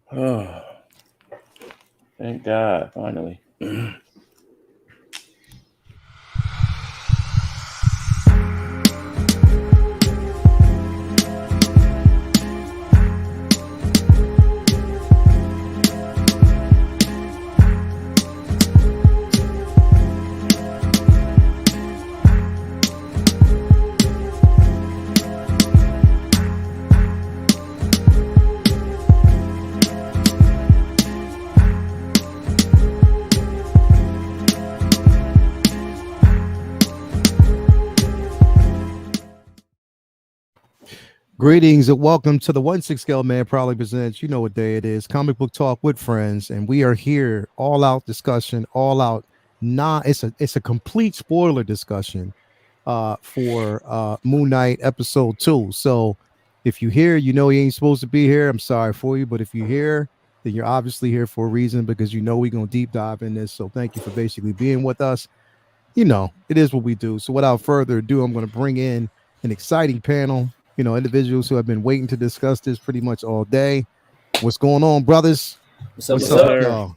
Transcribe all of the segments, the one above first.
Oh, thank God, finally. Greetings and welcome to the 1/6 Scale Man proudly presents, you know what day it is, comic book talk with friends, and we are here, all out discussion, all out. It's a complete spoiler discussion for Moon Knight episode 2. So if you hear, you know you ain't supposed to be here. I'm sorry for you, but if you're here, then you're obviously here for a reason because you know we're gonna deep dive in this. So thank you for basically being with us. You know, it is what we do. So without further ado, I'm gonna bring in an exciting panel. You know, individuals who have been waiting to discuss this pretty much all day. What's going on, brothers? What's up, y'all?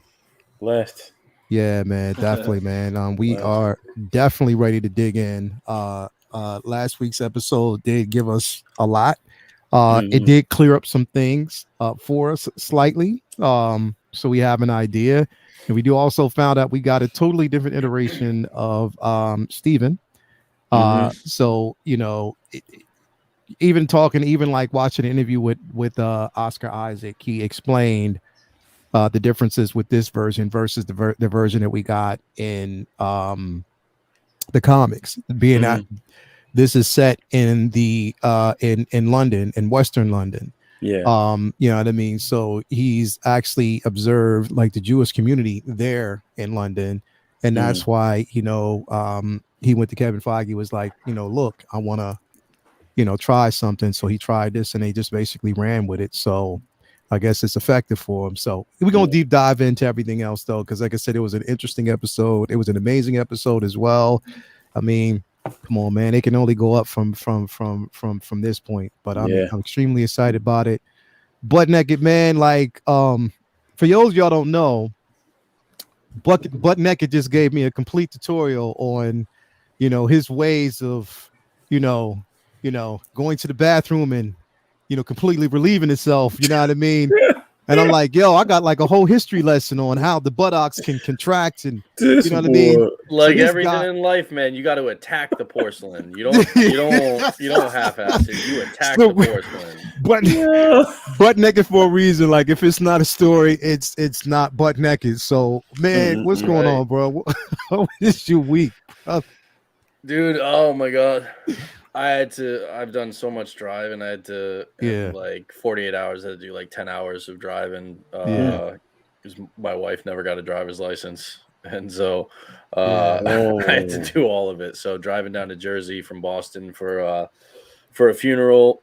Blessed. Yeah, man, definitely, man. We are definitely ready to dig in. Last week's episode did give us a lot. It did clear up some things for us slightly. So we have an idea. And we do also found out we got a totally different iteration of Steven. So, you know, even like watching an interview with Oscar Isaac, he explained the differences with this version versus the version that we got in the comics, being that this is set in the in London, in Western London. Yeah. You know what I mean? So he's actually observed like the Jewish community there in London, and that's why, you know, he went to Kevin Feige, was like, you know, look, I want to, you know, try something. So he tried this and they just basically ran with it. So I guess it's effective for him. So we're going to deep dive into everything else though, because like I said, it was an interesting episode. It was an amazing episode as well. I mean, come on, man, it can only go up from this point. But I'm extremely excited about it. Butt Naked Man, like for those of y'all don't know, Butt Naked just gave me a complete tutorial on, you know, his ways of, you know, going to the bathroom and, you know, completely relieving itself. You know what I mean? And I'm like, yo, I got like a whole history lesson on how the buttocks can contract, and you know what I mean. Like so everything in life, man, you got to attack the porcelain. You don't half-ass it. You attack the porcelain. Butt naked for a reason. Like if it's not a story, it's not butt naked. So man, what's going on, bro? How is your week, bro? Dude? Oh my god. I've done so much driving. I had to, like 48 hours, I had to do like 10 hours of driving. Because my wife never got a driver's license. And so I had to do all of it. So driving down to Jersey from Boston for a funeral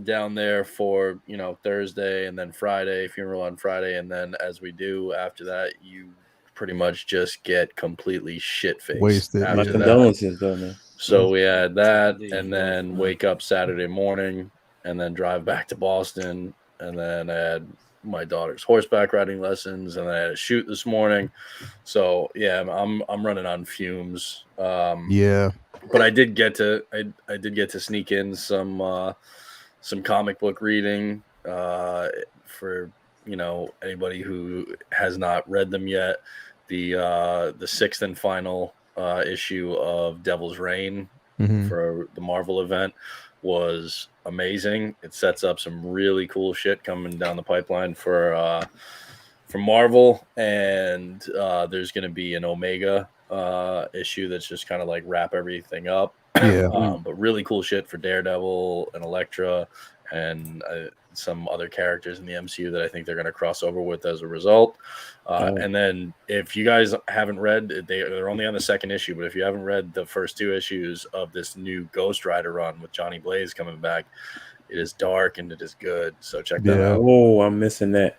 down there for, you know, Thursday, and then Friday, funeral on Friday. And then as we do after that, you pretty much just get completely shit-faced. Wasted. My condolences though, man. So we had that, and then wake up Saturday morning, and then drive back to Boston, and then I had my daughter's horseback riding lessons, and I had a shoot this morning. So yeah, I'm running on fumes. But I did get to sneak in some comic book reading for, you know, anybody who has not read them yet. The sixth and final issue of Devil's Reign for the Marvel event was amazing. It sets up some really cool shit coming down the pipeline for Marvel, and there's going to be an Omega issue that's just kind of like wrap everything up. But really cool shit for Daredevil and Elektra and some other characters in the MCU that I think they're going to cross over with as a result. And then if you guys haven't read, they're only on the second issue, but if you haven't read the first two issues of this new Ghost Rider run with Johnny Blaze coming back, it is dark and it is good. So check that out. Oh, I'm missing that.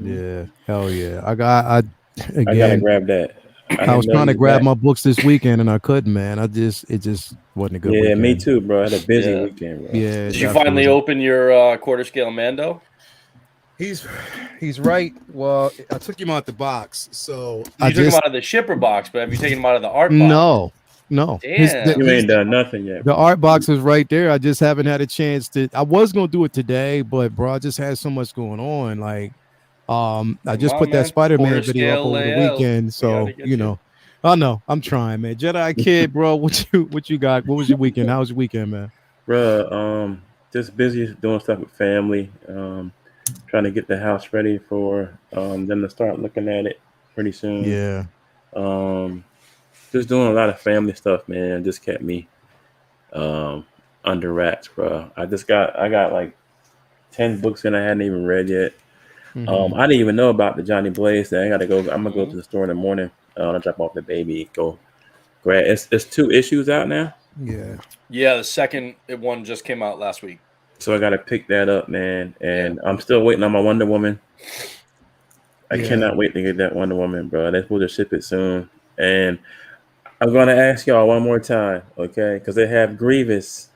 Yeah, hell yeah. I gotta grab that. I was trying to grab my books this weekend and I couldn't, man. It just wasn't a good weekend. Me too, bro. I had a busy weekend, bro. Yeah. Did you finally open your quarter scale Mando? He's right. Well, I took him out the box, so You took him out of the shipper box, but have you taken him out of the art box? No. Damn. You ain't done nothing yet. The art box is right there. I just haven't had a chance to. I was gonna do it today, but bro, I just had so much going on. Like, I just put that Spider-Man video up over the weekend, so you know. I know I'm trying, man. Jedi Kid, bro. What you got? What was your weekend? How was your weekend, man? Bro, just busy doing stuff with family. Trying to get the house ready for them to start looking at it pretty soon. Yeah. Just doing a lot of family stuff, man. Just kept me under wraps, bro. I got like 10 books in I hadn't even read yet. Mm-hmm. I didn't even know about the Johnny Blaze thing. I'm gonna go to the store in the morning. I'll drop off the baby. Go grab. It's 2 issues out now. Yeah. The second one just came out last week. So I gotta pick that up, man. And I'm still waiting on my Wonder Woman. I cannot wait to get that Wonder Woman, bro. They're supposed to ship it soon. And I'm gonna ask y'all one more time, okay? Because they have Grievous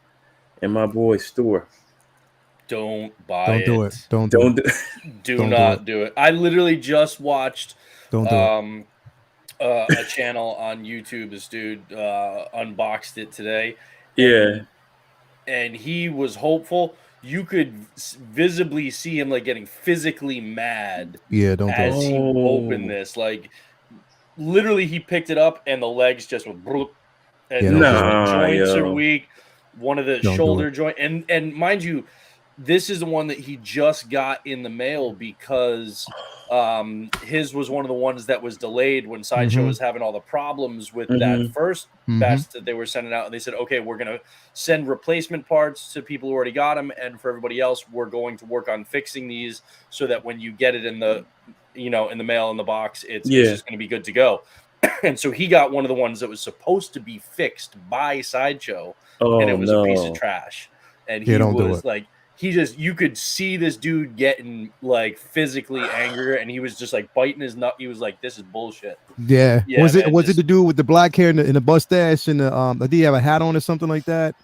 in my boy's store. Don't buy it. Do it. Don't Do not do it. I literally just watched a channel on YouTube. This dude unboxed it today. And he was hopeful. You could visibly see him like getting physically mad. Yeah, don't as he opened this. Like literally, he picked it up and the legs just went. And the joints are weak. One of the shoulder joint, and mind you, this is the one that he just got in the mail because his was one of the ones that was delayed when Sideshow was having all the problems with that first batch that they were sending out. And they said, okay, we're going to send replacement parts to people who already got them. And for everybody else, we're going to work on fixing these so that when you get it in the, in the mail, in the box, it's just going to be good to go. And so he got one of the ones that was supposed to be fixed by Sideshow. And it was a piece of trash. And he was like, you could see this dude getting like physically angry, and he was just like biting his nut. He was like, "This is bullshit." Yeah. Was it the dude with the black hair and the mustache and the? Did he have a hat on or something like that?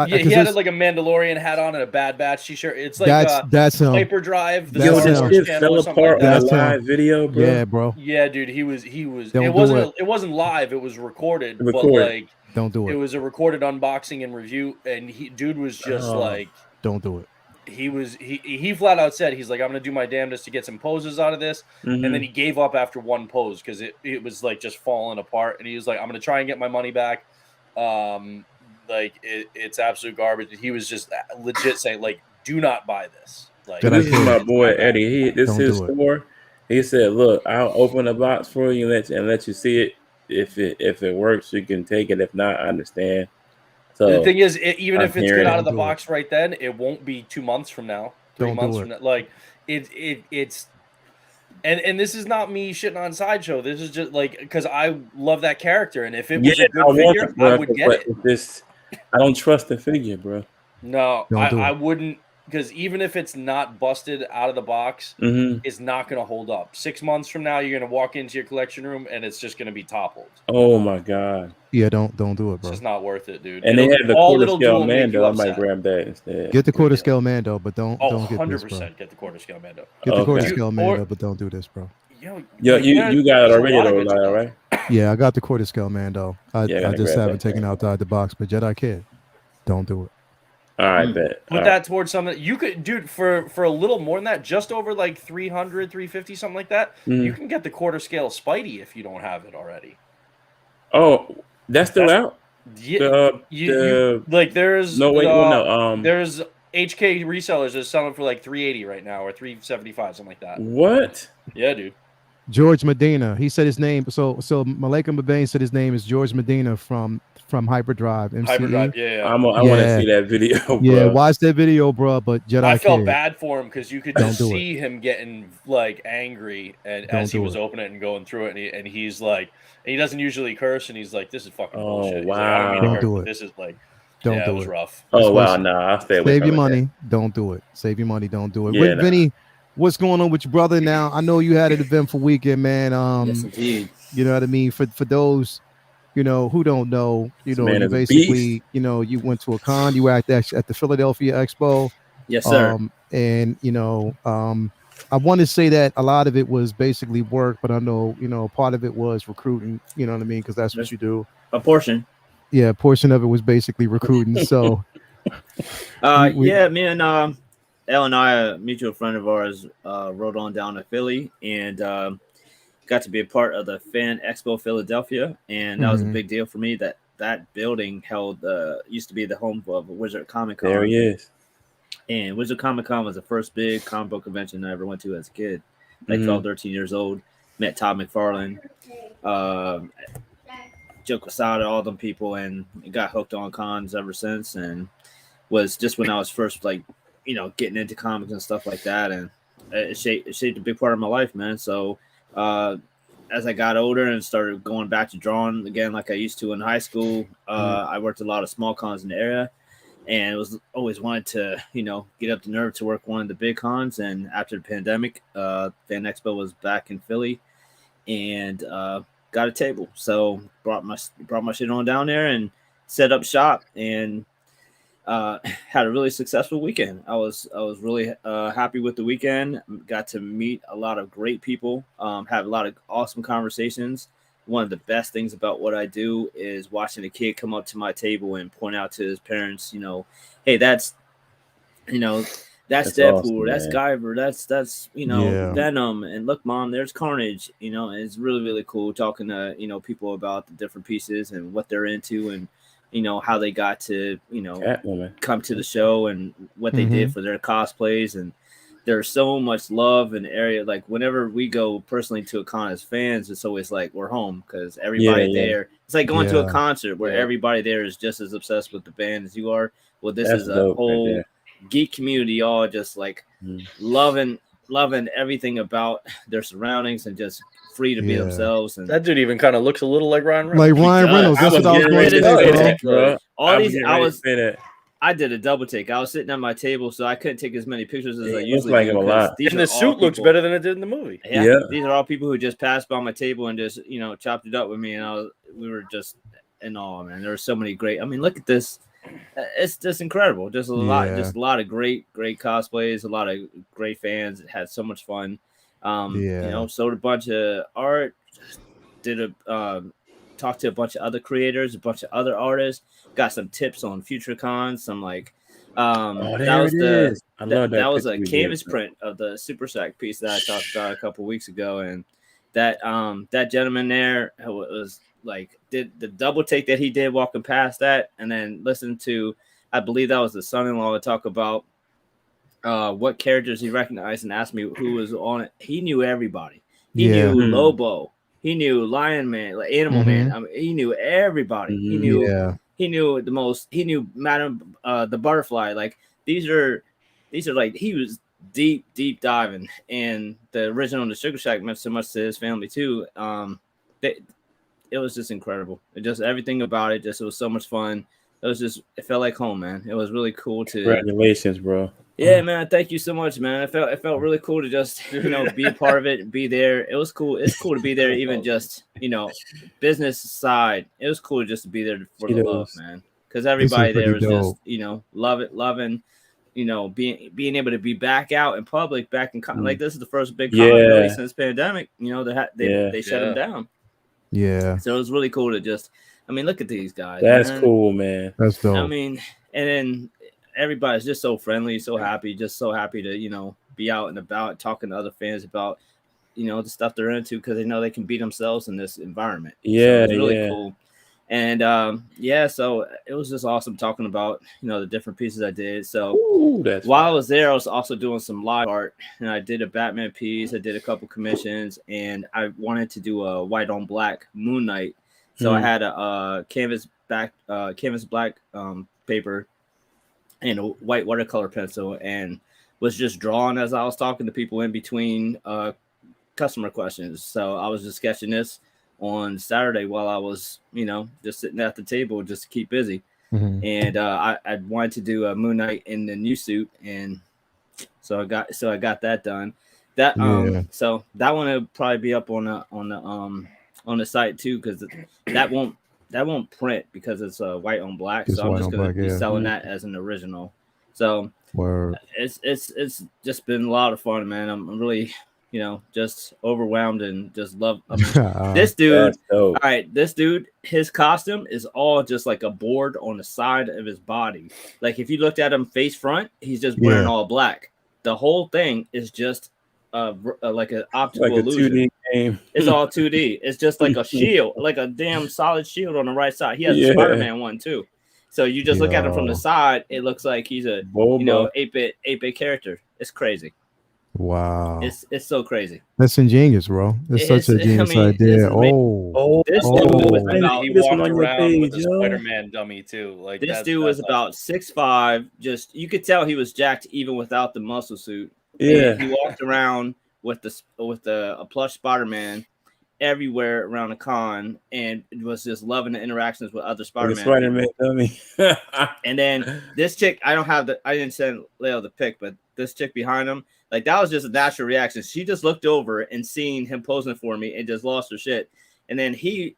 Yeah, he had like a Mandalorian hat on and a Bad Batch t-shirt. It's like that's him. Hyperdrive. This fell apart on a live video, bro. Yeah, bro. Yeah, dude. He was. It wasn't live. It was recorded. But like, don't do it. It was a recorded unboxing and review, and dude was just like, don't do it. He flat out said, he's like, I'm gonna do my damnedest to get some poses out of this, and then he gave up after one pose because it was like just falling apart, and he was like, I'm gonna try and get my money back. Like it's absolute garbage. He was just legit saying, like, do not buy this. Like, this is my boy Eddie. This is his store. He said, look, I'll open a box for you and let you see it. If it works, you can take it. If not, I understand. So the thing is, even if it's good out of the box right then, it won't be 2 months from now, 3 months from now. Like it's and this is not me shitting on Sideshow. This is just like because I love that character, and if it was a good figure, I would get it. I don't trust the figure, bro. No, I wouldn't, because even if it's not busted out of the box, it's not going to hold up. 6 months from now, you're going to walk into your collection room and it's just going to be toppled. Oh my god! Yeah, don't do it, bro. It's just not worth it, dude. And they have the quarter scale Mando. I might grab that instead. Get the quarter scale Mando, but don't get this, 100% get the quarter scale Mando. Get the quarter scale Mando, but don't do this, bro. Yo, you got it already though, Lyle, right? Yeah, I got the quarter scale Mando. I just haven't taken out the box, but Jedi Kid, don't do it. All right, bet. Put that towards something you could, dude, for a little more than that, just over like 300, 350, something like that. You can get the quarter scale Spidey if you don't have it already. Oh, that's still out? Yeah, there's there's HK resellers that are selling for like 380 right now or 375, something like that. What? Yeah, dude. George Medina. He said his name. So Malcolm Mabane said his name is George Medina from Hyperdrive. MCE. Hyperdrive, yeah. I want to see that video, bro. Yeah, watch that video, bro. But Jedi I felt Kid, bad for him because you could just see him getting like angry and as he was opening it and going through it, and he's like, and he doesn't usually curse, and he's like, "This is fucking bullshit." Wow! Like, I don't mean don't to do curse, it. This is like, don't do it was it. rough. Oh wow! No, I'll stay away. Save your money. Don't do it. Save your money. Don't do it. Yeah, Vinny, what's going on with your brother now? I know you had an eventful weekend, man. Yes, indeed. You know what I mean? For those, who don't know, you basically, you went to a con. You were at the Philadelphia Expo. Yes, sir. And I want to say that a lot of it was basically work, but I know, part of it was recruiting, you know what I mean? Because that's what you do. A portion. Yeah, a portion of it was basically recruiting. So yeah, me and Elle and I, a mutual friend of ours, rode on down to Philly and got to be a part of the Fan Expo Philadelphia, and that was a big deal for me. That building held used to be the home of Wizard Comic Con. There he is. And Wizard Comic Con was the first big comic book convention I ever went to as a kid, like 12, 13 years old. Met Todd McFarlane, Joe Quesada, all them people, and got hooked on cons ever since. And was just when I was first getting into comics and stuff like that, and it shaped a big part of my life, man. So as I got older and started going back to drawing again like I used to in high school, I worked a lot of small cons in the area, and it was always wanted to get up the nerve to work one of the big cons. And after the pandemic, Fan Expo was back in Philly, and got a table, so brought my shit on down there and set up shop, and had a really successful weekend. I was really happy with the weekend. Got to meet a lot of great people, have a lot of awesome conversations. One of the best things about what I do is watching a kid come up to my table and point out to his parents, hey, that's Deadpool, awesome, that's Guyver, that's Yeah. Venom, and look, Mom, there's Carnage. And it's really, really cool talking to people about the different pieces and what they're into, and how they got to Catwoman. come to the show and what they did for their cosplays. And there's so much love in the area. Like whenever we go personally to a con as fans, it's always like we're home, because everybody there, it's like going to a concert where everybody there is just as obsessed with the band as you are. Well, this is a whole geek community, all just like loving everything about their surroundings and just free to be themselves. And that dude even kind of looks a little like Ryan Reynolds. Like Ryan Reynolds. That's what I was going to say, bro. I did a double take. I was sitting at my table, so I couldn't take as many pictures as I Looks usually like do. him a lot. And the suit looks better than it did in the movie. Yeah, these are all people who just passed by my table and just chopped it up with me, and we were just in awe, man. There were so many great. I mean, look at this. It's just incredible. Just a lot of great cosplays, a lot of great fans. It had so much fun. Sold a bunch of art. Talked to a bunch of other creators, a bunch of other artists. Got some tips on future cons. Some like that was a canvas print of the Super Sack piece that I talked about a couple weeks ago, and that gentleman there was like did the double take that he did walking past that, and then listened to, I believe that was the son-in-law, to talk about what characters he recognized, and asked me who was on it. He knew everybody. He knew Lobo. He knew Lion Man, like Animal Man. I mean, he knew everybody. He knew he knew Madame the Butterfly. Like these are like, he was deep diving, and the original The Sugar Shack meant so much to his family too. It was just incredible. Everything about it, it was so much fun. It felt like home, man. It was really cool to. Congratulations, bro. Yeah, man. Thank you so much, man. It felt really cool to just be a part of it and be there. It was cool. It's cool to be there, even just business side. It was cool just to be there for the love, man. Because everybody there was just loving, being able to be back out in public, back in like this is the first big con really since pandemic. They shut them down. Yeah. So it was really cool to just. I mean, look at these guys. That's cool, man. That's dope. I mean, and then everybody's just so friendly, so happy to be out and about talking to other fans about the stuff they're into, because they know they can be themselves in this environment. Yeah, so it's really cool. And so it was just awesome talking about the different pieces I did. So while I was there, I was also doing some live art, and I did a Batman piece. I did a couple commissions, and I wanted to do a white on black Moon Knight. So I had a canvas black paper and a white watercolor pencil, and was just drawing as I was talking to people in between customer questions. So I was just sketching this on Saturday while I was, just sitting at the table just to keep busy. And I wanted to do a Moon Knight in the new suit, and so I got that done. So that one will probably be up on the site too, because that won't print because it's white on black. So I'm just gonna be selling that as an original. So Word. it's just been a lot of fun, man. I'm really, just overwhelmed and just love. I mean, this dude. All right, this dude, his costume is all just like a board on the side of his body. Like if you looked at him face front, he's just wearing all black. The whole thing is just like an optical illusion. 2D game. It's all 2D. It's just like a shield, like a damn solid shield on the right side. He has a Spider-Man one too. So you just look at him from the side, it looks like he's a 8-bit character. It's crazy. Wow. It's so crazy. That's ingenious, bro. It's such a genius idea. This dude was about, he walked around with a Spider-Man dummy too. Like this dude was about 6'5". Just you could tell he was jacked even without the muscle suit. Yeah. And he walked around with a plush Spider-Man everywhere around the con, and was just loving the interactions with other Spider-Man. Spider-Man dummy. And then this chick, I didn't send Leo the pic, but this chick behind him, like that was just a natural reaction. She just looked over and seen him posing for me and just lost her shit. And then it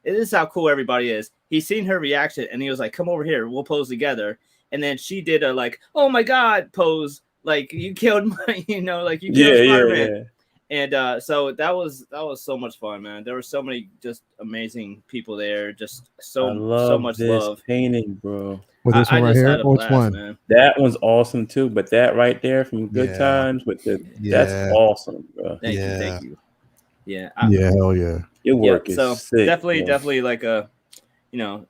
is how cool everybody is. He seen her reaction and he was like, "Come over here, we'll pose together." And then she did a like, "Oh my god" pose, like you killed my, like you killed Spider-Man. Yeah. And so that was so much fun, man. There were so many just amazing people there. Just so much love. Painting, bro. Well, this one right here. Which one? Man. That one's awesome too. But that right there from Good Times with that's awesome, bro. Thank you. Yeah. Hell yeah. Your work is so sick. Definitely like a,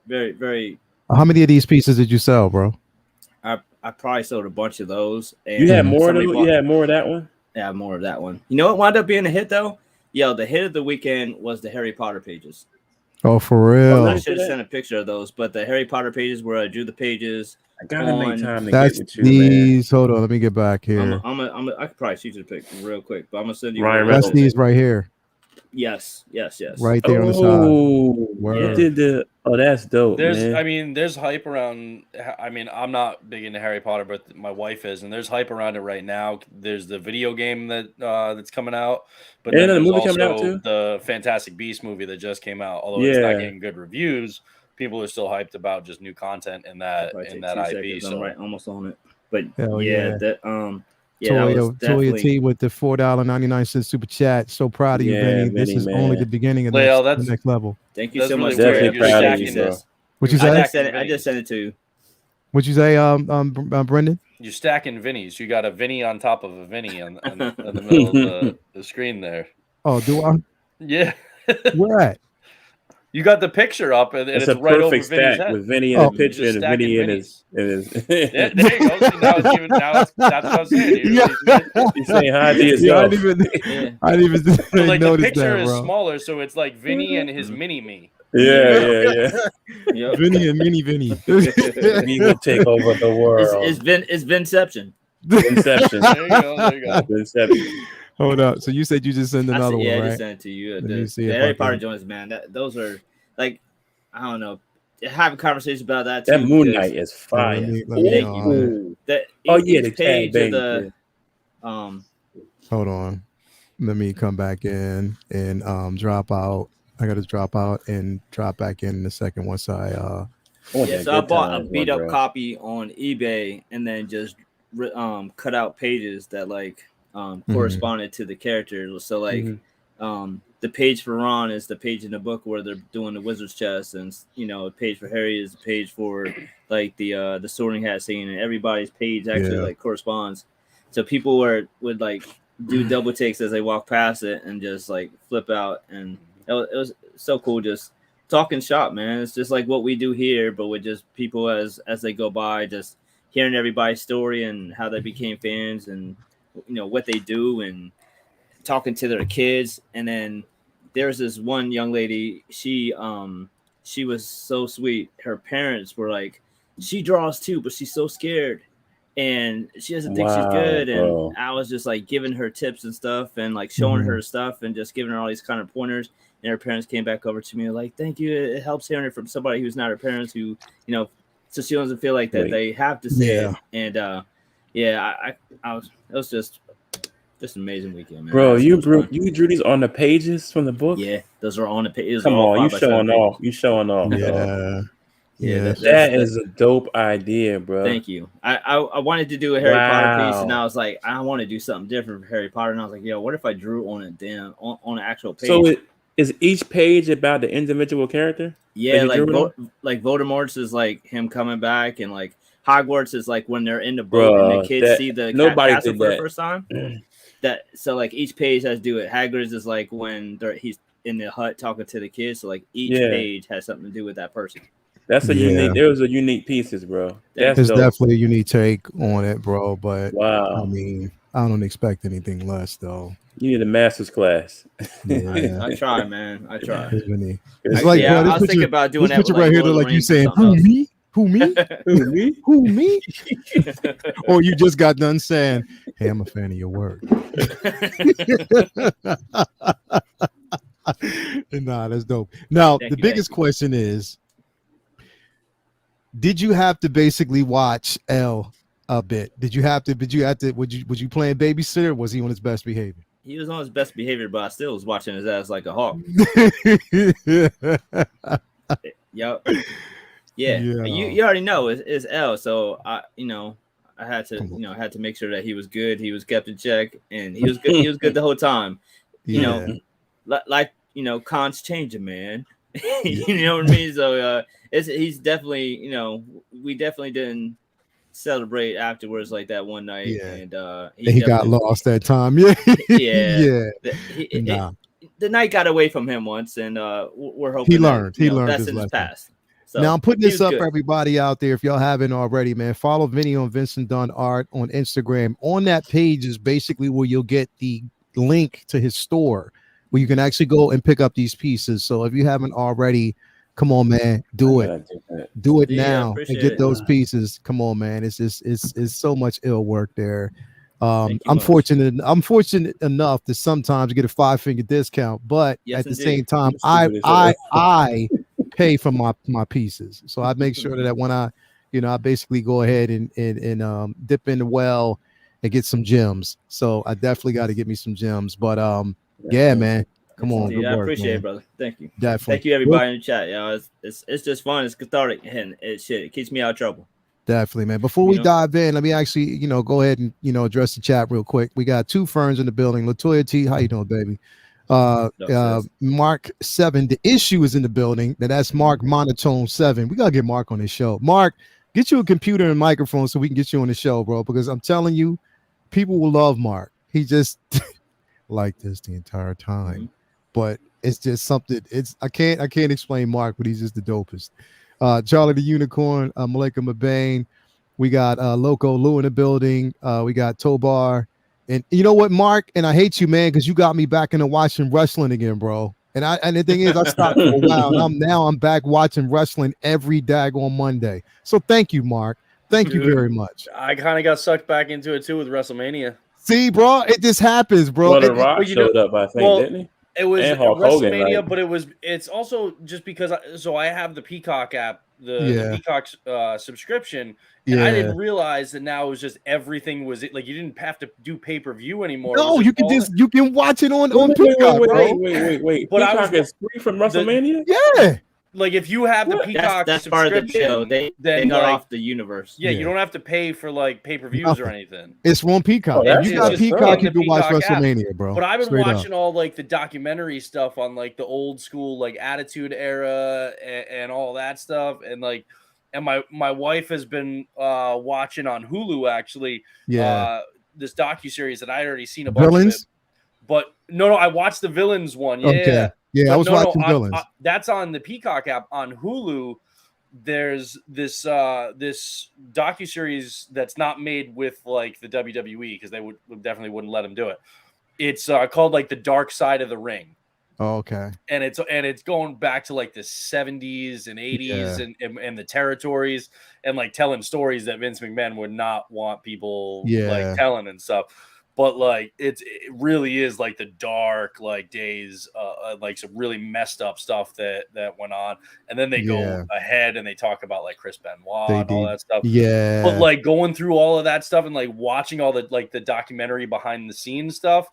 very, very. How many of these pieces did you sell, bro? I probably sold a bunch of those. And you had more of them? You had more of that one? Yeah, more of that one. You know what wound up being a hit though? The hit of the weekend was the Harry Potter pages. Oh, for real? I should have sent a picture of those, but the Harry Potter pages where I drew the pages. I gotta make time to get with you, these. Man. Hold on, let me get back here. I could probably shoot you the pic real quick, but I'm gonna send you. That's these right here. Yes. Right there on the side. You did the. Oh, that's dope. Man. There's hype around. I mean, I'm not big into Harry Potter, but my wife is, and there's hype around it right now. There's the video game that's coming out, but then the there's movie also coming out too. The Fantastic Beasts movie that just came out. Although it's not getting good reviews, people are still hyped about just new content in that IP. So I'm right, almost on it. But Toya T with the $4.99 super chat. So proud of you, Vinny. This is only the beginning of the next level. Thank you so much. Definitely proud of you, bro. What you say? I just sent it to you. What'd you say, Brendan? You're stacking Vinnies. You got a Vinny on top of a Vinny in the middle of the screen there. Oh, do I? Yeah. Where at? You got the picture up, and it's right over Vinny's head. With Vinny in the picture and Vinny in his. Yeah, there you go. See, that's what I was saying. He's saying hi to yourself. I didn't even so, like notice the picture that, is bro. smaller, so it's like Vinny and his mini me. Yeah. Yep. Vinny and mini Vinny. He will take over the world. It's Vinception. Vinception. There you go. Vinception. Hold up. So you said you just sent another one, right? I just sent it to you. The Harry Potter joints, man. Those are like, I don't know. Having conversations about that too. That Moon Knight is fire. The page of the Hold on. Let me come back in and drop out. I got to drop out and drop back in the second once I. So I bought a beat up copy on eBay and then just cut out pages that like corresponded to the character. So like the page for Ron is the page in the book where they're doing the wizard's chest, and the page for Harry is the page for like the Sorting Hat scene, and everybody's page actually like corresponds. So people would like do double takes as they walk past it and just like flip out, and it was so cool just talking shop, man. It's just like what we do here, but with just people as they go by, just hearing everybody's story and how they became fans and what they do and talking to their kids. And then there's this one young lady, she was so sweet. Her parents were like, she draws too, but she's so scared and she doesn't think she's good. And I was just like giving her tips and stuff and like showing her stuff and just giving her all these kind of pointers. And her parents came back over to me like, thank you. It helps hearing it from somebody who's not her parents, who, so she doesn't feel like that they have to say it. And it was just an amazing weekend, man. Bro, you drew these on the pages from the book? Yeah, those are on the pages. Come on, you showing off. You showing off. Yeah, that is a dope idea, bro. Thank you. I wanted to do a Harry Potter piece, and I was like, I want to do something different for Harry Potter, and I was like, yo, what if I drew on on an actual page? So is each page about the individual character? Yeah, like Voldemort's is like him coming back, and like Hogwarts is like when they're in the boat and the kids see the castle for the first time. So like each page has to do it. Hagrid's is like when he's in the hut talking to the kids. So like each page has something to do with that person. That's a unique. There was a unique pieces, bro. It's definitely a unique take on it, bro. But wow, I mean, I don't expect anything less, though. You need a master's class. Yeah. I try, man. I try. It's like, bro, I was thinking about doing that. Picture right here, like you saying, "Who me? Who me? Who me? Who me?" Or you just got done saying, "Hey, I'm a fan of your work." Nah, that's dope. Now, the biggest question is, did you have to basically watch L a bit? Would you playing babysitter? Was he on his best behavior? He was on his best behavior, but I still was watching his ass like a hawk. Yep. Yeah. You already know it's L, so I had to make sure that he was good. He was kept in check, and he was good. He was good the whole time. Khan's changing, man. You know what I mean? So he's definitely, we definitely didn't celebrate afterwards like that one night. And he got lost that time. The night got away from him once, and we're hoping he learned that's his in his past. So now I'm putting this up for everybody out there. If y'all haven't already, man, follow Vinny on Vincent Dunn Art on Instagram. On that page is basically where you'll get the link to his store, where you can actually go and pick up these pieces. So if you haven't already, come on, man, do it now and get those pieces. Come on, man. It's so much ill work there. I'm fortunate enough to sometimes get a 5-finger discount, but at the same time, I pay for my pieces. So I make sure that when I basically go ahead and dip in the well and get some gems. So I definitely got to get me some gems. But yeah, man. Come on, good work, I appreciate it, brother. Thank you. Definitely. Thank you, everybody in the chat, y'all. It's just fun. It's cathartic, and it keeps me out of trouble. Definitely, man. Before we dive in, let me actually, go ahead and address the chat real quick. We got 2 ferns in the building. Latoya T, how you doing, baby? Mark 7, the issue is in the building. That's Mark Monotone 7. We gotta get Mark on this show. Mark, get you a computer and microphone so we can get you on the show, bro. Because I'm telling you, people will love Mark. He just like this the entire time. Mm-hmm. But it's just something. I can't explain Mark, but he's just the dopest. Charlie the Unicorn, Malika Mabane. We got Loco Lou in the building. We got Tobar. And you know what, Mark? And I hate you, man, because you got me back into watching wrestling again, bro. And the thing is, I stopped for a while. And I'm back watching wrestling every daggone Monday. So thank you, Mark. Thank you very much. I kind of got sucked back into it too with WrestleMania. See, bro, it just happens, bro. Well, The Rock showed up, I think, didn't he? It was WrestleMania, Hogan, but it's also just because I have the Peacock app, the Peacock subscription, and I didn't realize that now it was just everything was like you didn't have to do pay-per-view anymore. No, you can watch it on Peacock. Wait. But Peacock is free from WrestleMania? Yeah. Like if you have the Peacock that's part of the show. They got off the universe. Yeah, you don't have to pay for like pay-per-views or anything. It's on Peacock. If you got Peacock, you can watch WrestleMania, app. Bro. But I've been watching all like the documentary stuff on like the old school like Attitude Era and all that stuff, and like, and my wife has been watching on Hulu actually. This docuseries that I had already seen a bunch of it. But no, I watched the Villains one. Yeah. Okay. Yeah, I was watching Villains. That's on the Peacock app. On Hulu, there's this docuseries that's not made with like the WWE because they would definitely wouldn't let them do it. It's called like The Dark Side of the Ring. Oh, okay. And it's going back to like the 70s and 80s and the territories and like telling stories that Vince McMahon would not want people like telling and stuff. But like it really is like the dark like days, like some really messed up stuff that went on, and then they go ahead and they talk about like Chris Benoit and all that stuff. Yeah, but like going through all of that stuff and like watching all the like the documentary behind the scenes stuff,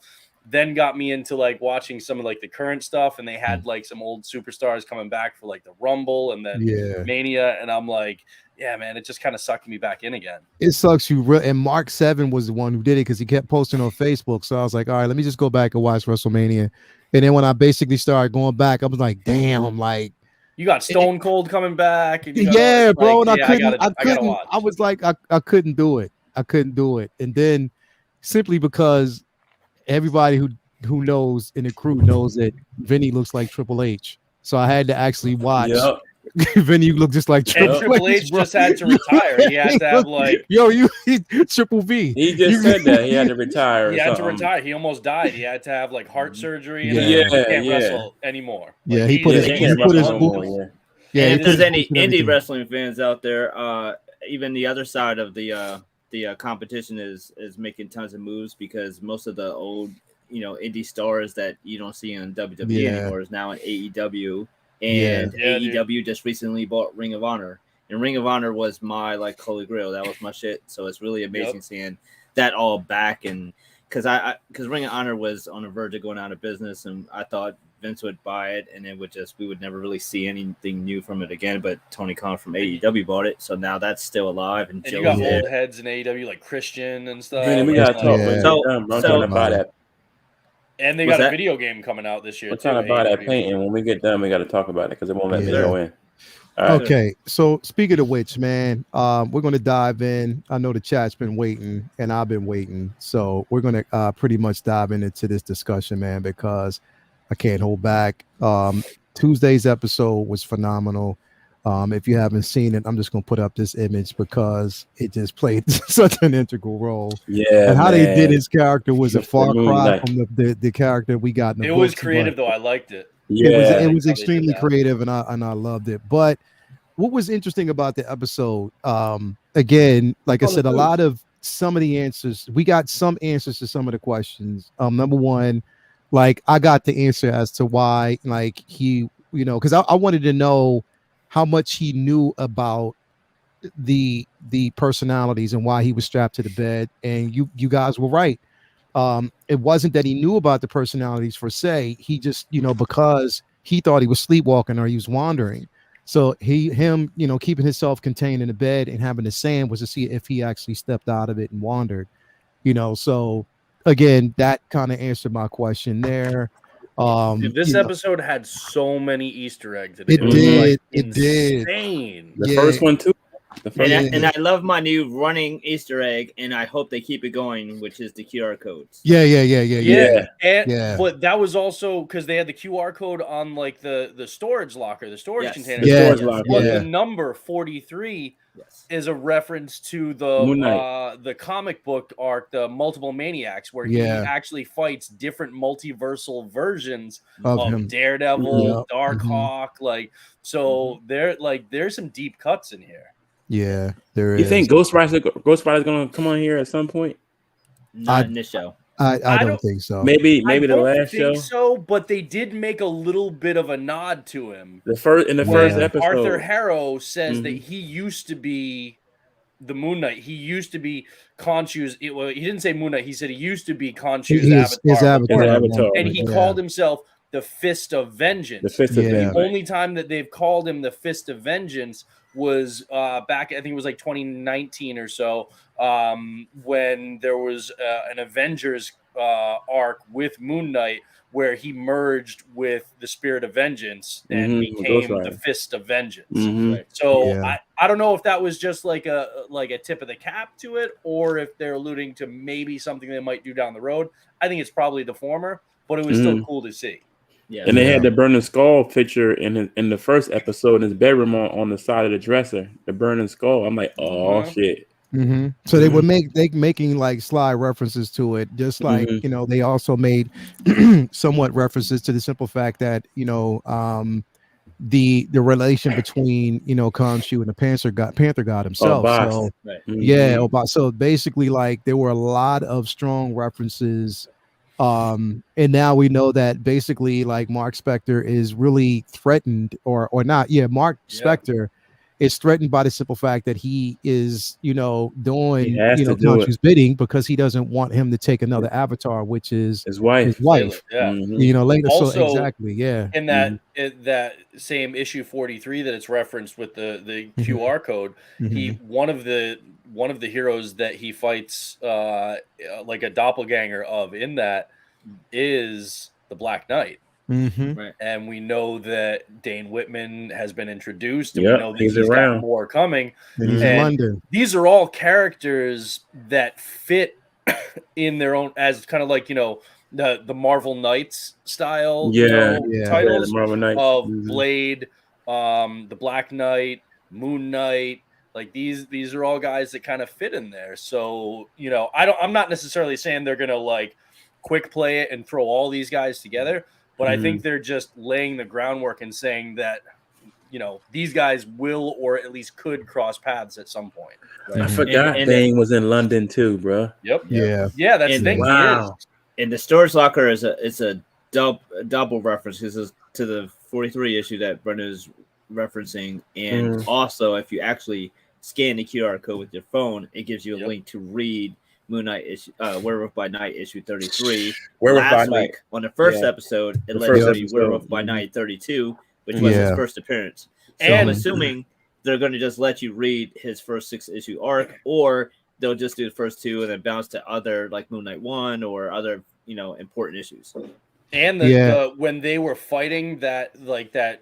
then got me into like watching some of like the current stuff, and they had like some old superstars coming back for like the Rumble and then Mania, and I'm like, yeah, man, it just kind of sucked me back in again. It sucks you and Mark 7 was the one who did it because he kept posting on Facebook. So I was like, all right, let me just go back and watch WrestleMania. And then when I basically started going back, I was like, damn, like you got Stone Cold coming back. And bro. And I couldn't. I was like, I couldn't do it. I couldn't do it. And then simply because everybody who knows in the crew knows that Vinny looks like Triple H. So I had to actually watch. Yep. Vinny looked just like Triple H just had to retire. He had to have like Triple V. He just said that he had to retire. He had to retire. He almost died. He had to have like heart surgery. And he can't wrestle anymore. Yeah, like, he put his if there's any indie wrestling fans out there, even the other side of the competition is making tons of moves because most of the old indie stars that you don't see in WWE anymore is now in AEW. And AEW just recently bought Ring of Honor, and Ring of Honor was my like holy grail. That was my shit. So it's really amazing seeing that all back, and because Ring of Honor was on the verge of going out of business, and I thought Vince would buy it, and we would never really see anything new from it again. But Tony Khan from AEW bought it, so now that's still alive. And you got old heads in AEW like Christian and stuff. Man, we gotta talk about that. And they got a video game coming out this year. We're trying to buy that paint, and when we get done, we got to talk about it because it won't let me go in. Right. Okay, so speaking of which, man, we're going to dive in. I know the chat's been waiting, and I've been waiting, so we're going to pretty much dive into this discussion, man, because I can't hold back. Tuesday's episode was phenomenal. If you haven't seen it, I'm just going to put up this image because it just played such an integral role. Yeah, and how they did his character was a far cry from the character we got in the It was creative, though. I liked it. Yeah, it was extremely creative, and I loved it. But what was interesting about the episode, again, like I said, some of the answers, we got some answers to some of the questions. Number one, like I got the answer as to why, like he, because I wanted to know how much he knew about the personalities and why he was strapped to the bed. And you guys were right. It wasn't that he knew about the personalities per se. He just, because he thought he was sleepwalking or he was wandering. So him, keeping himself contained in the bed and having the sand was to see if he actually stepped out of it and wandered, So again, that kind of answered my question there. This episode had so many Easter eggs. It did. Insane. The first one too. And I love my new running Easter egg, and I hope they keep it going, which is the QR codes. Yeah. But that was also because they had the QR code on like the storage locker, the storage container. But the number 43 is a reference to the comic book arc, the Multiple Maniacs, where he actually fights different multiversal versions of Daredevil, Darkhawk. Like, so there's some deep cuts in here. Yeah, there is. You think Ghost Rider's going to come on here at some point? Not in this show. I don't think so. Maybe the last show. So, but they did make a little bit of a nod to him. The first episode, Arthur Harrow says that he used to be the Moon Knight. He used to be Khonshu's. He didn't say Moon Knight. He said he used to be Khonshu's avatar. And he called himself the Fist of Vengeance. The only time that they've called him the Fist of Vengeance was back, I think it was like 2019 or so, when there was an Avengers arc with Moon Knight where he merged with the Spirit of Vengeance and became the Fist of Vengeance. Right? So I don't know if that was just like a tip of the cap to it, or if they're alluding to maybe something they might do down the road. I think it's probably the former, but it was still cool to see. Yeah, and they had the burning skull picture in the first episode in his bedroom on the side of the dresser. The burning skull. I'm like, oh shit. So they were making like sly references to it, just like they also made somewhat references to the simple fact that the relation between Khonshu and the Panther God himself. So basically, like there were a lot of strong references. And now we know that basically like Mark Spector is really threatened or not. Mark Spector it's threatened by the simple fact that he is, doing, Khonshu's bidding because he doesn't want him to take another avatar, which is his wife. Yeah. Later. Also, so exactly, yeah. In that same issue 43 that it's referenced with the QR code, one of the heroes that he fights like a doppelganger of in that is the Black Knight. Right. And we know that Dane Whitman has been introduced, and Yep, we know that he's he's around. got more coming. He's in London. These are all characters that fit in their own, as kind of like the Marvel Knights style titles the Marvel Knights of Blade, the Black Knight, Moon Knight. Like these are all guys that kind of fit in there. So I'm not necessarily saying they're gonna like quick play it and throw all these guys together. But I think they're just laying the groundwork and saying that, these guys will or at least could cross paths at some point. Right? I forgot Dane was in London too, bro. Yep. Yeah. Yeah, that's the thing. Wow. And the Storage Locker is a double reference because it's to the 43 issue that Brenda's referencing. And also, if you actually scan the QR code with your phone, it gives you a link to read Moon Knight issue, Werewolf by Night issue 33. Last week on the first episode, it led to Werewolf by Night 32, which was his first appearance. So I'm assuming they're going to just let you read his first 6-issue arc, or they'll just do the first 2 and then bounce to other like Moon Knight 1 or other important issues. And when they were fighting that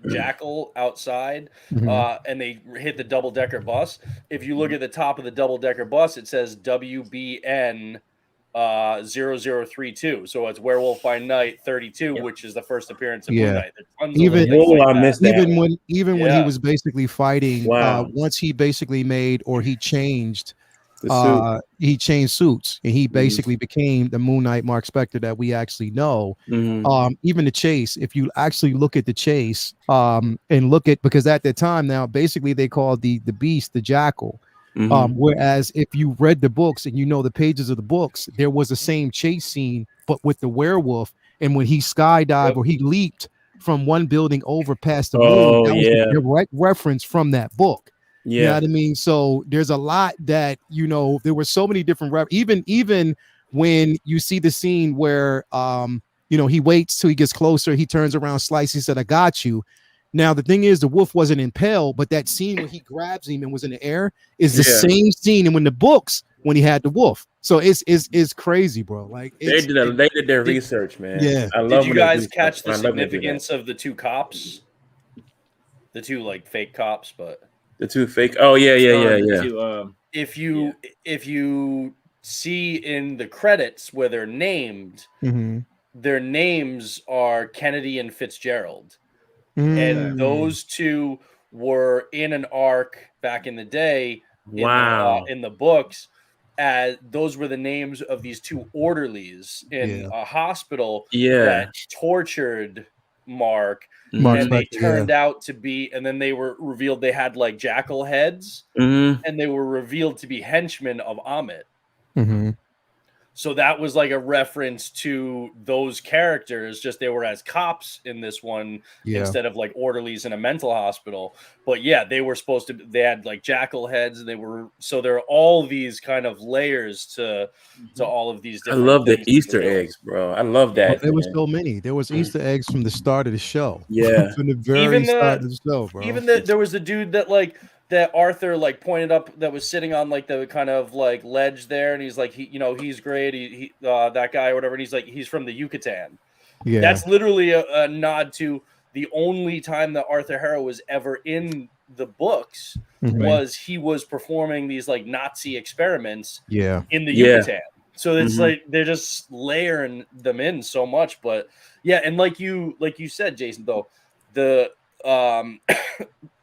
jackal outside, and they hit the double-decker bus, if you look at the top of the double-decker bus, it says WBN 0032. So it's Werewolf by Night 32, which is the first appearance of Moon Knight. Even when he was basically fighting, Wow. once he basically made or he changed. He changed suits and he basically became the Moon Knight Mark Spector that we actually know. Even the chase, if you actually look at the chase and look at, because at that time now basically they called the beast the Jackal, whereas if you read the books and the pages of the books, there was the same chase scene but with the werewolf, and when he skydived or he leaped from one building over past the moon, that was a direct reference from that book. You know what I mean? So there's a lot that, there were so many different even when you see the scene where he waits till he gets closer, he turns around, slice, he said, "I got you." Now the thing is, the wolf wasn't impaled, but that scene when he grabs him and was in the air is the same scene and when the books when he had the wolf. So it's crazy, bro. Like they did their research, man. Yeah. I love Did you guys catch the significance of the 2 cops? The 2 like fake cops, but the 2 fake. Oh yeah. If you see in the credits where they're named, their names are Kennedy and Fitzgerald, and those 2 were in an arc back in the day. In the books, as those were the names of these 2 orderlies in a hospital that tortured Mark. And they turned out to be, and then they were revealed they had like jackal heads, and they were revealed to be henchmen of Amit. So that was like a reference to those characters, just they were as cops in this one instead of like orderlies in a mental hospital. But they were supposed to, they had like jackal heads, and there are all these kind of layers to all of these different I love the Easter eggs, bro. I love that. There was so many. There was Easter eggs from the start of the show. Yeah. From the very start of the show, bro. Even there was a dude that Arthur like pointed up that was sitting on like the kind of like ledge there, and he's like, he's great, he that guy or whatever, and he's like, he's from the Yucatan. That's literally a nod to the only time that Arthur Harrow was ever in the books was he was performing these like Nazi experiments in the Yucatan. So it's like they're just layering them in so much. But and like you said, Jason, though, the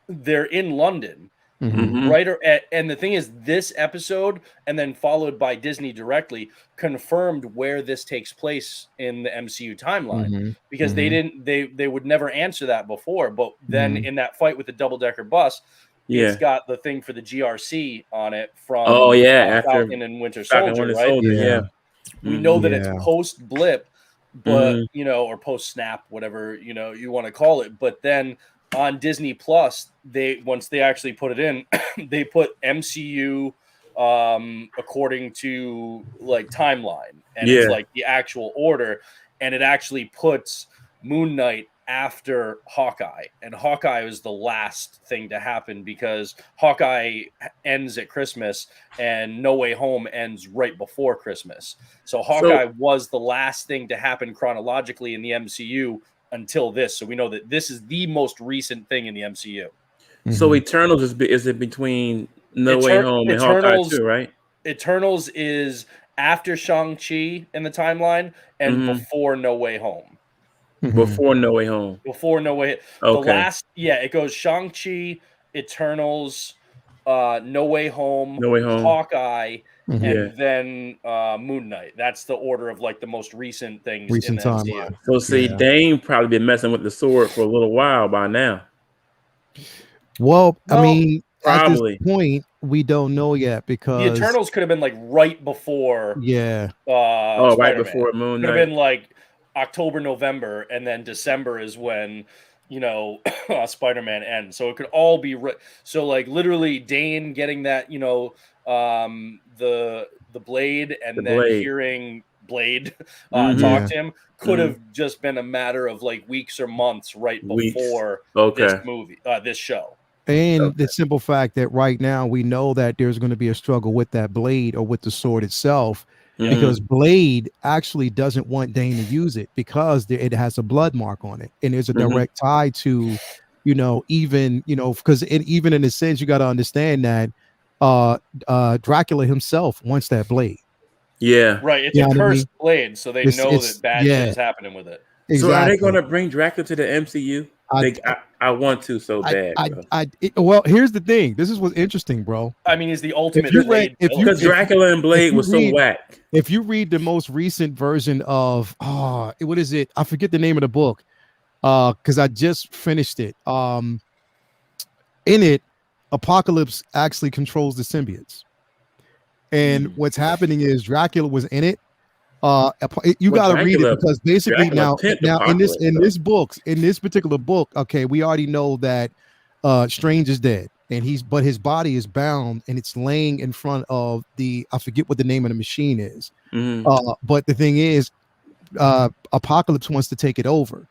they're in London. Right, and the thing is, this episode and then followed by Disney directly confirmed where this takes place in the MCU timeline, because they would never answer that before. But then in that fight with the double-decker bus, it's got the thing for the GRC on it from Falcon and Winter Soldier, right? We know that it's post blip, but or post snap, whatever you want to call it. But then on Disney Plus, once they actually put it in, they put MCU according to like timeline, and it's like the actual order, and it actually puts Moon Knight after Hawkeye, and Hawkeye was the last thing to happen because Hawkeye ends at Christmas and No Way Home ends right before Christmas. So Hawkeye was the last thing to happen chronologically in the MCU until this. So we know that this is the most recent thing in the MCU. So Eternals is it between No Way Home and Hawkeye too, right? Eternals is after Shang-Chi in the timeline and before No Way Home. Before No Way Home. Before No Way. Okay. It goes Shang-Chi, Eternals, No Way Home, Hawkeye, and then Moon Knight. That's the order of like the most recent things in the MCU. So see, Dame probably been messing with the sword for a little while by now. Well, I mean, probably. at this point, we don't know yet because the Eternals could have been like right before. Right before Moon Knight. Could have been like October, November, and then December is when Spider-Man ends. So it could all be so like literally Dane getting that the blade and then hearing Blade talk to him could have just been a matter of like weeks or months before this movie, this show. And the simple fact that right now we know that there's going to be a struggle with that blade or with the sword itself. Because Blade actually doesn't want Dane to use it because it has a blood mark on it, and there's a direct tie to, because even in a sense you got to understand that Dracula himself wants that blade. Yeah, right. It's a cursed blade, so they know that bad shit is happening with it. Exactly. So are they going to bring Dracula to the MCU? I want to so bad. Well, here's the thing. This is what's interesting, bro. I mean, he's the ultimate Blade. Because Dracula and Blade was so whack. If you read the most recent version of what is it? I forget the name of the book. Because I just finished it. In it, Apocalypse actually controls the symbiotes. And what's happening is Dracula was in it. You got to read it because basically now in this particular book, okay, we already know that Strange is dead, and but his body is bound and it's laying in front of I forget what the name of the machine is. But the thing is, Apocalypse wants to take it over.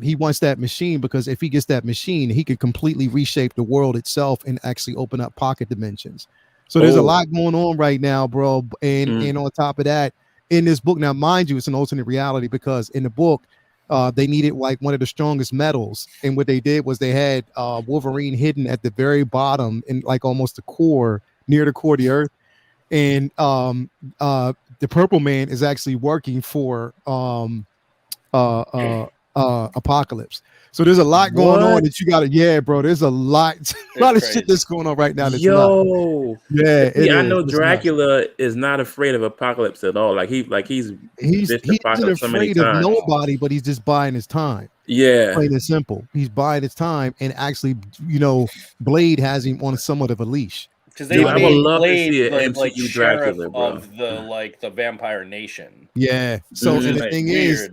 He wants that machine because if he gets that machine, he could completely reshape the world itself and actually open up pocket dimensions. So there's a lot going on right now, bro. And on top of that, in this book, now mind you, it's an alternate reality because in the book, they needed like one of the strongest metals, and what they did was they had Wolverine hidden at the very bottom in like almost the core, near the core of the earth, and the Purple Man is actually working for Apocalypse. So there's a lot going on that you gotta, bro. There's a lot of shit that's going on right now. That's I know Dracula is not afraid of Apocalypse at all. He's not afraid of nobody, but he's just buying his time. Yeah, plain and simple. He's buying his time, and actually, Blade has him on somewhat of a leash. Because they I would love Blade, to see an like MCU Dracula, bro. Of the Vampire Nation. Yeah. So and the thing is,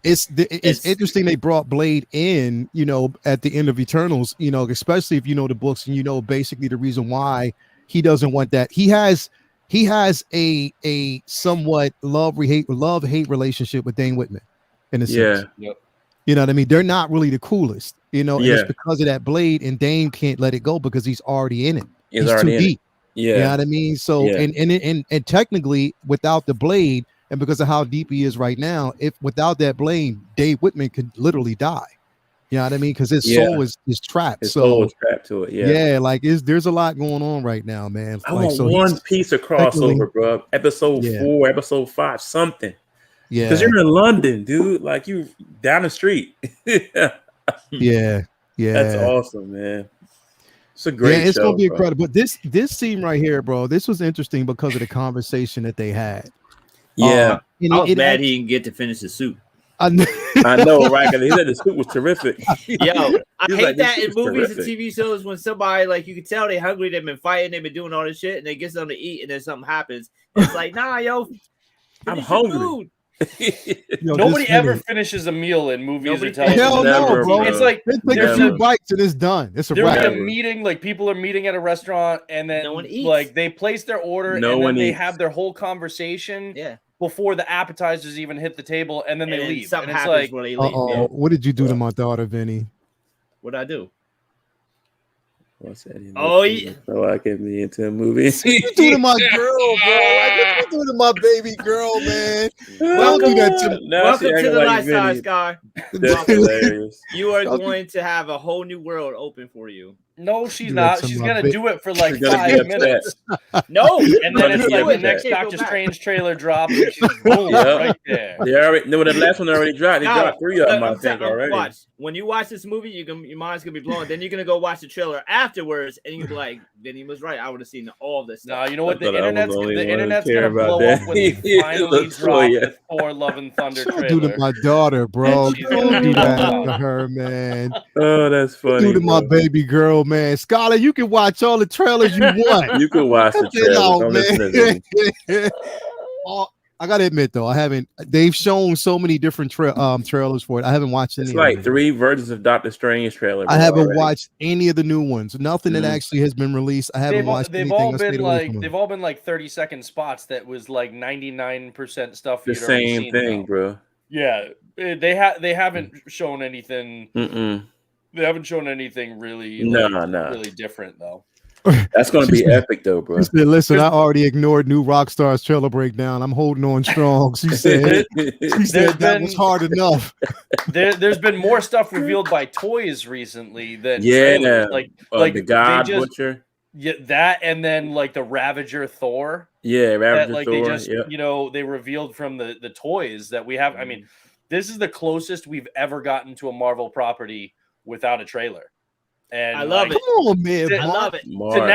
it's interesting they brought Blade in, at the end of Eternals, especially if you know the books and basically the reason why he doesn't want that. He has a somewhat love-hate relationship with Dane Whitman in a sense. Yeah. Yep. You know what I mean? They're not really the coolest, and it's because of that Blade, and Dane can't let it go because he's already in it. He's too deep. Yeah. You know what I mean? So and technically without the Blade, and because of how deep he is right now, if without that Blade, Dave Whitman could literally die. You know what I mean? Because his soul is trapped. His soul is trapped to it. Yeah. Like there's a lot going on right now, man. I want one piece of crossover, bro. Episode 4, episode 5, something. Yeah. Because you're in London, dude. Like you down the street. Yeah. That's awesome, man. It's a great it's show, gonna be incredible. But this scene right here, bro, this was interesting because of the conversation that they had. I was mad he didn't get to finish the suit. I know, right? Because he said the suit was terrific. Yo, I hate that in movies and TV shows when somebody, like, you can tell they're hungry, they've been fighting, they've been doing all this shit, and they get something to eat, and then something happens. It's like, nah, yo, I'm hungry. Nobody ever finishes a meal in movies or television. Hell no, bro. It's like they take a few bites and it's done. It's a wrap. There's a meeting, like people are meeting at a restaurant, and then like they place their order, and then they have their whole conversation before the appetizers even hit the table, and then they leave. Something and it's happens like, when they leave. What did you do to my daughter, Vinny? What'd I do? What's that? I get me into a movie. What you do to my girl, bro? Like, what you do to my baby girl, man? Welcome to the lifestyle, Sky. That's hilarious. You are going to have a whole new world open for you. No, she's not. She's gonna do it for like 5 minutes. No, and then it's like the next Doctor Strange trailer drops, and she's boom, right there. They already. No, the last one already dropped. They dropped 3 of them, I think, already. Watch. When you watch this movie, your mind's gonna be blown. Then you're gonna go watch the trailer afterwards, and you're like, "Vinny was right. I would have seen all this stuff." No, you know what? The internet's gonna blow up when they finally drop the Thor: Love and Thunder trailer. Do to my daughter, bro. Don't do that to her, man. Oh, that's funny. Do to my baby girl, man. Scholar, you can watch all the trailers you want. You can watch the trailers. I gotta admit though, I haven't. They've shown so many different trailers for it. I haven't watched any. It's like 3 versions of Doctor Strange trailer. I haven't watched any of the new ones. Nothing that actually has been released. I haven't watched. They've all been like 30-second spots that was like 99% stuff. The same thing, bro. Yeah, they haven't shown anything. They haven't shown anything really. Really different though. That's going to be epic, though, bro. She said, "Listen, I already ignored New Rockstar's trailer breakdown. I'm holding on strong." She said, "That was hard enough." There's been more stuff revealed by toys recently than like the God Butcher. Yeah, that and then like the Ravager Thor. Yeah, Ravager Thor. They just they revealed from the toys that we have. I mean, this is the closest we've ever gotten to a Marvel property without a trailer. And I love it. Come on, man. I love it. So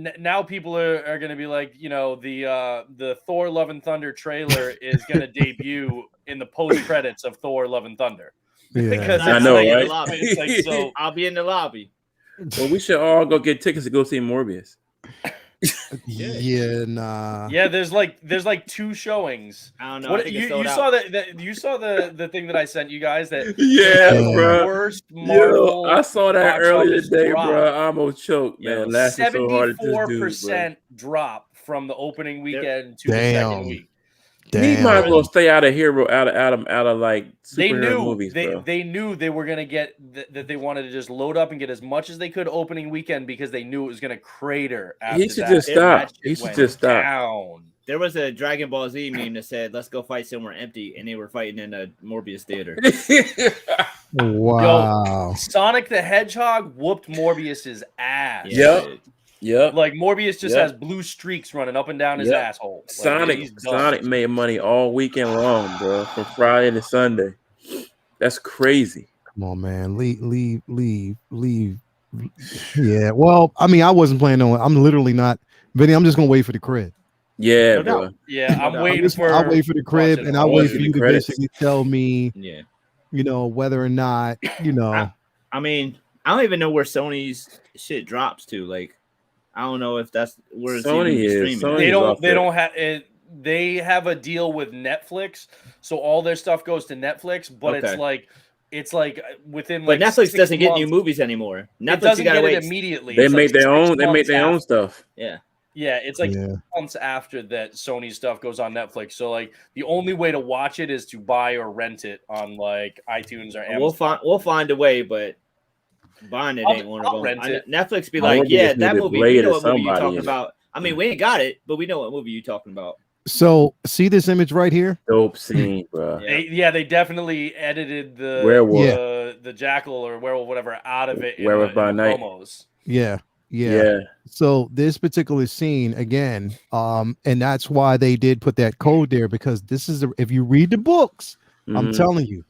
now people are going to be like, the Thor Love and Thunder trailer is going to debut in the post credits of Thor Love and Thunder. Yeah. Because I know, right? It's like, so I'll be in the lobby. Well, we should all go get tickets to go see Morbius. Yeah, nah. Yeah, there's like 2 showings. I don't know. What, you saw you saw the thing that I sent you guys that bro. Worst Marvel. I saw that earlier today, bro. I almost choked, man. 74% drop from the opening weekend to the second week. He might as well stay out of like superhero movies, bro. They knew they were gonna get that. They wanted to just load up and get as much as they could opening weekend because they knew it was gonna crater. After he should just stop. He should just stop. Down. There was a Dragon Ball Z meme that said, "Let's go fight somewhere empty," and they were fighting in a Morbius theater. Wow! Yo, Sonic the Hedgehog whooped Morbius's ass. Yep. Like Morbius just has blue streaks running up and down his asshole. Like, Sonic made money all weekend long, bro, from Friday to Sunday. That's crazy. Come on, man. Leave. Yeah. Well, I mean, I wasn't planning on. I'm literally not. Vinny, I'm just gonna wait for the crib. Yeah, bro. Yeah, I'll wait for the crib, and I'll wait for you to basically tell me. Yeah. Whether or not I mean, I don't even know where Sony's shit drops to. Like, I don't know if that's where it's Sony is. streaming. They don't have it. They have a deal with Netflix, so all their stuff goes to Netflix. But it's like within. But Netflix doesn't get new movies anymore. Netflix doesn't get it immediately. They make their own. They make their own stuff. Yeah. Yeah, it's like months after that Sony stuff goes on Netflix. So like the only way to watch it is to buy or rent it on like iTunes or Amazon. We'll find a way, but buying it ain't one of them. Netflix be like, that movie. We know what movie you're talking about. I mean, we ain't got it, but we know what movie you're talking about. So see this image right here? Dope scene, bro. They definitely edited the werewolf, the jackal or werewolf, whatever, out of it. Werewolf by night. Promos. Yeah. So this particular scene again, and that's why they did put that code there, because this is if you read the books, I'm telling you,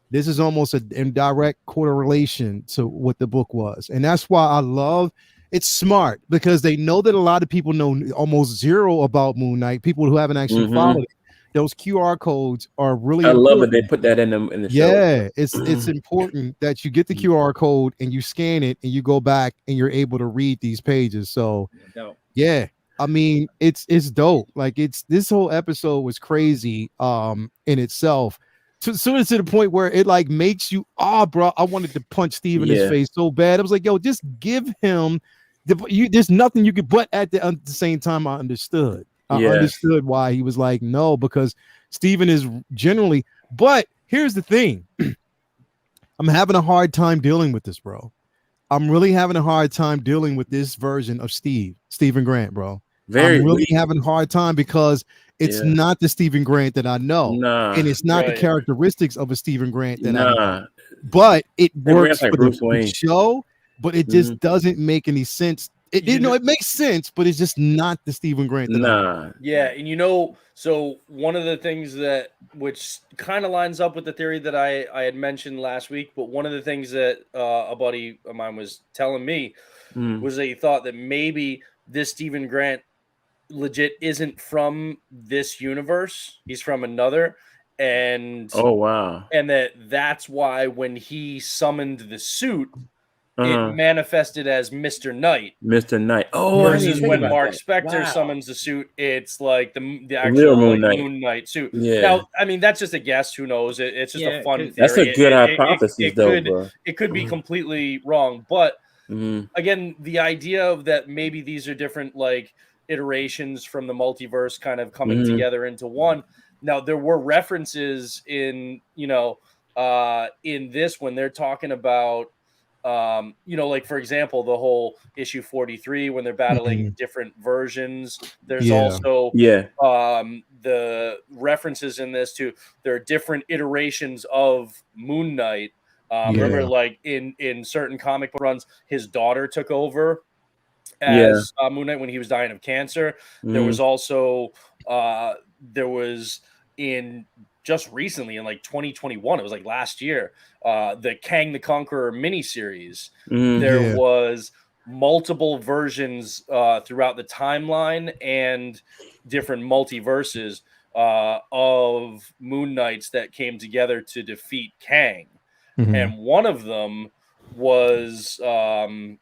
this is almost in direct correlation to what the book was, and that's why I love. It's smart because they know that a lot of people know almost zero about Moon Knight. People who haven't actually followed it. Those QR codes are really. I love it. They put that in the show. Yeah, it's important that you get the QR code and you scan it and you go back and you're able to read these pages. So, yeah, I mean, it's dope. Like this whole episode was crazy in itself. To the point where it like makes you bro. I wanted to punch Steve in his face so bad. I was like, yo, just give him there's nothing you could, but at the same time, I understood. I understood why he was like, no, because Steven is generally, but here's the thing. I'm having a hard time dealing with this, bro. I'm really having a hard time dealing with this version of Stephen Grant, bro. I'm really having a hard time because it's not the Stephen Grant that I know. And it's not the characteristics of a Stephen Grant that I know. But it works for the show, but it just doesn't make any sense. It makes sense, but it's just not the Stephen Grant that I know. Yeah, and so one of the things which kind of lines up with the theory that I had mentioned last week, but one of the things that a buddy of mine was telling me was that he thought that maybe this Stephen Grant legit isn't from this universe. He's from another. And and that's why when he summoned the suit, it manifested as Mr. Knight. Mr. Knight. Versus when Mark Spector summons the suit, it's like the actual Moon Knight suit. Yeah. Now, I mean, that's just a guess. Who knows? It's just a fun theory. That's a good hypothesis, bro. It could be completely wrong. But again, the idea of that maybe these are different like iterations from the multiverse kind of coming together into one. Now, there were references in this when they're talking about like, for example, the whole issue 43 when they're battling different versions. There's also the references in this to there are different iterations of Moon Knight. Remember, like in certain comic book runs, his daughter took over as Moon Knight when he was dying of cancer. There was also in just recently in like 2021, it was like last year, the Kang the Conqueror miniseries. There was multiple versions throughout the timeline and different multiverses of Moon Knights that came together to defeat Kang. And one of them was Ravana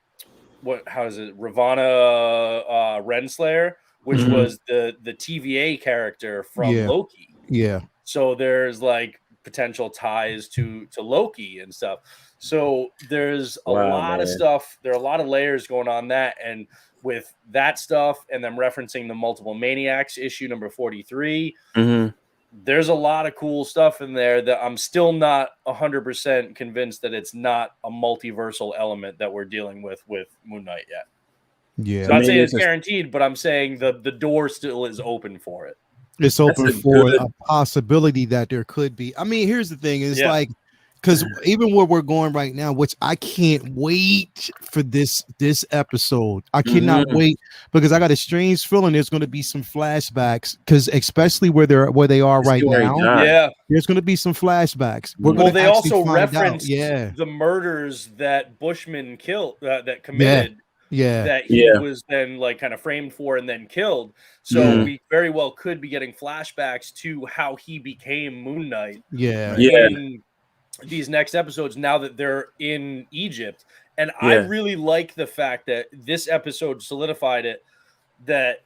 Renslayer, which was the TVA character from Loki. Yeah. So there's like potential ties to Loki and stuff. So there's a lot of stuff. There are a lot of layers going on that. And with that stuff and them referencing the Multiple Maniacs issue number 43, there's a lot of cool stuff in there that I'm still not 100% convinced that it's not a multiversal element that we're dealing with Moon Knight yet. Yeah. So I'm not saying it's guaranteed, but I'm saying the door still is open for it. It's open for a possibility that there could be. I mean, here's the thing: is like, because even where we're going right now, which I can't wait for this episode. I cannot wait because I got a strange feeling there's going to be some flashbacks. Because especially where they are right now, there's going to be some flashbacks. They also referenced the murders that Bushman killed, that committed. That he was then like kind of framed for and then killed. So we very well could be getting flashbacks to how he became Moon Knight. In these next episodes, now that they're in Egypt. And I really like the fact that this episode solidified it that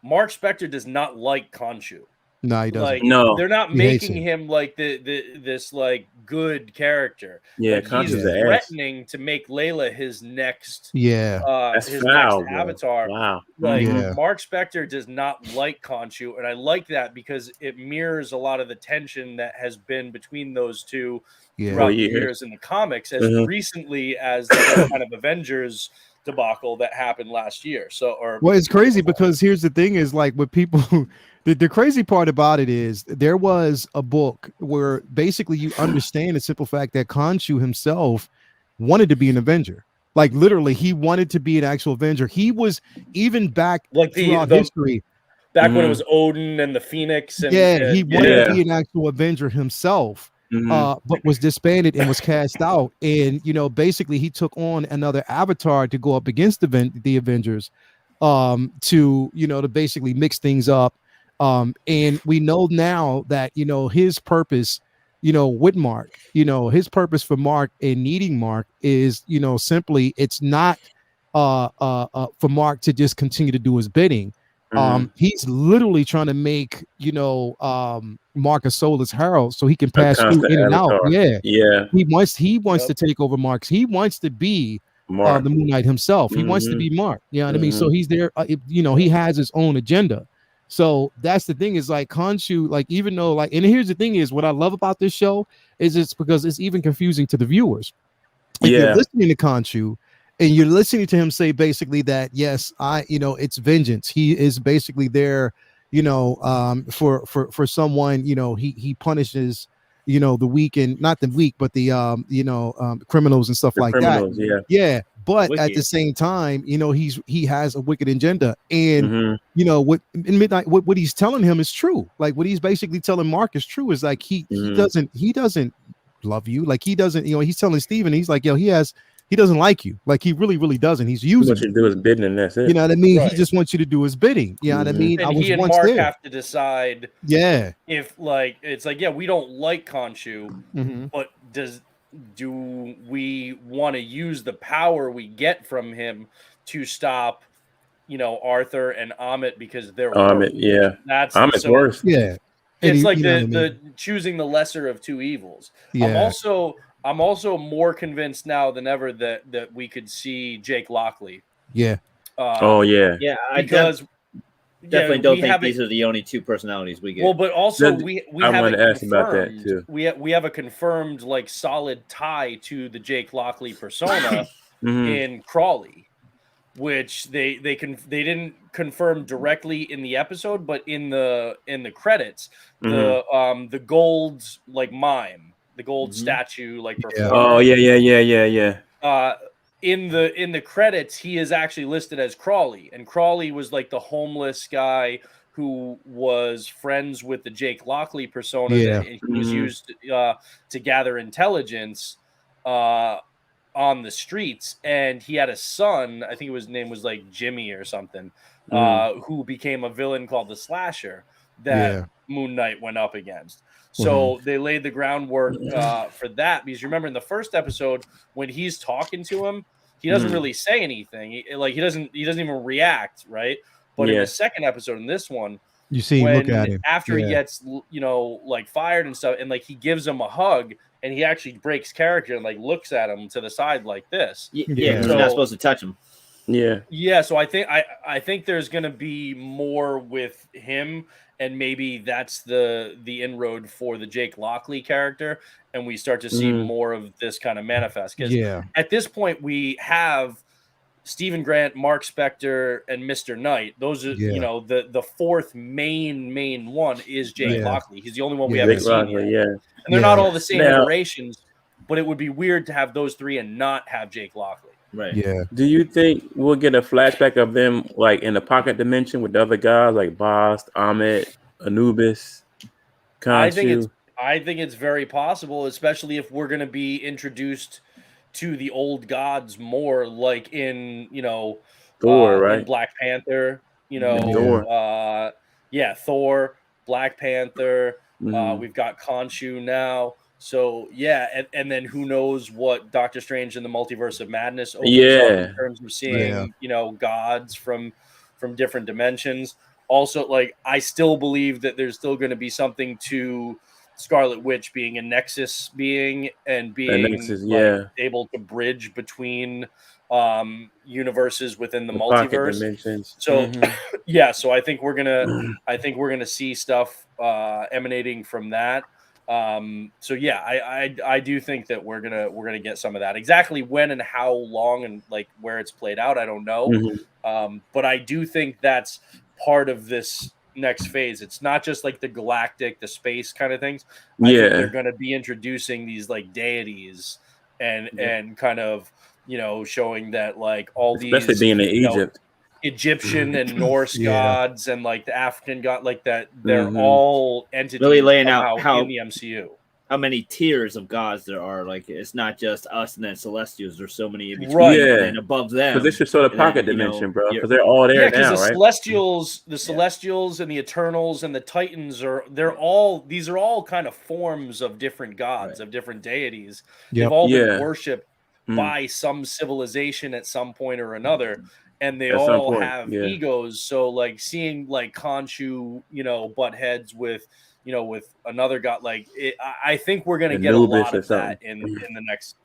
Mark Spector does not like Khonshu. No, he doesn't. Like, they're not making him like this like good character. Yeah, like, he's threatening to make Layla his next that's his foul, next avatar. Wow. Like Mark Spector does not like Khonshu, and I like that because it mirrors a lot of the tension that has been between those two throughout the years in the comics, as recently as the kind of Avengers debacle that happened last year. Well, it's crazy because here's the thing: is like with people. The crazy part about it is there was a book where basically you understand the simple fact that Khonshu himself wanted to be an Avenger. Like literally, he wanted to be an actual Avenger. He was even back like throughout history. Back when it was Odin and the Phoenix. And, he wanted to be an actual Avenger himself, but was disbanded and was cast out. And, basically he took on another avatar to go up against the Avengers to basically mix things up. And we know now that, his purpose, with Mark, his purpose for Mark and needing Mark is, simply, it's not for Mark to just continue to do his bidding. He's literally trying to make Mark a soulless herald so he can pass through in and out. Yeah. He wants to take over Mark's. He wants to be the Moon Knight himself. He wants to be Mark. You know what I mean? So he's there. He has his own agenda. So that's the thing is like Khonshu, like even though like, and here's the thing is what I love about this show is it's because it's even confusing to the viewers. If you're listening to Khonshu and you're listening to him say basically that, yes, it's vengeance. He is basically there, for someone, he punishes, the weak and not the weak, but the, criminals and stuff like that. Yeah. But wicked. At the same time, he has a wicked agenda, and what in Midnight, what he's telling him is true. Like what he's basically telling Mark is true. Is like he doesn't love you. Like he doesn't. He's telling Steven, he's like, he doesn't like you. Like he really, really doesn't. He's using. What you do his bidding, and that's it. You know what I mean? Right. He just wants you to do his bidding. You know what I mean? And he and Mark have to decide. Yeah. If like it's like we don't like Khonshu, but do we want to use the power we get from him to stop, Arthur and Amit because they're Amit, that's Amit's worse. Yeah. It's like the choosing the lesser of two evils. Yeah. I'm also more convinced now than ever that we could see Jake Lockley. Yeah. Yeah, because definitely don't think these are the only two personalities we get. Well, but also we I have want to ask about that too. We have a confirmed like solid tie to the Jake Lockley persona in Crawley, which they didn't confirm directly in the episode, but in the credits, the gold like mime, the gold statue like performer. Oh yeah. In the credits, he is actually listed as Crawley, and Crawley was like the homeless guy who was friends with the Jake Lockley persona. Yeah. That he was used to gather intelligence on the streets, and he had a son. I think his name was like Jimmy or something, who became a villain called the Slasher that Moon Knight went up against. So they laid the groundwork for that, because you remember in the first episode when he's talking to him, he doesn't really say anything. He doesn't even react, right? But in the second episode, in this one, you see him look at him after he gets like fired and stuff, and like he gives him a hug, and he actually breaks character and like looks at him to the side like this. Yeah, so, you're not supposed to touch him. Yeah. So I think there's gonna be more with him. And maybe that's the inroad for the Jake Lockley character, and we start to see more of this kind of manifest. Because at this point, we have Stephen Grant, Mark Spector, and Mr. Knight. Those are the fourth main one is Jake Lockley. He's the only one we haven't seen yet. And they're not all the same iterations, but it would be weird to have those three and not have Jake Lockley. Right. Yeah. Do you think we'll get a flashback of them like in the pocket dimension with the other guys like Bast, Amit, Anubis, Khonshu? I think it's very possible, especially if we're going to be introduced to the old gods more, like in Thor, right? In Black Panther, Thor. Thor, Black Panther. We've got Khonshu now. So and then who knows what Doctor Strange and the Multiverse of Madness opens up in terms of seeing gods from different dimensions. Also, like I still believe that there's still going to be something to Scarlet Witch being a Nexus being and being able to bridge between universes within the multiverse dimensions. So so I think we're gonna see stuff emanating from that. I do think that we're gonna get some of that. Exactly when and how long and like where it's played out, I don't know. But I do think that's part of this next phase. It's not just like the galactic, the space kind of things. I think they're gonna be introducing these like deities and kind of showing that like all especially these being in Egypt. Egyptian and Norse gods and like the African god, like that they're all entities really laying out how in the MCU how many tiers of gods there are. Like it's not just us and then Celestials. There's so many in between and above them. Because this is sort of pocket dimension, bro. Because they're all there now, the right? Celestials and the Eternals and the Titans these are all kind of forms of different gods, of different deities. They've all been worshipped by some civilization at some point or another, and they all have egos. So like seeing like Khonshu, butt heads with another god, like I think we're gonna get a lot of that in the next.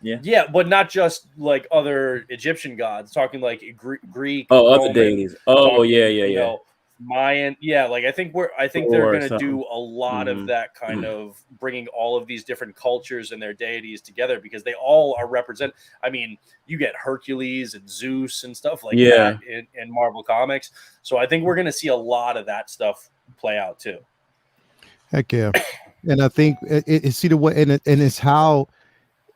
Yeah, but not just like other Egyptian gods. Talking like Greek. Roman, other deities. Yeah. Mayan. Yeah, like I think they're gonna do a lot of that kind of bringing all of these different cultures and their deities together, because they all are represent. I mean, you get Hercules and Zeus and stuff like that in Marvel Comics. So I think we're gonna see a lot of that stuff play out too. Heck yeah. And I think it's the way, and it's how.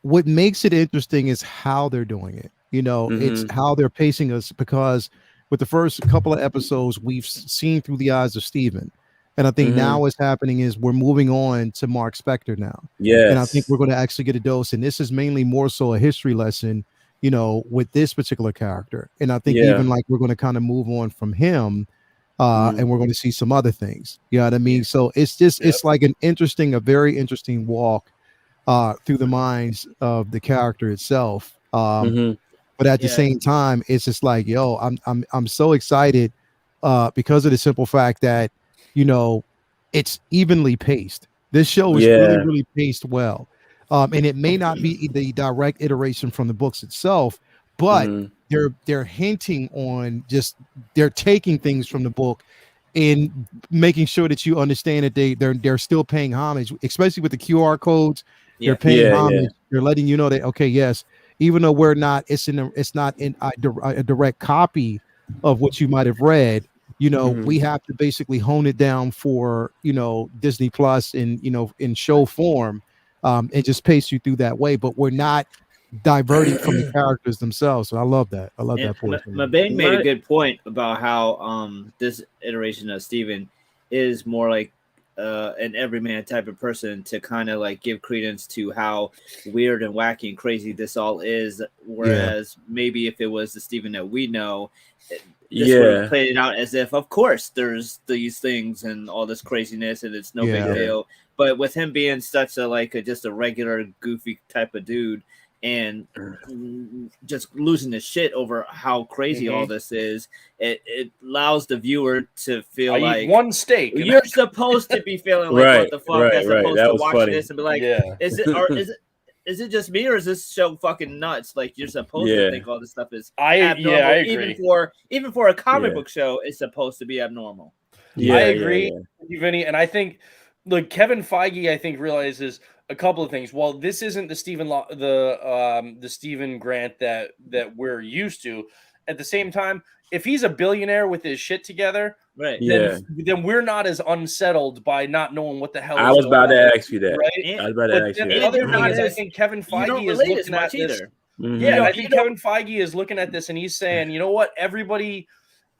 What makes it interesting is how they're doing it. It's how they're pacing us, because with the first couple of episodes, we've seen through the eyes of Steven. And I think now what's happening is we're moving on to Mark Spector now. Yes. And I think we're going to actually get a dose. And this is mainly more so a history lesson, with this particular character. And I think even like we're going to kind of move on from him and we're going to see some other things. You know what I mean? So it's just, it's like a very interesting walk through the minds of the character itself. But at the same time, it's just like, yo, I'm so excited because of the simple fact that, it's evenly paced. This show is really, really paced well. And it may not be the direct iteration from the books itself, but they're hinting on they're taking things from the book and making sure that you understand that they're still paying homage, especially with the QR codes. They're paying homage. They're letting you know that, okay, yes, even though it's not in a direct copy of what you might have read, we have to basically hone it down for, Disney Plus in show form, and just pace you through that way. But we're not diverting from the characters themselves. So I love that. I love that portion. Mabane made a good point about how this iteration of Steven is more like an everyman type of person, to kind of like give credence to how weird and wacky and crazy this all is. Whereas maybe if it was the Steven that we know, this would have played it out as if, of course, there's these things and all this craziness and it's no big deal. But with him being such just a regular goofy type of dude, and just losing his shit over how crazy all this is, it allows the viewer to feel like one steak. You're supposed to be feeling like, what the fuck, as opposed to watch this and be like, is it just me, or is this show fucking nuts? Like, you're supposed to think all this stuff is abnormal. I agree. Even for a comic book show, it's supposed to be abnormal. I agree with you, Vinny, and I think, look, Kevin Feige, I think, realizes a couple of things. Well, this isn't the Stephen Grant that we're used to. At the same time, if he's a billionaire with his shit together, then we're not as unsettled by not knowing what the hell. I was about to ask you that. Right? I was about to ask you that. The other thing is, I think Kevin Feige is looking at this. Yeah, I think Kevin Feige is looking at this and he's saying, you know what, everybody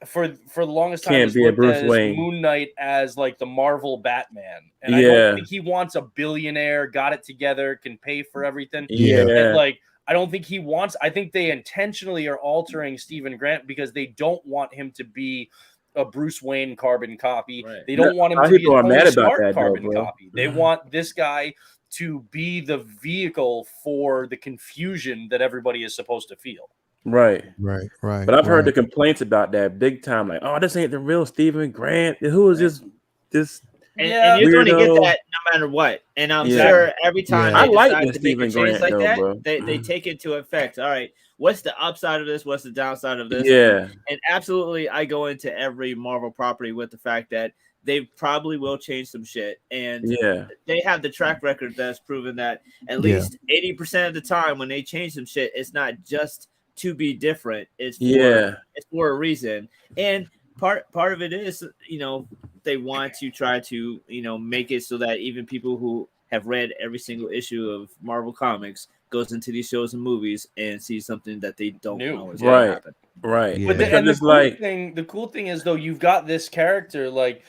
for the longest time can't be a Bruce Wayne. Moon Knight as like the Marvel Batman, and I don't think he wants a billionaire, got it together, can pay for everything. And like, I don't think he wants. I think they intentionally are altering Stephen Grant because they don't want him to be a Bruce Wayne carbon copy. They don't want him to be a Tony Stark carbon copy. They want this guy to be the vehicle for the confusion that everybody is supposed to feel. Right. But I've heard the complaints about that big time. Like, oh, this ain't the real Stephen Grant. Who is this? And you're going to get that no matter what. And I'm sure every time I like the Stephen Grant like though, that, bro. they take into effect. All right, what's the upside of this? What's the downside of this? Yeah. And absolutely, I go into every Marvel property with the fact that they probably will change some shit. And they have the track record that's proven that at least 80% of the time when they change some shit, it's not just to be different. It's for a reason. And part of it is, they want to try to, make it so that even people who have read every single issue of Marvel Comics goes into these shows and movies and sees something that they don't know is going to happen. Right. But the cool thing is, though, you've got this character, like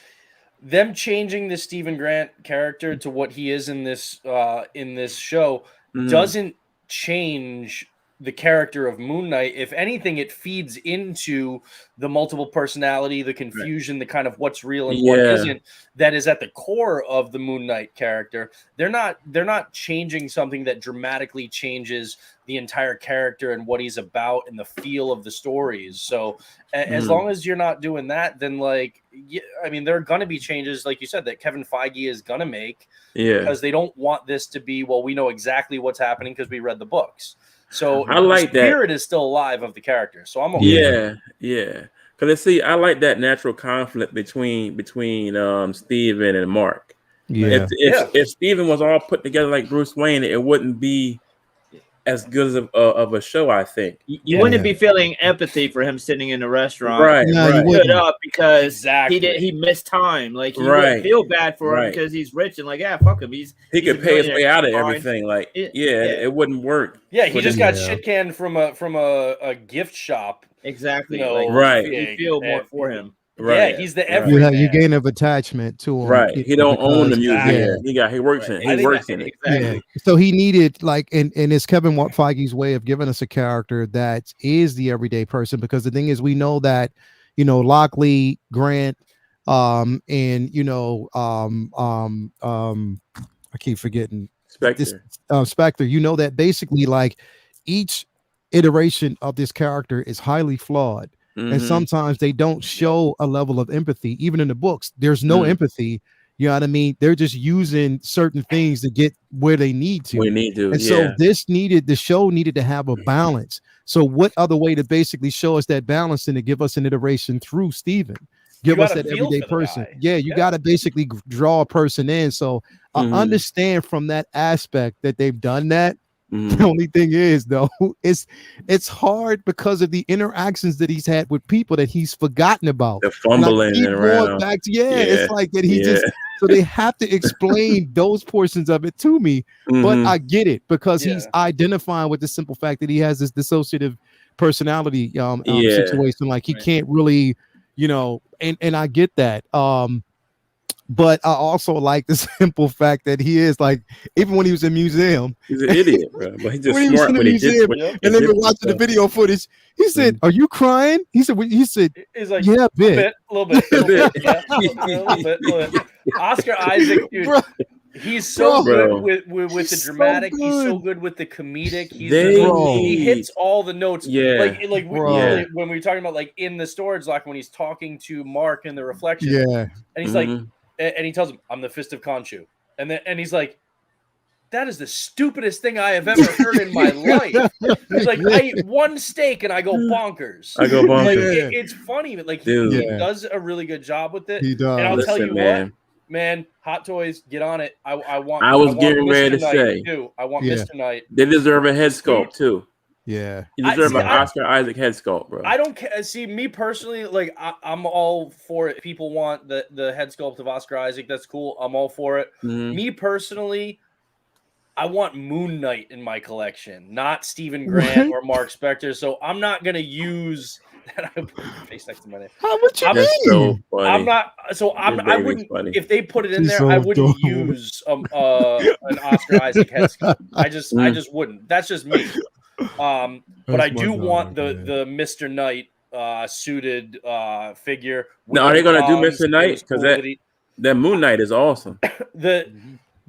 them changing the Stephen Grant character to what he is in this show doesn't change the character of Moon Knight. If anything, it feeds into the multiple personality, the confusion, the kind of what's real and what isn't, that is at the core of the Moon Knight character. They're not changing something that dramatically changes the entire character and what he's about and the feel of the stories. So as long as you're not doing that, then like, I mean, there are going to be changes, like you said, that Kevin Feige is going to make because they don't want this to be, well, we know exactly what's happening because we read the books. So I like the spirit is still alive of the character. So I'm okay. Because see, I like that natural conflict between Steven and Mark. If Steven was all put together like Bruce Wayne, it wouldn't be as good of a show, I think. You wouldn't be feeling empathy for him sitting in a restaurant, right? Put up because he missed time. Like you wouldn't feel bad for him because he's rich and like, fuck him. He could pay his way out of everything. Like, it wouldn't work. Yeah, he just got shit canned from a gift shop. Exactly. You know, You feel more for him. Right. Yeah, he's the everyman. You gain of attachment to him. Right. He don't own the museum. He works in it. He works in it. Exactly. Yeah. So he needed and it's Kevin Feige's way of giving us a character that is the everyday person, because the thing is, we know that, Lockley, Grant, and I keep forgetting Spectre. Spectre, that basically like each iteration of this character is highly flawed. And sometimes they don't show a level of empathy. Even in the books, there's no empathy. You know what I mean? They're just using certain things to get where they need to. So the show needed to have a balance. So what other way to basically show us that balance than to give us an iteration through Steven? Give us that everyday person. You got to basically draw a person in. So I understand from that aspect that they've done that. The only thing is, though, it's hard because of the interactions that he's had with people that he's forgotten about. The fumbling and around. Back to, it's like that he just. So they have to explain those portions of it to me, but I get it because he's identifying with the simple fact that he has this dissociative personality situation. Like he can't really, and I get that. But I also like the simple fact that he is like, even when he was in museum, he's an idiot, bro. But he's just when smart when he did. And then we're watching the video footage. He said, "Are you crying?" He said, he's like, "Yeah, a bit, a little bit, a little bit." Oscar Isaac, dude. Bro. He's so good with the dramatic. He's so good with the comedic. He hits all the notes. Yeah, when we were talking about like in the storage lock when he's talking to Mark in the reflection. Yeah, and he's like, and he tells him, "I'm the Fist of Khonshu," and he's like, "That is the stupidest thing I have ever heard in my life." He's like, "I eat one steak and I go bonkers." Like, it's funny, but like he does a really good job with it. He does. And I'll tell you what. Man, Hot Toys, get on it. I was getting ready to say too. I want Mr. Knight. They deserve a head sculpt too. Yeah, you deserve an Oscar Isaac head sculpt, bro. I don't care. See, me personally, like I'm all for it. People want the head sculpt of Oscar Isaac. That's cool. I'm all for it. Me personally, I want Moon Knight in my collection, not Stephen Grant or Mark Spector. So I'm not gonna use. I put your face next to my name. How would you mean? So funny. I'm not. So I wouldn't. Funny. If they put it in there, I wouldn't use an Oscar Isaac head sculpt. I just wouldn't. That's just me. But I do want the Mr. Knight suited figure. Now, are they gonna do Mr. Knight? Because that Moon Knight is awesome.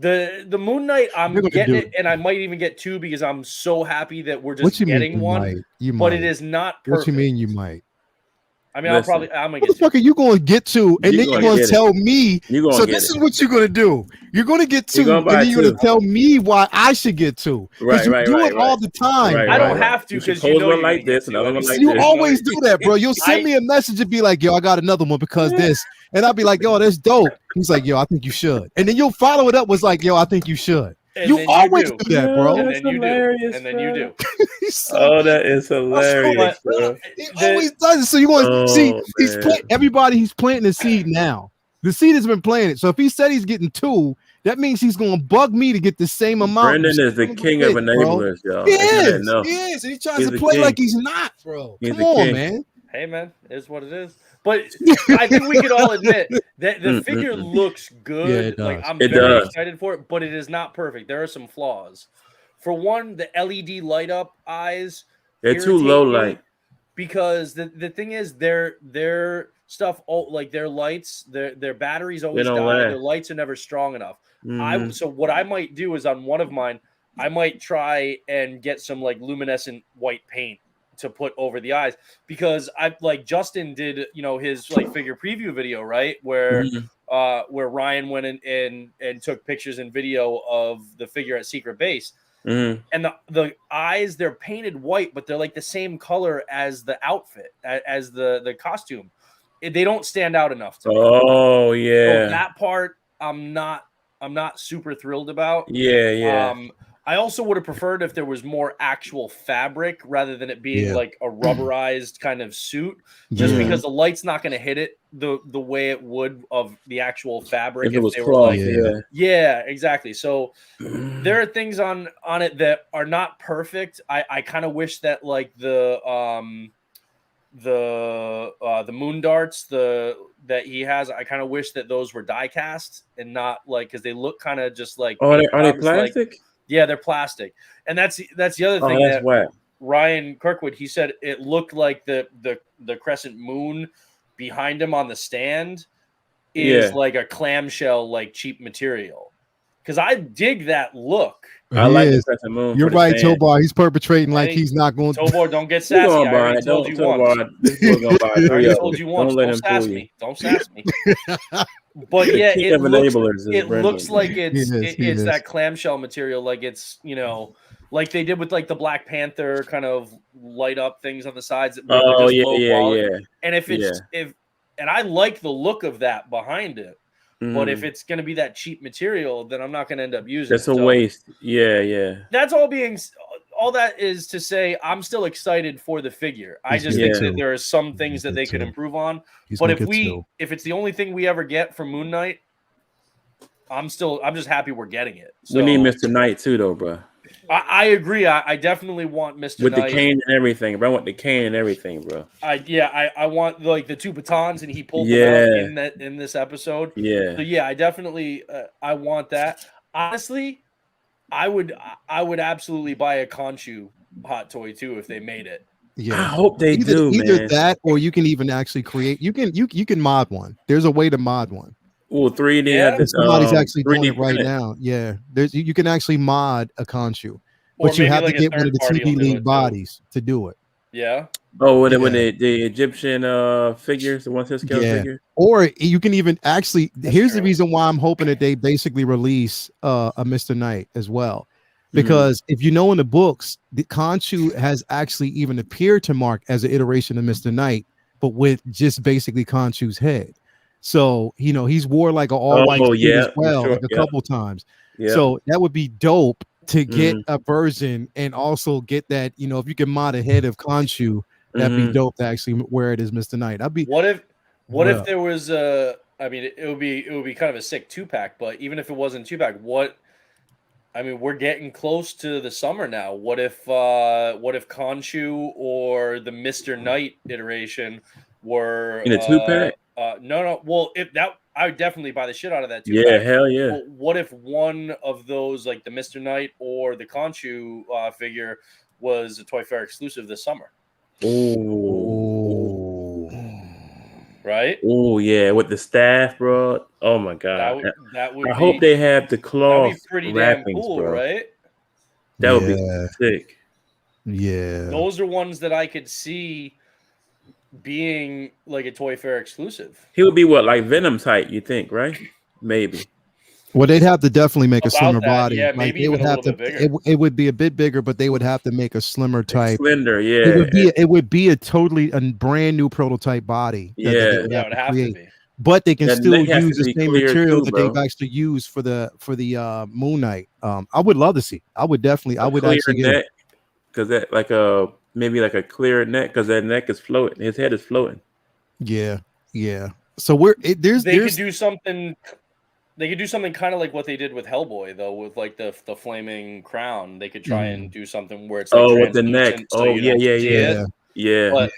The Moon Knight, I'm getting it, and I might even get two because I'm so happy that we're just getting one. But it is not perfect. What you mean you might? I mean, I'm gonna get. What the fuck are you going to get to, and then you're going to tell me? So this is what you're going to do. You're going to get two, and then you're going to tell me why I should get two. Right. You do it all the time. I don't have to because you know one like this, another one like you this. always do that, bro. You'll send me a message and be like, "Yo, I got another one because this," and I'll be like, "Yo, that's dope." He's like, "Yo, I think you should," and then you'll follow it up with like, "Yo, I think you should." You always do that, bro. And then you do. And then you do. Oh, that is hilarious, bro. He always does it. So you want to see? He's planting the seed now. The seed has been planted. So if he said he's getting two, that means he's going to bug me to get the same amount. Brendan is the king of enablers, y'all. He is. And he tries to play like he's not, bro. Come on, man. Hey, man, it is what it is. But I think we could all admit that the figure looks good. Yeah, like I'm very excited for it, but it is not perfect. There are some flaws. for one, the LED light up eyes. They're too low light. Because the thing is, their stuff, like their lights, their batteries always die. Last. Their lights are never strong enough. So what I might do is on one of mine, I might try and get some like luminescent white paint to put over the eyes, because I like Justin did, his like figure preview video, right? Where Ryan went in and took pictures and video of the figure at Secret Base. And the eyes, they're painted white, but they're like the same color as the outfit, as the costume. They don't stand out enough to me. Oh yeah. So that part I'm not super thrilled about. Yeah. I also would have preferred if there was more actual fabric rather than it being like a rubberized kind of suit, just because the light's not going to hit it the way it would of the actual fabric if it was they cloth. were like, yeah, exactly. So there are things on it that are not perfect. I kind of wish that like the moon darts that he has, I kind of wish that those were die cast and not like, because they look kind of just like, are they plastic? Like, yeah, they're plastic. And that's the other thing that whack. Ryan Kirkwood, he said it looked like the crescent moon behind him on the stand is like a clamshell, like cheap material. Because I dig that look. I like the crescent moon. You're right, Tobar. He's perpetrating like he's not going to. Tobar, don't get sassy. I already told you once. I already told you once. Don't sass me. Don't sass me. But yeah, it looks like it's that clamshell material, like it's like they did with like the Black Panther kind of light up things on the sides. That low quality. And and I like the look of that behind it, but if it's going to be that cheap material, then I'm not going to end up using it. That's a waste. Yeah. That's all that is to say, I'm still excited for the figure. I just think that there are some things that they could improve on. But if it's the only thing we ever get from Moon Knight, I'm just happy we're getting it. So, we need Mr. Knight too, though, bro. I agree. I definitely want Mr. With Knight. the cane and everything, bro. I want the cane and everything, bro. I want like the two batons, and he pulled them out in this episode. Yeah. So I definitely I want that. Honestly, I would absolutely buy a Khonshu hot toy too if they made it. Yeah, I hope they do. Either that, or you can even actually create. You can mod one. There's a way to mod one. Oh, 3D. Yeah. Somebody's actually doing it right now. Yeah, you can actually mod a Khonshu, but you have to get one of the TV League bodies to do it. Yeah. Oh, with the Egyptian figures, the 1/6 scale figure. Or you can even actually. Here's the reason why I'm hoping that they basically release a Mr. Knight as well, because if you know in the books, the Khonshu has actually even appeared to Mark as an iteration of Mr. Knight, but with just basically Khonshu's head. So he's wore like an all white suit as well, like a couple times. Yeah. So that would be dope to get a version and also get that. If you can mod a head of Khonshu, that'd be dope to actually wear it as Mr. Knight. I'd be. What if there was a? I mean, it would be kind of a sick 2-pack, but even if it wasn't 2-pack, we're getting close to the summer now. What if Khonshu or the Mr. Knight iteration were in a 2-pack? No. Well, if that, I would definitely buy the shit out of that 2-pack. Yeah, hell yeah. Well, what if one of those, like the Mr. Knight or the Khonshu figure, was a Toy Fair exclusive this summer? Oh, right. Oh yeah, with the staff, bro. Oh my god, that would. I hope they have the cloth pretty wrappings, damn cool, bro. Right? That would be sick. Yeah, those are ones that I could see being like a Toy Fair exclusive. He would be what, like Venom type, you think, right? Maybe. Well, they'd have to definitely make a slimmer body. Yeah, maybe even a little bit bigger. It would be a bit bigger, but they would have to make a slimmer type. Slender, yeah. It would be a brand new prototype body. Yeah, it would have to be. But they can still use the same material that they've actually used for the Moon Knight. I would love to see. I would actually get it. Because that maybe like a clear neck, because that neck is floating. His head is floating. Yeah. So they could do something. They could do something kind of like what they did with Hellboy, though, with like the flaming crown. They could try and do something where it's like with the neck. So yeah. But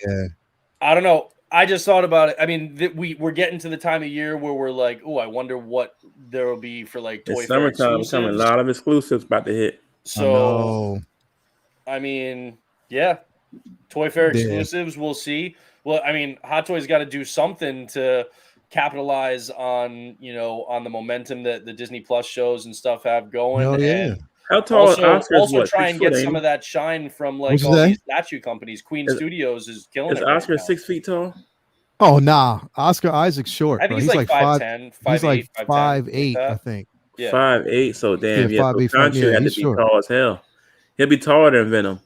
I don't know. I just thought about it. I mean, we're getting to the time of year where we're like, oh, I wonder what there will be for like Toy Fair summertime. Coming, a lot of exclusives about to hit. So, I mean, yeah, Toy Fair exclusives. We'll see. Well, I mean, Hot Toys got to do something to capitalize on, on the momentum that the Disney Plus shows and stuff have going. Hell yeah. And how tall also try and get some of that shine from like all these statue companies. Queen Studios is killing it. Is Oscar 6 feet tall? Oh nah, Oscar Isaac's short. I think he's like 5'10", 5'8", he's like 5'8", I think. Yeah. 5'8", so damn, yeah, 5'8", had to be short. Tall as hell. He'll be taller than Venom.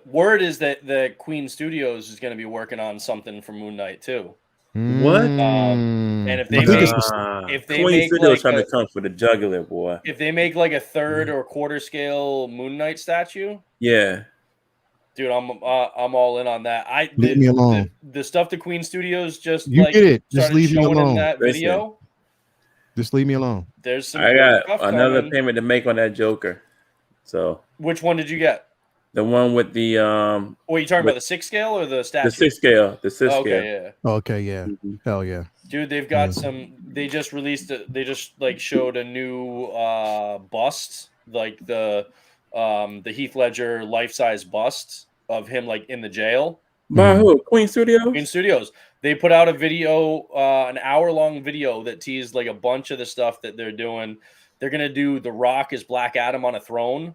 Word is that Queen Studios is going to be working on something for Moon Knight too. What? And if they Queen Studios trying to come for the jugular, boy. If they make like a third or quarter scale Moon Knight statue, yeah, dude, I'm all in on that. Leave me alone. The stuff the Queen Studios just you get it. Just leave me alone. In that video. Just leave me alone. There's some. I got another payment to make on that Joker. So which one did you get? The one with the What are you talking about? The 6 scale or the statue? The 6 scale. The 6 scale. Okay, yeah. Okay, yeah. Hell yeah. Dude, they've got some. They just released. They just like showed a new bust, like the Heath Ledger life-size bust of him, like in the jail. By who? Queen Studios. Queen Studios. They put out a video, an hour-long video that teased like a bunch of the stuff that they're doing. They're gonna do The Rock as Black Adam on a throne.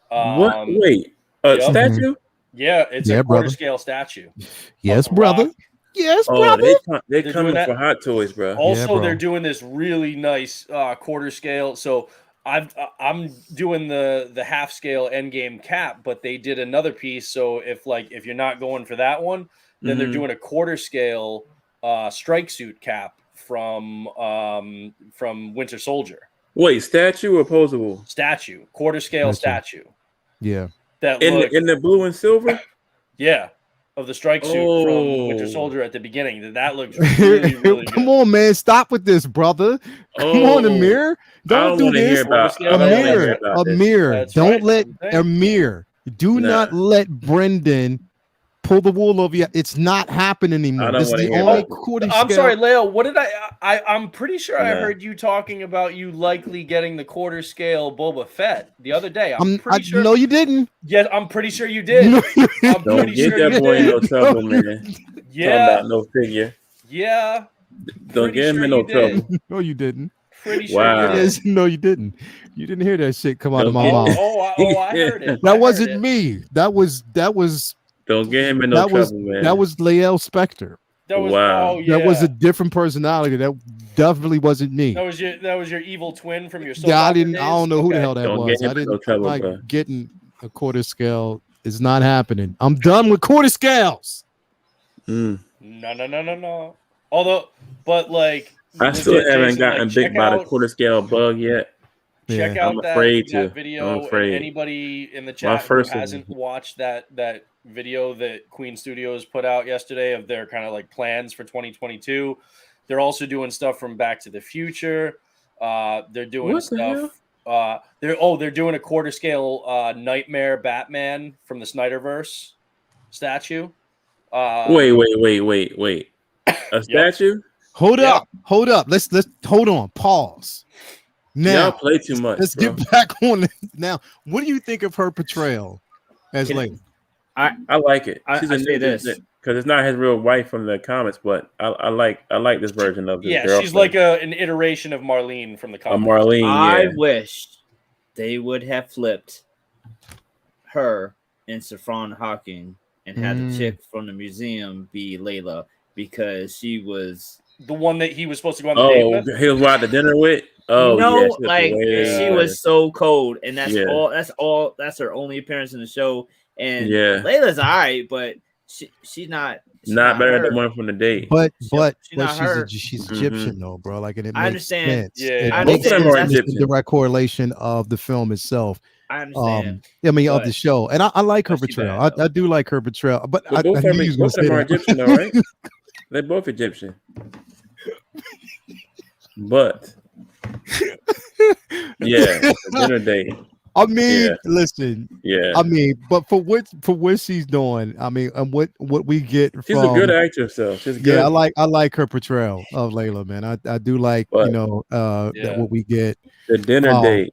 What? Wait, statue? Yeah, it's a quarter-scale statue. Yes, brother. Rock. Yes, brother. They're coming for Hot Toys, bro. Also, they're doing this really nice quarter scale. So I'm doing the half scale Endgame cap, but they did another piece. So if you're not going for that one, then they're doing a quarter scale strike suit cap from Winter Soldier. Wait, statue or posable? Statue, quarter scale statue. Yeah. That in the blue and silver. Yeah. Of the strike suit from Winter Soldier at the beginning. That looks really, really Come on, man. Stop with this, brother. Come on, Amir. Don't do this. Amir. Don't let Amir. Do not let Brendan pull the wool over you. It's not happening anymore. This is the only quarter scale. I'm sorry, Leo. What did I'm pretty sure I heard you talking about you likely getting the quarter scale Boba Fett the other day. I'm pretty sure. No, you didn't. Yeah, I'm pretty sure you did. I'm Don't pretty get sure that boy in no trouble, man. Yeah. Talking about no figure. Yeah. Don't get him in no trouble. No, you didn't. Pretty sure you did. No, you didn't. You didn't hear that shit come out of my mouth. I heard it. That wasn't me. That was. Don't get him in no trouble, man. That was Lael Spectre. That was That was a different personality. That definitely wasn't me. That was your evil twin from your. I don't know who the hell that was. I didn't getting a quarter scale is not happening. I'm done with quarter scales. No. Although, but like, I still haven't gotten bit by the quarter scale bug yet. Check out that video. Anybody in the chat who hasn't watched that video that Queen Studios put out yesterday of their kind of like plans for 2022. They're also doing stuff from Back to the Future. They're doing stuff. They're doing a quarter scale Nightmare Batman from the Snyderverse statue. Wait. A statue? Hold up. Let's hold on. Pause. Now, y'all play too much. Let's get back on it. Now, what do you think of her portrayal as Layla? I like it. She's I say this because it's not his real wife from the comics, but I like this version of this. Yeah, she's like an iteration of Marlene from the comics. Marlene. I wish they would have flipped her and Saffron Hawking and had the chick from the museum be Layla because she was the one that he was supposed to go on the date with. He was out to dinner with. Oh, she was so cold, and that's all. That's her only appearance in the show. And Layla's all right, but she's not better than one from the date. But she's Egyptian though, bro. Like, and it I makes understand. sense. Yeah, I understand. That's the direct correlation of the film itself. I understand. Of the show, and I like her portrayal. I do like her portrayal, but both of them are Egyptian, though, right? They're both Egyptian, but dinner date. I mean, listen. Yeah. I mean, but for what she's doing, I mean, and what we get she's from, a good actress, though. She's good. Yeah, I like her portrayal of Layla, man. I do like, what we get. The dinner date.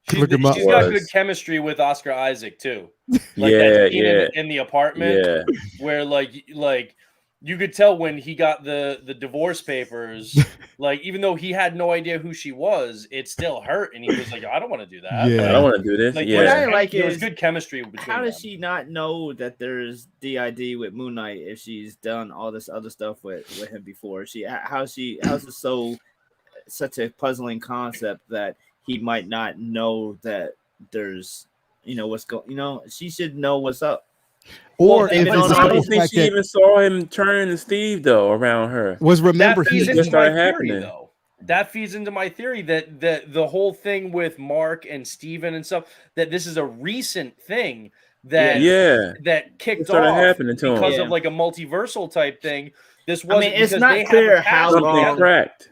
She's got good chemistry with Oscar Isaac too. Like that scene in the apartment where like you could tell when he got the divorce papers, like even though he had no idea who she was, it still hurt, and he was like, I don't want to do that. I don't want to do this. Like, what I like there was good chemistry between how does them. she not know that there's DID with Moon Knight if she's done all this other stuff with him before? How's it such a puzzling concept that he might not know that there's what's going, she should know what's up. Or I don't think she even saw him turn to Steve though around her. That feeds into my theory, though. That feeds into my theory that the whole thing with Mark and Steven and stuff, that this is a recent thing that kicked off happening to because him. of like a multiversal type thing. This wasn't it's not clear how long. Cracked.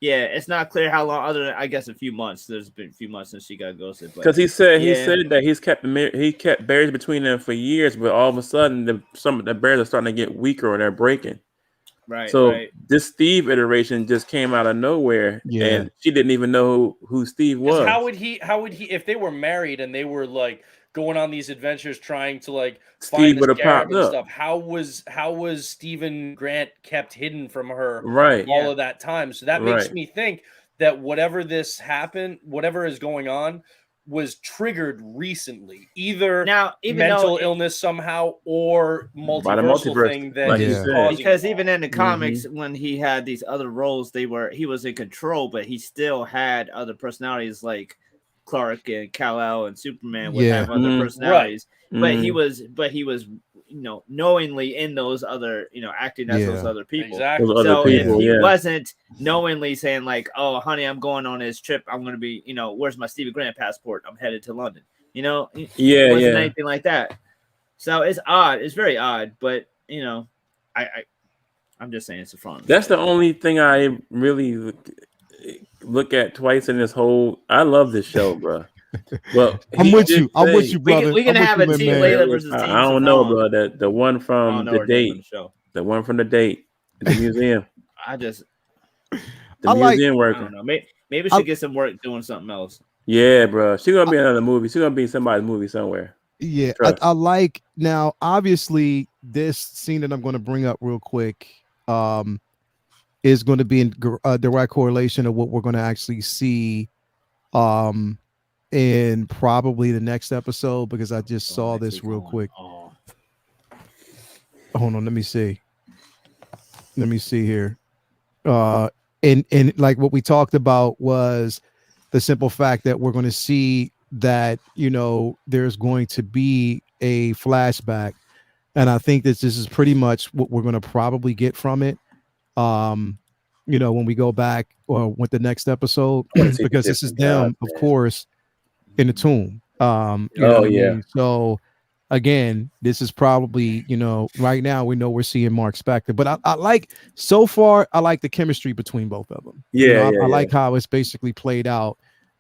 Yeah, it's not clear how long. Other than I guess a few months. There's been a few months since she got ghosted. Because he said that he kept barriers between them for years, but all of a sudden some of the barriers are starting to get weaker or they're breaking. Right. So this Steve iteration just came out of nowhere, and she didn't even know who Steve was. How would he? If they were married and they were like going on these adventures trying to like find the scarab and stuff? How was Stephen Grant kept hidden from her all of that time? So that makes me think that whatever is going on was triggered recently, either mental illness somehow or multiversal thing that is causing because even in the comics when he had these other roles, he was in control, but he still had other personalities like Clark and Kal-El and Superman would have other personalities, but he was knowingly in those other acting as those other people. Exactly. So if he wasn't knowingly saying like, oh honey, I'm going on this trip, I'm going to be where's my Stephen Grant passport, I'm headed to London, it wasn't anything like that. So it's odd, it's very odd, but I'm just saying it's a front. That's the only thing I really look at twice in this whole. I love this show, bro. Well, I'm with you, brother. We're gonna have a team Layla versus team. I don't know, bro. The one from the date, the museum. The museum worker. I don't know. Maybe she get some work doing something else. Yeah, bro. She's gonna be in another movie. She's gonna be in somebody's movie somewhere. Yeah, I like. Now, obviously, this scene that I'm going to bring up real quick is going to be in direct correlation of what we're going to actually see in probably the next episode, because I just saw this real quick. Hold on, let me see here. And like what we talked about was the simple fact that we're going to see that there's going to be a flashback, and I think this is pretty much what we're going to probably get from it. When we go back or with the next episode, because this is them, of course, in the tomb. So again, this is probably, right now we know we're seeing Mark Spector, but I like the chemistry between both of them. I like how it's basically played out,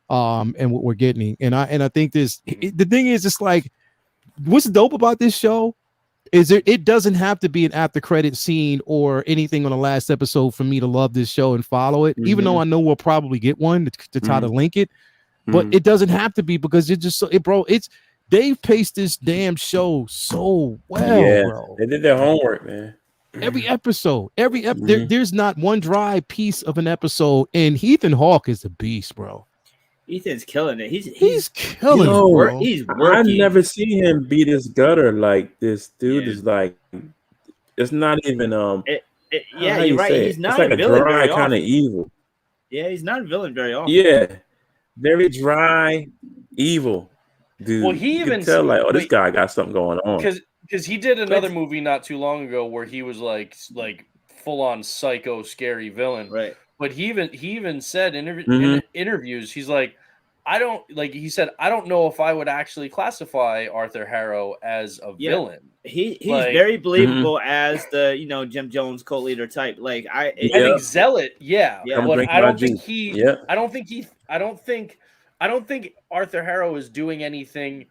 and what we're getting. And I think the thing is, it's like, what's dope about this show is it doesn't have to be an after credit scene or anything on the last episode for me to love this show and follow it, even though I know we'll probably get one to try to link it. But it doesn't have to be, because it just they've paced this damn show so well, bro. They did their homework, man. Every episode, there's not one dry piece of an episode, and Ethan Hawke is a beast, bro. Ethan's killing it. He's killing it. He's working. I've never seen him beat his gutter like this. Dude is like, it's not even you're right. He's not it's like a dry kind of evil. Yeah, he's not a villain very often. Yeah, very dry, evil. Dude, well, he even tell like, oh, this guy got something going on. Because he did another movie not too long ago where he was like full on psycho, scary villain. Right. But he even said in interviews, he's like, I don't know if I would actually classify Arthur Harrow as a villain. He's very believable as the Jim Jones cult leader type. Like I think Zealot, but I don't think Arthur Harrow is doing anything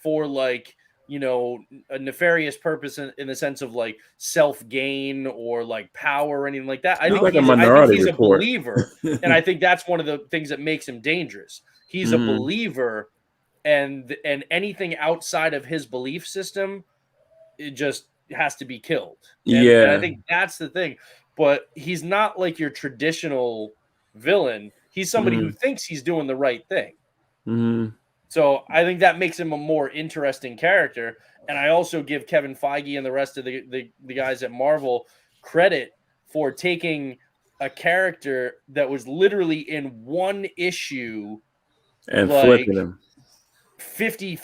for like a nefarious purpose in the sense of like self-gain or like power or anything like that. I think he's a believer, and I think that's one of the things that makes him dangerous. He's a believer, and anything outside of his belief system, it just has to be killed. And I think that's the thing. But he's not like your traditional villain. He's somebody who thinks he's doing the right thing. So I think that makes him a more interesting character. And I also give Kevin Feige and the rest of the guys at Marvel credit for taking a character that was literally in one issue and flipping him 50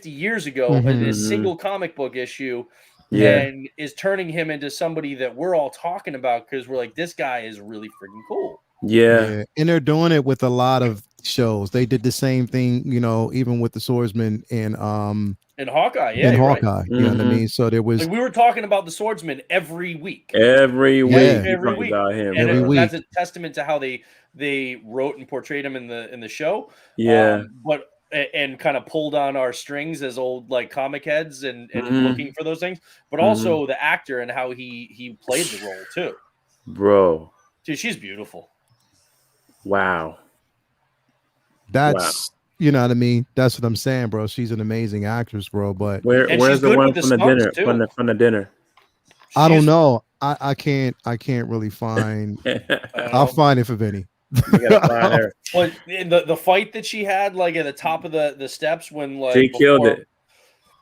years ago in a single comic book issue, and is turning him into somebody that we're all talking about because we're like, this guy is really freaking cool. Yeah, and they're doing it with a lot of shows. They did the same thing, you know, even with the Swordsman and Hawkeye, Hawkeye. Right. You know what I mean? So there was we were talking about the Swordsman every week. Every week. About him. And that's a testament to how they wrote and portrayed him in the show. But and kind of pulled on our strings as old like comic heads and looking for those things, but also the actor and how he played the role too. Bro. Dude, she's beautiful. Wow. That's you know what I mean? That's what I'm saying, bro. She's an amazing actress, bro. But where's the one from the dinner? From the dinner? I don't know. I can't really find. I'll find it for Vinny. You gotta find her. Well, the fight that she had, like at the top of the steps when like she killed it.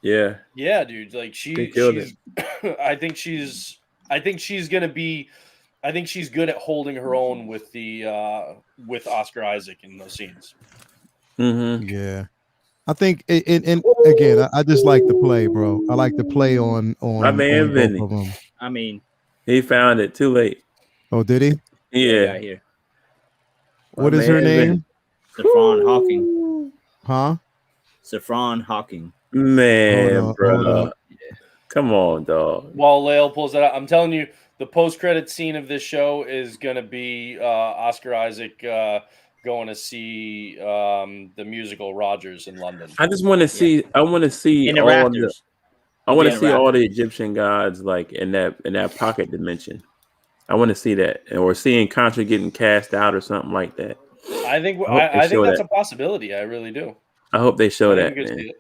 Yeah, dude. Like she killed it. I think she's gonna be. I think she's good at holding her own with with Oscar Isaac in those scenes. Yeah, I think, and again, I just like the play, bro. I like the play on my man Vinny. Both of them. I mean, he found it too late. Oh, did he? Yeah. Here. What is her name? Saffron Hawking. Huh? Saffron Hawking. Man, bro. Come on, dog. While Lael pulls that out, I'm telling you, the post-credit scene of this show is going to be Oscar Isaac going to see the musical Rogers in London. I just want to see. I want to see in the all Raptors. I want to see all the Egyptian gods like in that pocket dimension. I want to see that, or seeing Contra getting cast out or something like that. I think that's a possibility. I really do. I hope they show that. Man.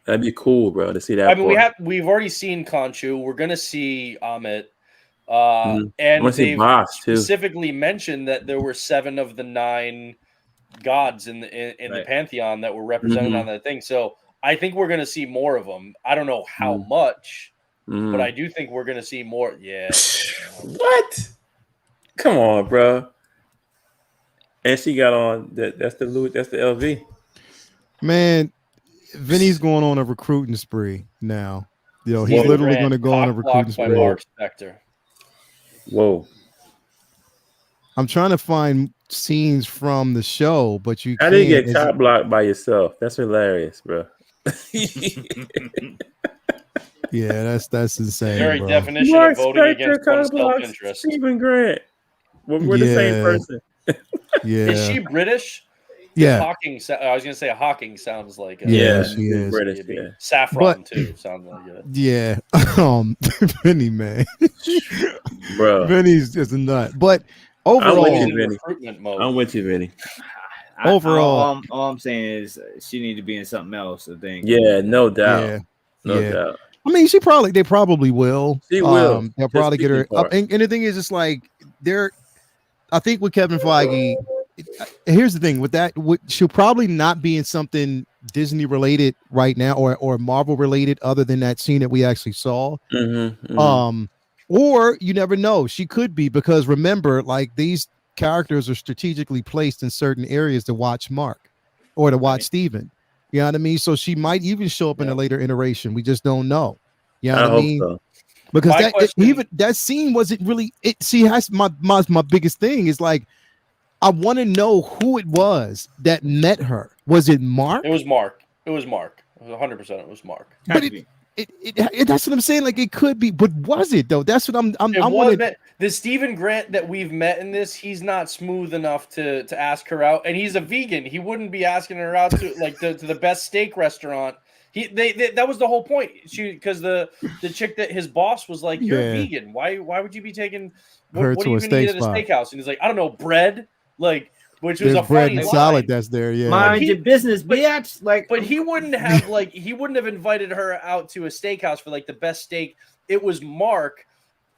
That'd be cool, bro, to see that. I mean, we've already seen Khonshu. We're gonna see Amit. And they specifically mentioned that there were 7 of the 9 gods in the pantheon that were represented on that thing. So I think we're going to see more of them. I don't know how much, but I do think we're going to see more. Yeah. What? Come on, bro. And she got on that's the LV. Man, Vinny's going on a recruiting spree now. You know, he's literally going to go on a recruiting spree. Mark Spector. Whoa. I'm trying to find scenes from the show, but you How can't. did you get top blocked by yourself? That's hilarious, bro. Yeah, that's insane. Very bro. definition Mark of voting Spector against one's self-interest. Stephen Grant. We're the same person. Yeah. Is she British? Yeah. Hawking. I was gonna say Hawking sounds like she is British. Yeah. Saffron too sounds like it. Yeah. Vinny, man. Bro. Vinny's just a nut. But overall, I'm with you, Vinny. Overall, all I'm saying is she need to be in something else. I think. Yeah, no doubt. Yeah. No doubt. I mean, they probably will. She will. They'll probably get her up. And the thing is, it's like I think with Kevin Feige, here's the thing with that, she'll probably not be in something Disney related right now or Marvel related other than that scene that we actually saw. Or you never know, she could be, because remember, like, these characters are strategically placed in certain areas to watch Mark or to watch Steven. You know what I mean? So she might even show up in a later iteration. We just don't know. You know what I mean? So. Because that scene wasn't really it. See, has my biggest thing is like, I want to know who it was that met her. Was it Mark? It was Mark. It was 100%. It was Mark. But that's what I'm saying. Like, it could be, but was it though? That's what the Stephen Grant that we've met in this, he's not smooth enough to ask her out, and he's a vegan. He wouldn't be asking her out to like to the best steak restaurant. That was the whole point. Because the chick that his boss was like, "You're vegan. Why would you be taking what are you going to eat at a steakhouse?" And he's like, "I don't know, bread." Like, which was There's a bread funny and line. salad that's there. Yeah. Mind your business, bitch. Like, but he wouldn't have invited her out to a steakhouse for like the best steak. It was Mark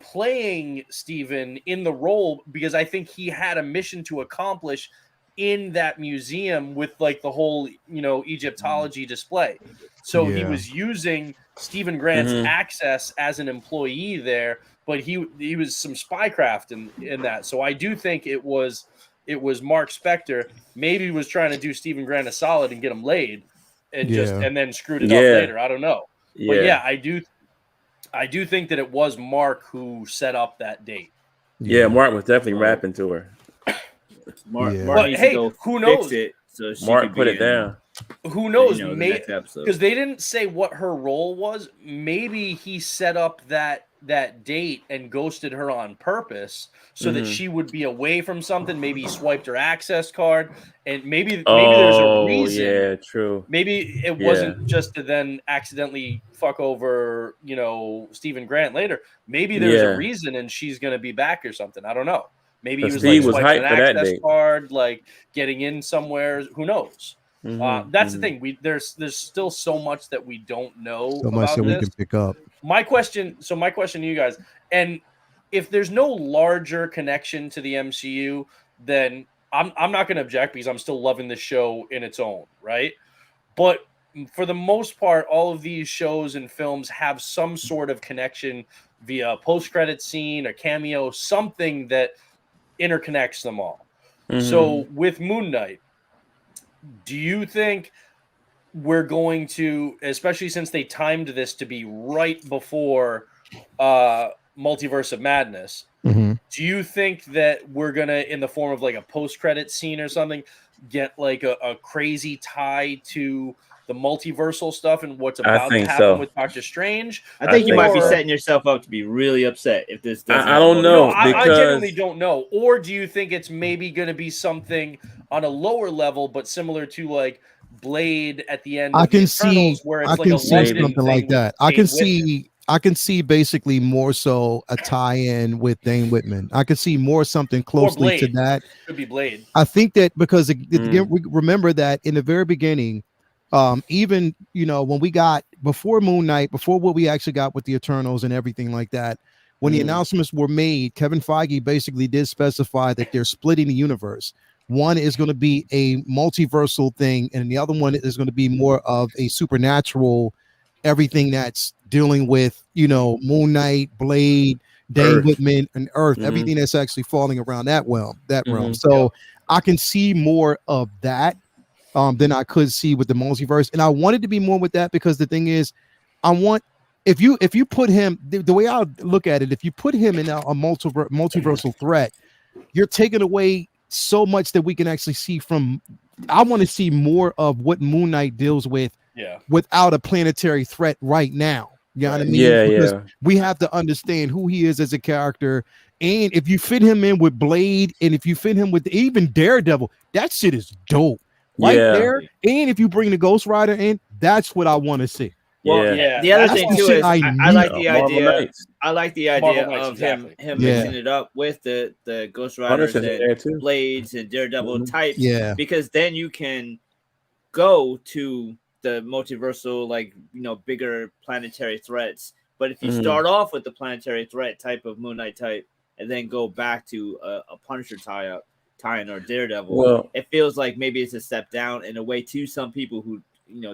playing Steven in the role because I think he had a mission to accomplish in that museum with like the whole, Egyptology display. So he was using Stephen Grant's access as an employee there, but he was some spycraft in that. So I do think it was Mark Spector. Maybe he was trying to do Stephen Grant a solid and get him laid and and then screwed it up later. I don't know. But yeah, I do think that it was Mark who set up that date. Yeah, Mark was definitely rapping to her. Mark but needs hey, to go who knows? Fix it so she Mark could put be it down. Who knows? the Maybe next episode. Because they didn't say what her role was. Maybe he set up that date and ghosted her on purpose so that she would be away from something. Maybe he swiped her access card, and maybe there's a reason. Yeah, true. Maybe it wasn't just to then accidentally fuck over, Stephen Grant later. Maybe there's a reason, and she's gonna be back or something. I don't know. Maybe he was Steve was swiping hyped an for that access date. card, like getting in somewhere. Who knows? That's the thing. There's still so much that we don't know So much about that this. we can pick up. My question to you guys, and if there's no larger connection to the MCU, then I'm not going to object because I'm still loving the show in its own right. But for the most part, all of these shows and films have some sort of connection via post-credit scene, a cameo, something that interconnects them all. So with Moon Knight, do you think we're going to, especially since they timed this to be right before Multiverse of Madness, do you think that we're gonna, in the form of like a post-credit scene or something, get like a crazy tie to the multiversal stuff and what's about to happen with Doctor Strange? I think you might be setting yourself up to be really upset if this doesn't. I don't know. No, I genuinely don't know. Or do you think it's maybe going to be something on a lower level, but similar to like Blade at the end of the Eternals, where it's like a London something like that. I can see basically more so a tie-in with Dane Whitman. I could see more something closely to that. Could be Blade. I think that because again, we remember that in the very beginning, even when we got before Moon Knight, before what we actually got with the Eternals and everything like that, when the announcements were made, Kevin Feige basically did specify that they're splitting the universe. One is going to be a multiversal thing, and the other one is going to be more of a supernatural, everything that's dealing with, Moon Knight, Blade, Dane Whitman, and Earth, everything that's actually falling around that realm. So I can see more of that than I could see with the multiverse. And I wanted to be more with that because the thing is, if you put him, the way I look at it, if you put him in a multiversal threat, you're taking away so much that we can actually see from. I want to see more of what Moon Knight deals with without a planetary threat right now. You know what I mean? Because we have to understand who he is as a character. And if you fit him in with Blade, and if you fit him with even Daredevil, that shit is dope there. And if you bring the Ghost Rider in, that's what I want to see. Well, the other thing too is I like the idea. I like the idea of him mixing it up with the Ghost Riders and Blades and Daredevil types. Yeah, because then you can go to the multiversal, bigger planetary threats. But if you start off with the planetary threat type of Moon Knight type, and then go back to a Punisher tie-in or Daredevil, it feels like maybe it's a step down in a way to some people who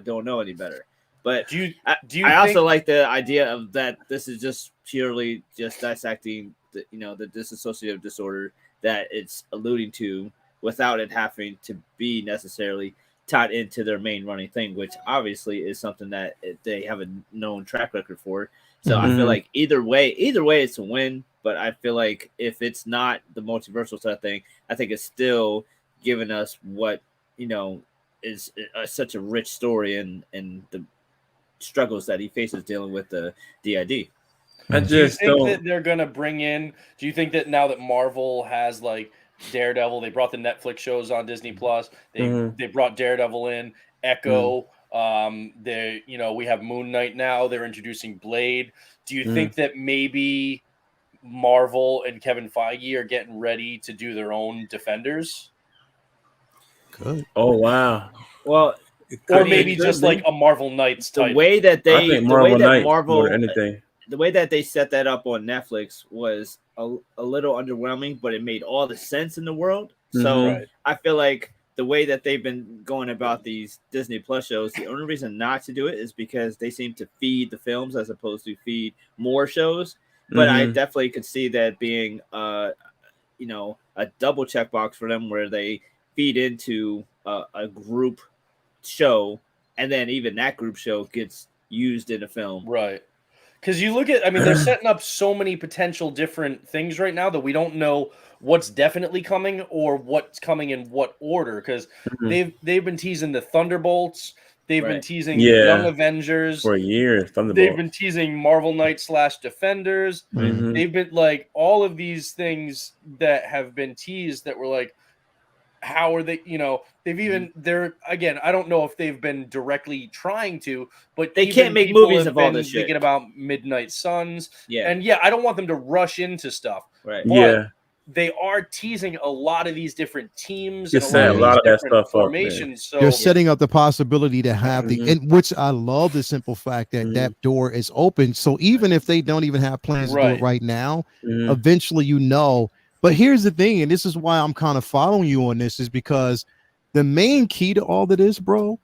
don't know any better. But I also like the idea of that this is just purely just dissecting the dissociative disorder that it's alluding to without it having to be necessarily tied into their main running thing, which obviously is something that they have a known track record for. So I feel like either way it's a win. But I feel like if it's not the multiversal type thing, I think it's still giving us what is such a rich story and the struggles that he faces dealing with the DID. Do you think that they're gonna bring in? Do you think that now that Marvel has like Daredevil, they brought the Netflix shows on Disney Plus. They brought Daredevil in, Echo. We have Moon Knight now. They're introducing Blade. Do you think that maybe Marvel and Kevin Feige are getting ready to do their own Defenders? Good. Oh wow. Well, or maybe just like a Marvel Knights type. The way that I think Marvel more than anything. The way that they set that up on Netflix was a little underwhelming, but it made all the sense in the world. So I feel like the way that they've been going about these Disney Plus shows, the only reason not to do it is because they seem to feed the films as opposed to feed more shows. But I definitely could see that being, a double checkbox for them where they feed into a group show, and then even that group show gets used in a film. Right. Because you look at, they're setting up so many potential different things right now that we don't know what's definitely coming or what's coming in what order. Because they've been teasing the Thunderbolts, they've been teasing the Young Avengers for years. They've been teasing Marvel Knights / Defenders. They've been like all of these things that have been teased that were like, how are they, they're again, I don't know if they've been directly trying to, but they can't make movies of all this shit. Thinking about Midnight Suns. Yeah. And I don't want them to rush into stuff. Right. But they are teasing a lot of these different teams and a lot of that stuff formations. So they're setting up the possibility to have and which I love the simple fact that that door is open. So even if they don't even have plans to do it right now, eventually But here's the thing, and this is why I'm kind of following you on this, is because the main key to all of this, bro,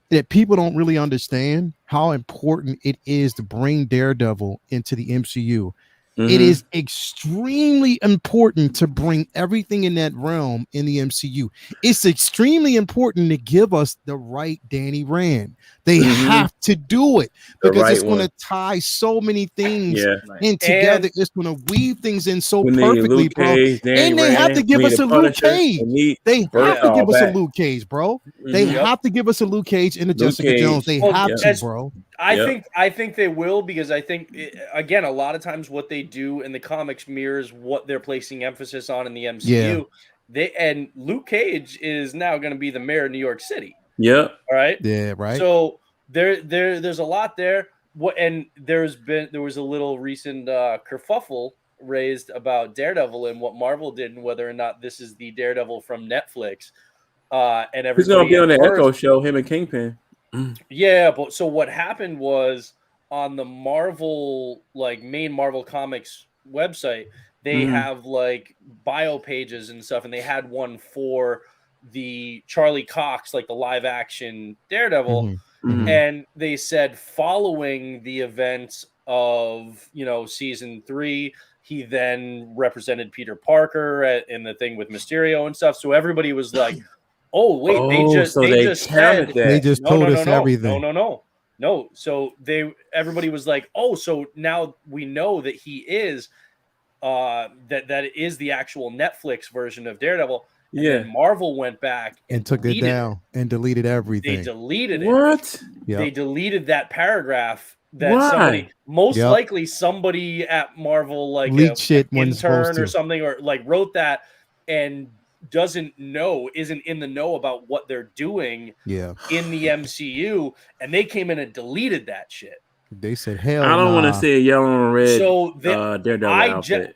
that people don't really understand how important it is to bring Daredevil into the MCU. It is extremely important to bring everything in that realm in the MCU. It's extremely important to give us the right Danny Rand. They have to do it because it's going to tie so many things in together. It's going to weave things in so perfectly, bro. And they have to give us a Luke Cage. They have to give us a Luke Cage, bro. They have to give us a Luke Cage and a Jessica Jones. They have to, bro. I think they will, because I think again, a lot of times what they do in the comics mirrors what they're placing emphasis on in the MCU. And Luke Cage is now going to be the mayor of New York City. Yeah. All right. Yeah. Right. So there's a lot there. And there was a little recent kerfuffle raised about Daredevil and what Marvel did and whether or not this is the Daredevil from Netflix. And everybody, he's going to be on the Echo show, him and Kingpin. Yeah, but so what happened was on the Marvel, main Marvel Comics website, they have bio pages and stuff, and they had one for the Charlie Cox, the live action Daredevil, and they said following the events of season 3, he then represented Peter Parker in the thing with Mysterio and stuff. So everybody was like, "Oh wait, they just said that. They just told us everything." No. So everybody was like, "Oh, so now we know that he is that is the actual Netflix version of Daredevil." And then Marvel went back and took it down and deleted everything. They deleted it. What? Yep. They deleted that paragraph. That likely somebody at Marvel, leaked shit, intern or something, or wrote that and isn't in the know about what they're doing in the MCU, and they came in and deleted that shit. They said, "Hell, I don't want to see a yellow and red." So Daredevil outfit.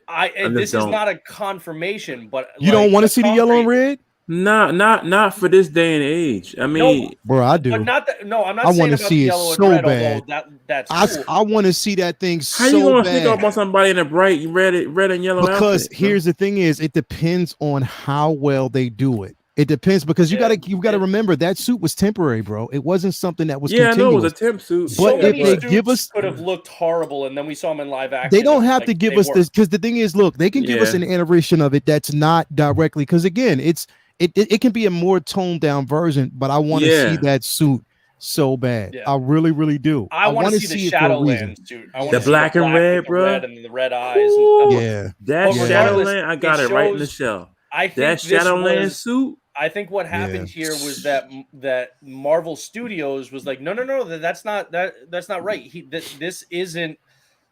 This is not a confirmation, but you don't want to see the yellow and red. Not for this day and age. I mean, bro, I do. But not that. No, I'm not. I want to see it so bad. That's cool. I want to see that thing so bad. How you gonna think about somebody in a bright red and yellow? Because outfit, here's the thing: it depends on how well they do it. It depends because you gotta remember that suit was temporary, bro. It wasn't something that was continuous. I know it was a temp suit. But if they give us, could have looked horrible, and then we saw him in live action. They don't have to give us this, because the thing is, look, they can give us an iteration of it that's not directly, because again, it can be a more toned down version, but I want to see that suit so bad. Yeah. I really, really do. I want to see the Shadowland suit. I the black and red, bro, and the red eyes. And that Shadowland, I got it right in the shell. I think that Shadowland suit. I think what happened here was that Marvel Studios was like, no, that's not right. This isn't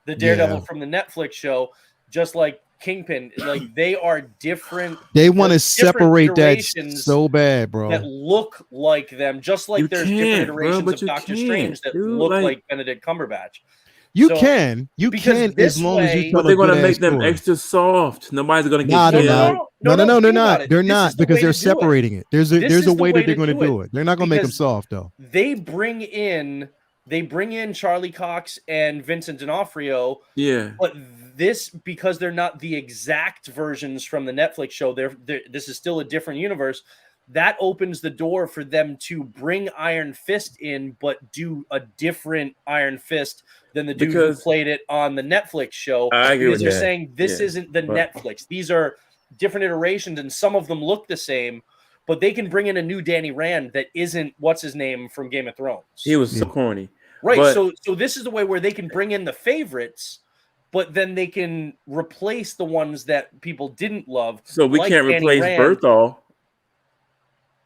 the Daredevil from the Netflix show. Just like Kingpin, they are different. They want to separate that so bad, bro. That look like them, just like there's different iterations of Doctor Strange that look like Benedict Cumberbatch. You can as long as you. But they're gonna make them extra soft. Nobody's gonna get. No, they're not. They're not because they're separating it. There's a way that they're gonna do it. They're not gonna make them soft though. They bring in Charlie Cox and Vincent D'Onofrio. Yeah. But this, because they're not the exact versions from the Netflix show, this is still a different universe. That opens the door for them to bring Iron Fist in, but do a different Iron Fist than the dude who played it on the Netflix show. I agree with that. They're saying this isn't the Netflix. These are different iterations, and some of them look the same, but they can bring in a new Danny Rand that isn't what's his name from Game of Thrones. He was so corny. Right. So this is the way where they can bring in the favorites, but then they can replace the ones that people didn't love. So we can't replace Berthol.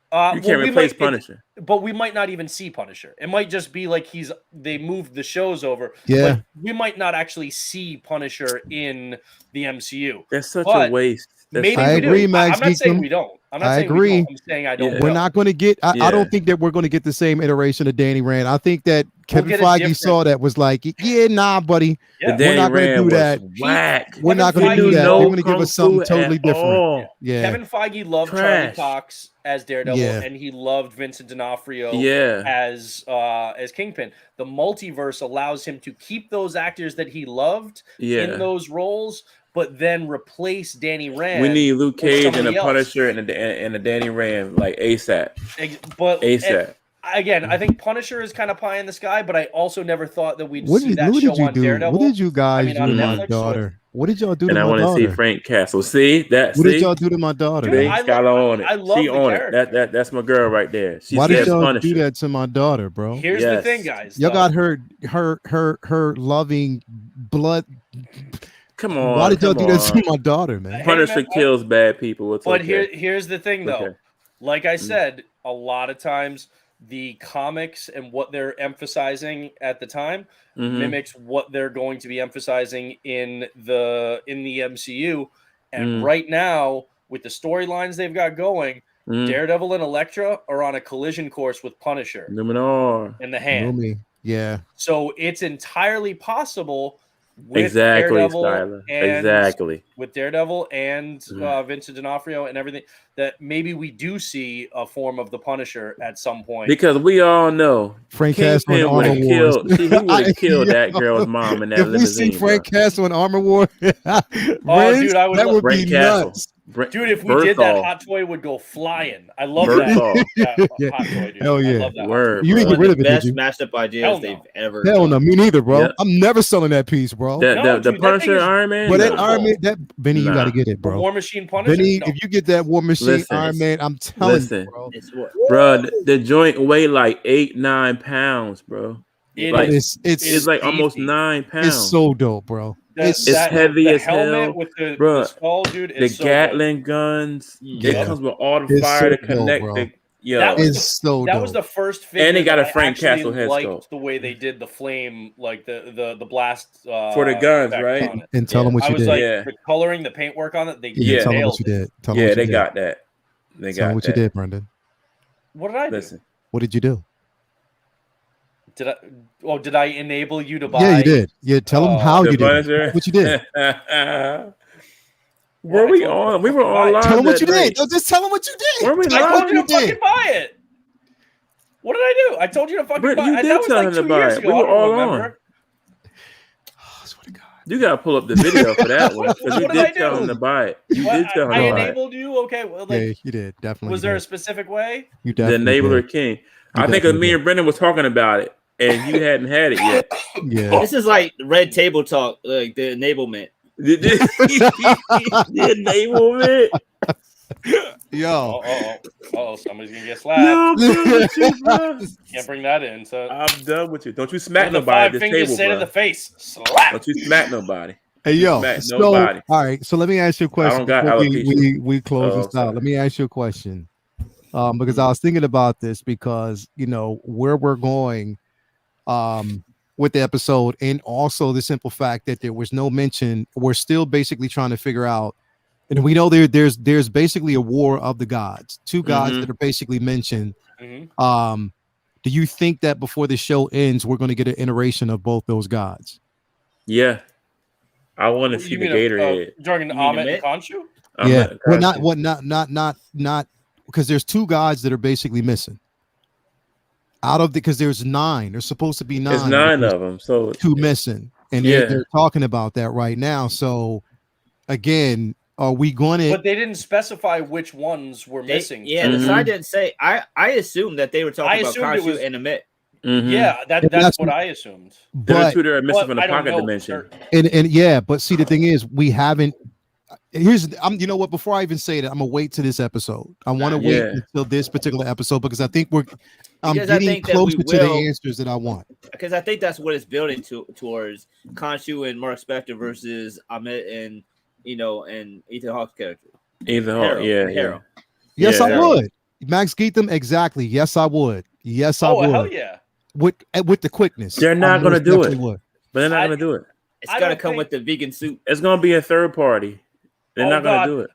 You can't replace Punisher. But we might not even see Punisher. It might just be like they moved the shows over. Yeah. But we might not actually see Punisher in the MCU. That's such a waste. Maybe I agree, do. Max. I'm not saying we don't. I'm not saying agree. We don't. I'm saying I don't. We're not going to get. I don't think that we're going to get the same iteration of Danny Rand. I think that Kevin Feige saw that was like, nah, buddy. Yeah. We're not going to do that. Whack. We're not going to do that. They're going to give us something totally different. Yeah. Kevin Feige loved Charlie Cox as Daredevil, and he loved Vincent D'Onofrio as Kingpin. The multiverse allows him to keep those actors that he loved in those roles, but then replace Danny Rand. We need Luke Cage and a Punisher and a Danny Rand like ASAP. But ASAP. Again, I think Punisher is kind of pie in the sky, but I also never thought that we'd see that show on Daredevil. What did you guys do to my daughter? What did y'all do to my daughter? And I want to see Frank Castle. See that? What did y'all do to my daughter? Dude, Skylar on it. I love she on it. That's my girl right there. Why did y'all do that to my daughter, bro? Here's the thing, guys. Y'all got her loving blood. Come on. Why did y'all do that to my daughter, man? Punisher kills bad people. But here's the thing, though. Like I said, a lot of times the comics and what they're emphasizing at the time mimics what they're going to be emphasizing in the MCU. And right now, with the storylines they've got going, Daredevil and Elektra are on a collision course with Punisher in the hand. Yeah. So it's entirely possible with with Daredevil and Vincent D'Onofrio and everything that maybe we do see a form of the Punisher at some point, because we all know Frank Castle would have killed that girl's mom in that limousine. If we see Frank Castle in Armor War, dude, I would love Frank Castle. Dude, if we did that, Hot Toy would go flying. I love that. Hot Toy, dude. Hell yeah. I love that. Word, you didn't get rid of it, best did you? mashup ideas they've ever Hell no, me neither, bro. Yep. I'm never selling that piece, bro. The Punisher Iron Man? But that Iron Man, Benny, you got to get it, bro. War Machine Punisher? Benny, if you get that War Machine Iron Man, I'm telling you, bro. Bro, the joint weigh like 8-9 pounds, bro. It's like almost 9 pounds. It's so dope, bro. It's heavy as hell, with bro. The skull, dude, the Gatling guns, it comes with all the fire to connect. That was the first figure. And they got a Frank Castle head sculpt. The way they did the flame, like the blast for the guns, right? And tell them what you did. The coloring, the paintwork on it. Tell them what you did. They got that. Tell them what you did, Brendan. What did I do? Listen. What did you do? Did I enable you to buy? Yeah, you did. Yeah, tell them how you did. What you did. Were we on? We were on live. Tell them what you did. No, just tell them what you did. Were we live? I told you to fucking buy it. What did I do? I told you to fucking buy it. You did tell him to buy it. We were all on. You gotta pull up the video for that one. Because you did tell him to buy it. You did tell him to buy it. I enabled you? Okay. Well, yeah, you did. Definitely. Was there a specific way? You definitely the Enabler King. I think me and Brendan was talking about it. And you hadn't had it yet. Yeah. This is like red table talk, like the enablement. The enablement. Yo. Somebody's gonna get slapped. Can't bring that in. So I'm done with you. Don't you smack nobody at this table, bro. To the face. Slap. Don't you smack nobody. Hey yo. Nobody. All right. So let me ask you a question. We close this out. Let me ask you a question. Because I was thinking about this because where we're going with the episode, and also the simple fact that there was no mention. We're still basically trying to figure out, and we know there's basically a war of the gods, two gods that are basically mentioned. Do you think that before the show ends, we're going to get an iteration of both those gods? Yeah, I want to see the Gatorade. During Ahmed and Khonshu? Yeah, well, not because there's 2 gods that are basically missing. Out of because there's 9. There's supposed to be 9. There's 9 of them, so 2 missing, and they're talking about that right now. So again, are we going to? But they didn't specify which ones were missing. Yeah, the side didn't say. I assumed that they were talking about Khonshu and Amit. Mm-hmm. Yeah, that's what I assumed. There are 2 that are missing from the pocket dimension. And yeah, but see, the thing is, we haven't. You know what? Before I even say that, I'm gonna wait to this episode. I want to wait until this particular episode because I think I'm getting closer to the answers that I want. Because I think that's what it's building towards Khonshu and Mark Spector versus Amit and and Ethan Hawke's character. Ethan Hawke, Harold. Yes, I would. Max Geetham, exactly. Yes, I would. Yes, I would. Hell yeah. With the quickness. They're not gonna do it. But they're not gonna do it. It's gonna come with the vegan suit. It's gonna be a third party. They're not gonna do it,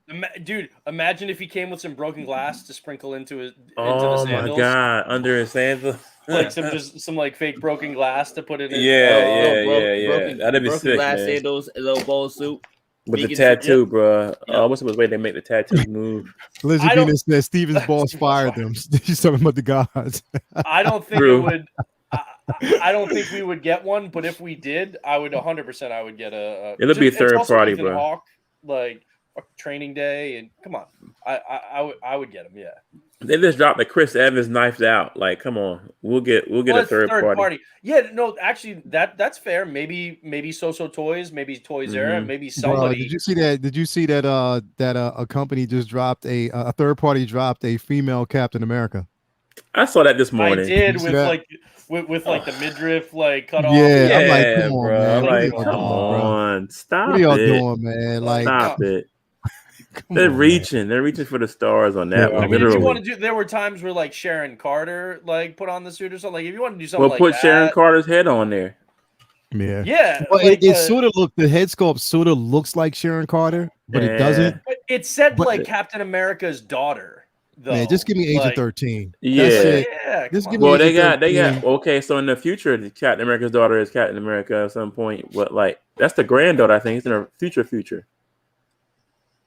dude. Imagine if he came with some broken glass to sprinkle into the sandals. Oh my god, under his sandals, like some like fake broken glass to put it in. Yeah. That'd be sick, glass man. Sandals, a little bowl suit with the tattoo, bro. What's the way they make the tattoo move? Lizzie Venus says Steven's boss fired them. He's talking about the gods. I don't think it would. I don't think we would get one, but if we did, I would 100%. I would get a. It'll be a third party, bro. Hawke, like Training Day, and come on, I would get them. Yeah, they just dropped the Chris Evans knifed out. Like, come on, we'll get a third party. Yeah, no, actually, that's fair. Maybe So Toys, maybe Toys R Us, maybe somebody. Bro, did you see that a company just dropped a third party dropped a female Captain America? I saw that this morning. I did with the midriff cut off. Yeah, I'm like, come on, bro. man. I'm like, come on, stop it. What are y'all doing, man? Like, stop it. They're reaching for the stars on that one. I mean, if you want to do, there were times where like Sharon Carter put on the suit or something. Like if you want to do something, put Sharon Carter's head on there. Yeah. Well, it sort of the head sculpt sort of looks like Sharon Carter, but it doesn't. But it said like Captain America's daughter. Though. Man, just give me age of 13. Yeah. Just give me they got okay. So in the future, Captain America's daughter is Captain America at some point. But that's the granddaughter. I think it's in her future.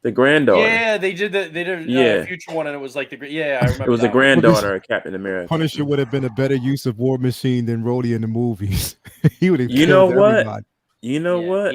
The granddaughter. Yeah, they did a future one, and it was like I remember. It was the granddaughter of Captain America. Punisher would have been a better use of War Machine than Rhodey in the movies. He would have. You know what? Everybody. You know what?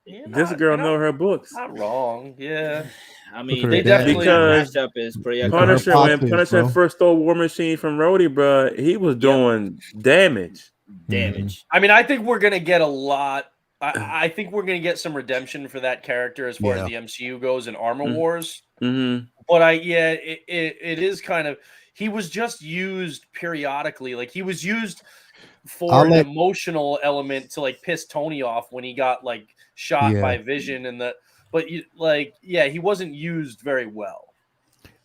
This girl know her books. Not wrong. Yeah. I mean, they definitely matched up as pretty. Punisher, when Punisher first stole War Machine from Rhodey, bro, he was doing damage. I mean, I think we're gonna get a lot. I think we're gonna get some redemption for that character as far as the MCU goes in Armor Wars. Mm-hmm. But it is kind of he was just used periodically. Like he was used for an emotional element to piss Tony off when he got shot by Vision but he wasn't used very well.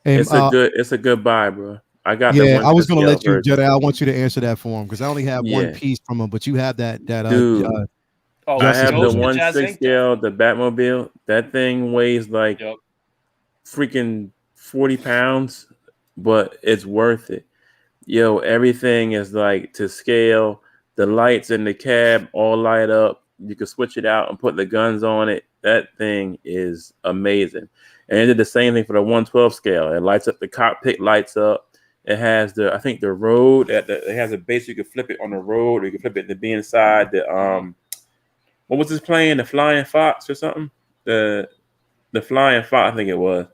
And, it's a good buy, bro. I got that one. I was gonna let you, Jedi. I want you to answer that for him because I only have one piece from him, but you have that dude. I have the 1/6 scale, the Batmobile. That thing weighs freaking 40 pounds, but it's worth it. Yo, everything is to scale. The lights in the cab all light up. You can switch it out and put the guns on it. That thing is amazing. And it did the same thing for the 1/12 scale. It lights up the cockpit, lights up. It has the road. It has a base. You can flip it on the road, or you can flip it to be inside the what was this plane? The Flying Fox or something? The Flying Fox, I think it was.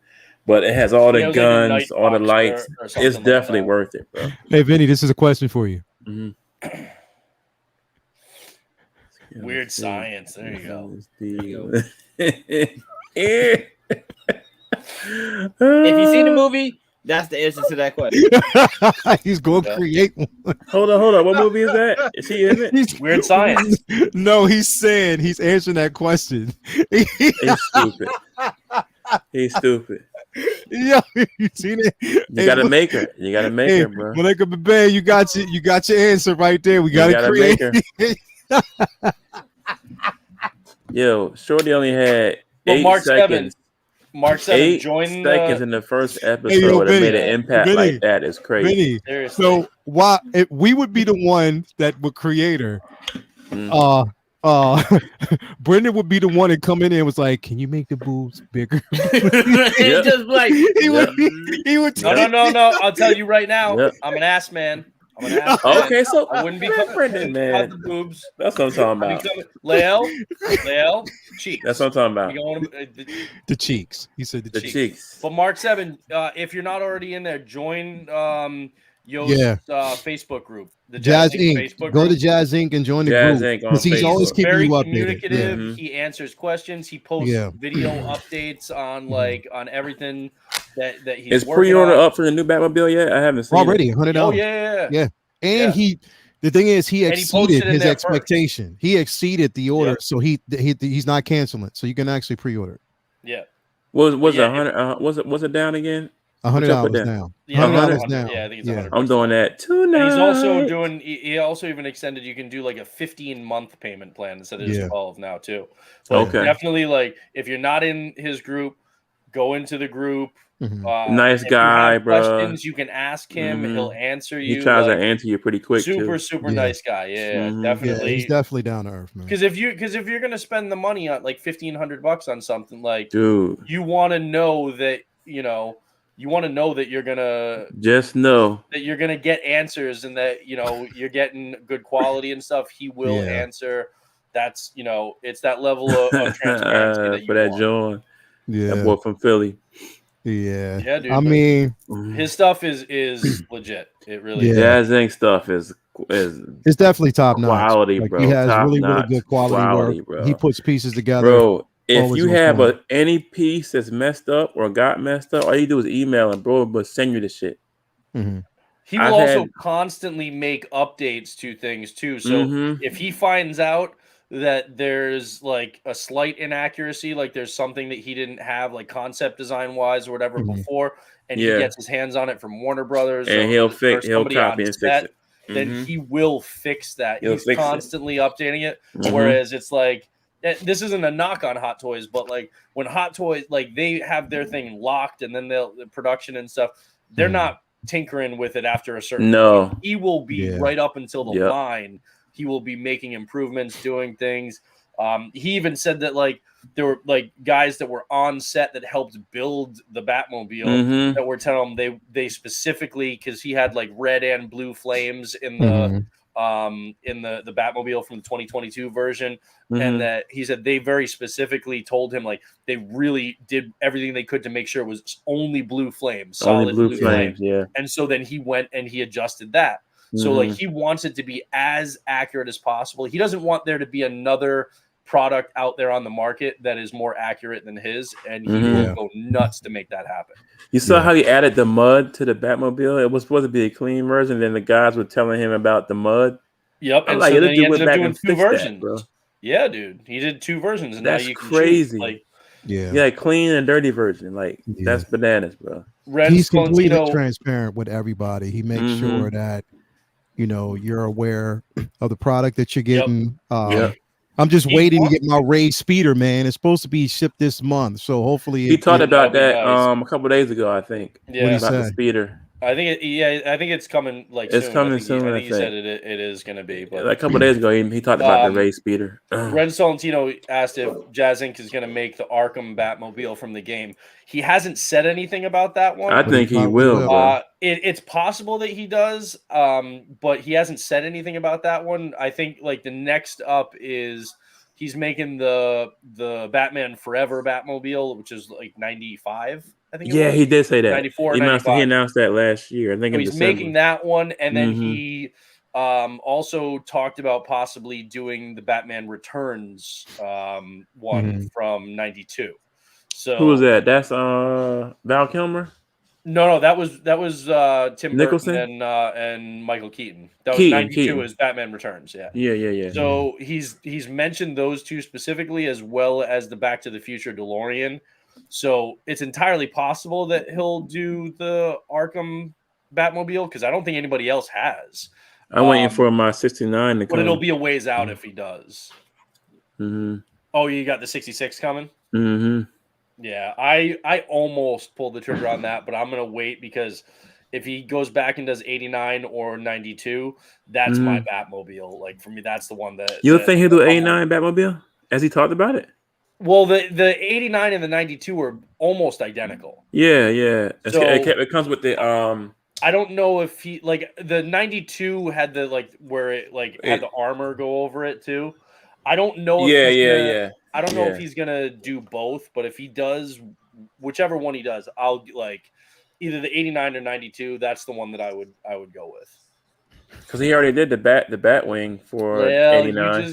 But it has all the guns, all the lights. It's definitely worth it, bro. Hey, Vinny, this is a question for you. Mm-hmm. Weird science. There you go. If you see the movie, that's the answer to that question. He's going to create one. Hold on. What movie is that? Is he in it? Weird Science. No, he's saying he's answering that question. He's stupid. Yeah, you seen it? You gotta make her. You gotta make her, bro. Malika Babay, you got your answer right there. We gotta create her. Yo, Shorty only had 8 seconds. Mark 7 joined seconds in the first episode and made an impact like that is crazy. So why if we would be the one that would create her? Brendan would be the one that come in and was like, "Can you make the boobs bigger?" It's just like he would. No. I'll tell you right now. I'm an ass man. Okay, so I wouldn't be Brendan, man. The boobs. That's what I'm talking about. Lael, cheeks. That's what I'm talking about. The cheeks. He said the cheeks. But Mark 7, if you're not already in there, join Yo's Facebook group. The Jazz Inc. Facebook Go group. to Jazz Inc. and join the Jazz group. Inc. on Because he's Facebook. always keeping Very you updated. communicative. Yeah. He answers questions. He posts video updates on on everything that he's Is working pre-order on. up for the new Batmobile yet? I haven't seen already it. $100. Oh yeah. And the thing is, he exceeded his expectation. First. He exceeded the order, so he's not canceling. So you can actually pre-order it. Yeah. Was it 100? Was it down again? $100 now. Yeah, $100 now. Yeah, I think it's 100. I'm doing that tonight. And he's also doing. He also even extended. You can do like a 15-month payment plan instead of just 12 now too. But definitely, like if you're not in his group, go into the group. Nice guy, bro. Questions you can ask him. He'll answer you. He tries to answer you pretty quick. Super nice guy. Yeah, definitely. Yeah, he's definitely down to earth, man. Because if you're gonna spend the money on like $1,500 on something, like dude, you want to know that you want to know that you're gonna just know that you're gonna get answers and that you're getting good quality and stuff. He will answer. That's it's that level of transparency that you for that want. John. That boy from Philly. Yeah, dude. I mean, his stuff is legit. It really is. Jazz Inc. stuff is it's definitely top notch quality, like, bro. He has top really notch good quality work. Bro. He puts pieces together, bro. If you have any piece that's messed up or got messed up, all you do is email him, bro. But send you the shit. He will also constantly make updates to things too. So if he finds out that there's like a slight inaccuracy, like there's something that he didn't have, like concept design wise or whatever before, and he gets his hands on it from Warner Brothers, and he'll copy and fix it. Then he will fix that. He's constantly updating it. Whereas it's like, this isn't a knock on Hot Toys, but like when Hot Toys, like they have their thing locked and then the production and stuff, they're not tinkering with it after a certain point. He will be right up until the line. He will be making improvements, doing things. He even said that like there were like guys that were on set that helped build the Batmobile that were telling him they specifically, because he had like red and blue flames in the Batmobile from the 2022 version, and that he said they very specifically told him like they really did everything they could to make sure it was only blue flames, solid blue flames. And so then he went and he adjusted that. So like he wants it to be as accurate as possible. He doesn't want there to be another product out there on the market that is more accurate than his, and he will go nuts to make that happen. You saw how he added the mud to the Batmobile? It was supposed to be a clean version. Then the guys were telling him about the mud. Yep, and like, so then he ended up doing 2 versions. That, bro. Yeah, dude, he did 2 versions, and that's now you can crazy. Choose, like, clean and dirty version. Like that's bananas, bro. He's completely transparent with everybody. He makes sure that you're aware of the product that you're getting. I'm just waiting to get my Ray speeder, man. It's supposed to be shipped this month, so hopefully he talked about that a couple of days ago, I think. Yeah, about the speeder. I think it's coming like it's soon. coming soon. I think he said it is going to be. But a couple of days ago, he talked about the Ray speeder. Ren Solentino asked if Jazz Inc. is going to make the Arkham Batmobile from the game. He hasn't said anything about that one. I think he will. It's possible that he does, but he hasn't said anything about that one. I think like the next up is he's making the Batman Forever Batmobile, which is like 95. I think. Yeah, he did say that. 94, he announced that last year. I think so he's making that one, and then he also talked about possibly doing the Batman Returns one from 92. So who was that? That's Val Kilmer. No, that was Tim Nicholson Burton and Michael Keaton. That was 92 as Batman Returns. Yeah. So he's mentioned those 2 specifically, as well as the Back to the Future DeLorean. So it's entirely possible that he'll do the Arkham Batmobile, because I don't think anybody else has. I'm waiting for my 69 to come. But it'll be a ways out if he does. Oh, you got the 66 coming? Yeah, I almost pulled the trigger on that, but I'm going to wait because if he goes back and does 89 or 92, that's my Batmobile. Like for me, that's the one that you think he'll do 89 Batmobile as he talked about it. Well, the 89 and the 92 were almost identical. Yeah. So it comes with the I don't know if he like the 92 had the like where it like had the armor go over it too. I don't know. If I don't know if he's gonna do both, but if he does, whichever one he does, I'll like either the 89 or 92. That's the one that I would go with. Because he already did the Batwing for 89.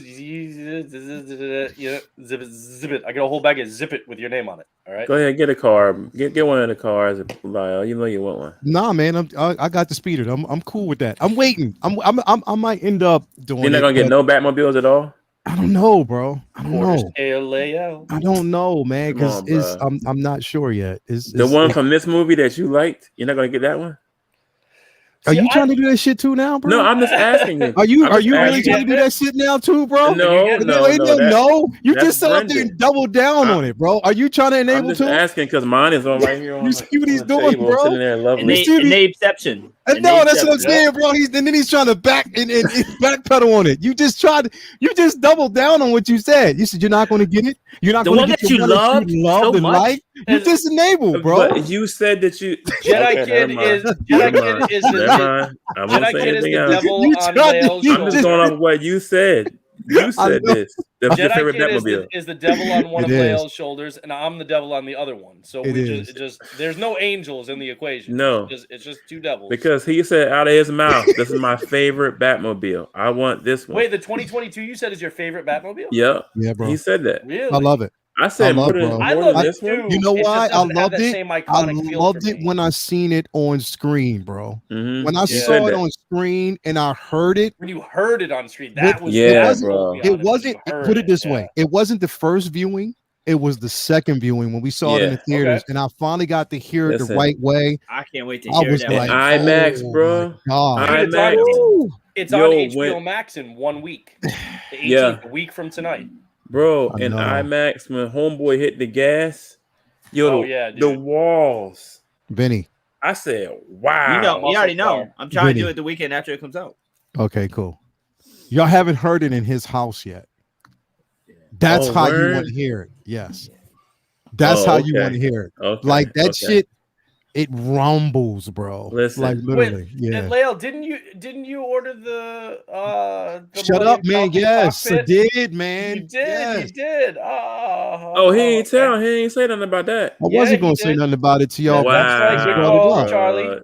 Zip it. I got a whole bag of Zip It with your name on it. All right. Go ahead, get a car. Get one of the cars, Lyle. You know you want one. Nah, man. I got the speeder. I'm cool with that. I'm waiting. I might end up doing. You're not gonna get no Batmobiles at all. I don't know, bro. I don't know. I don't know, man. Because I'm not sure yet. Is the one from this movie that you liked? You're not gonna get that one. Are you trying to do that shit too now, bro? No, I'm just asking you. Are you really trying to do that shit now too, bro? No. You just sat up there and double down on it, bro. Are you trying to enable? I'm just asking because mine is on right here. You see what he's doing, bro? Sitting there lovely. Exception. No, that's what I'm saying, bro. Then he's trying to backpedal on it. You just doubled down on what you said. You said you're not going to get it. You're not going to get the one that you loved and like. You just enabled, bro. But you said that you Jedi Kid is the devil on Lael's shoulder. I'm just going off what you said. You said this. That's your favorite Batmobile. Is the devil on one of Lael's shoulders, and I'm the devil on the other one. So there's no angels in the equation. No, it's just two devils. Because he said out of his mouth, "This is my favorite Batmobile. I want this one." Wait, the 2022 you said is your favorite Batmobile? Yeah, bro. He said that. Really? I love it. I said more than this one. You know why? I loved it. I loved it when I seen it on screen, bro. Mm-hmm. When I saw it on screen and I heard it. When you heard it on screen, that was bro. It wasn't. Put it this way: it wasn't the first viewing. It was the second viewing when we saw it in the theaters, and I finally got to hear it the right way. I can't wait to hear it. Like, IMAX, bro. IMAX. It's on HBO Max in 1 week. The 18th, a week from tonight. Bro, in IMAX, when Homeboy hit the gas, the walls. Vinny. I said, wow. You already know. I'm trying to do it the weekend after it comes out. Okay, cool. Y'all haven't heard it in his house yet. That's how you want to hear it. Yes. That's how you want to hear it. Okay. Like that shit, it rumbles, bro. Listen. Like literally. And Lael, didn't you order the Shut up, man. Yes, I did, man. You did, you did. He ain't say nothing about that. I wasn't gonna say nothing about it to y'all. Wow. Charlie,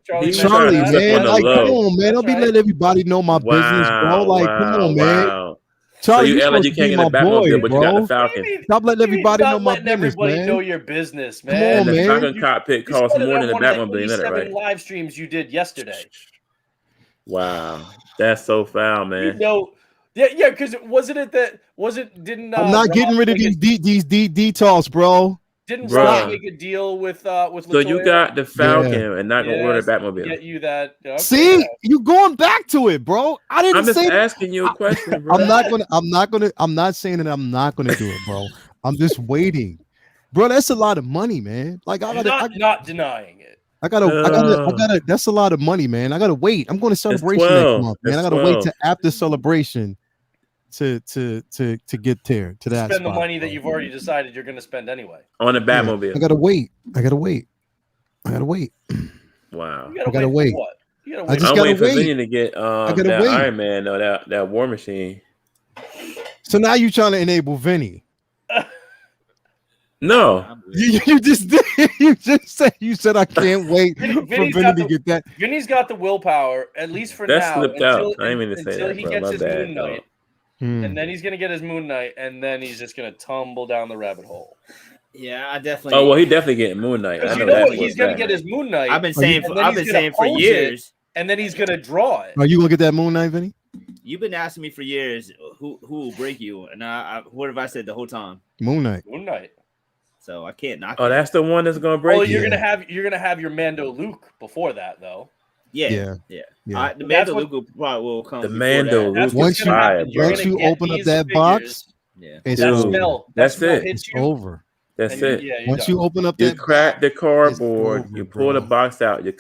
man. Like, come on, man. Don't be letting everybody know my business, bro. Like, come on, man. Charlie, so you act like you can't get a Batmobile, but you got the Falcon. Stop letting everybody know my business, man. Know your business, man. Come on, the man. Falcon cockpit costs more than the Batmobile. You know that, right? Live streams you did yesterday. Wow, that's so foul, man. Yeah, because didn't I'm not getting rid of these details, bro. Didn't Rob make a deal with Latoya? So you got the Falcon and not gonna order Batmobile. Get you that. Okay. See, you going back to it, bro. I'm just asking you a question, bro. I'm not saying that I'm not gonna do it, bro. I'm just waiting, bro. That's a lot of money, man. Like I'm not denying it. I gotta. That's a lot of money, man. I gotta wait. I'm going to Celebration next month, man. I gotta wait to after Celebration to get there to that. Spend the money that you've already decided you're going to spend anyway on a Batmobile. Yeah, I gotta wait. Wow. I gotta wait. What? I just gotta wait. For Vinny to get that Iron Man or that War Machine. So now you trying to enable Vinny? No, you just did. You said I can't wait for Vinny to get that. Vinny's got the willpower, at least for that now. Slipped out. I didn't mean to say that. Until he gets his Moon Knight, and then he's gonna get his Moon Knight, and then he's just gonna tumble down the rabbit hole. Yeah, I definitely. Oh well, he definitely getting Moon Knight. I know that. He's gonna get his Moon Knight. I've been saying for years, and then he's gonna draw it. Are you gonna get that Moon Knight, Vinny? You've been asking me for years who will break you, and what have I said the whole time? Moon Knight. So I can't knock. Oh, that's the one that's gonna break. Oh, you're gonna have your Mando Luke before that though. Yeah. The Mando Luke will come. The Mando Luke. Once you open up that box, yeah, it's that over. smell. That's smell it. It's over. That's it. Once you open up, you crack the cardboard, you pull the box out, you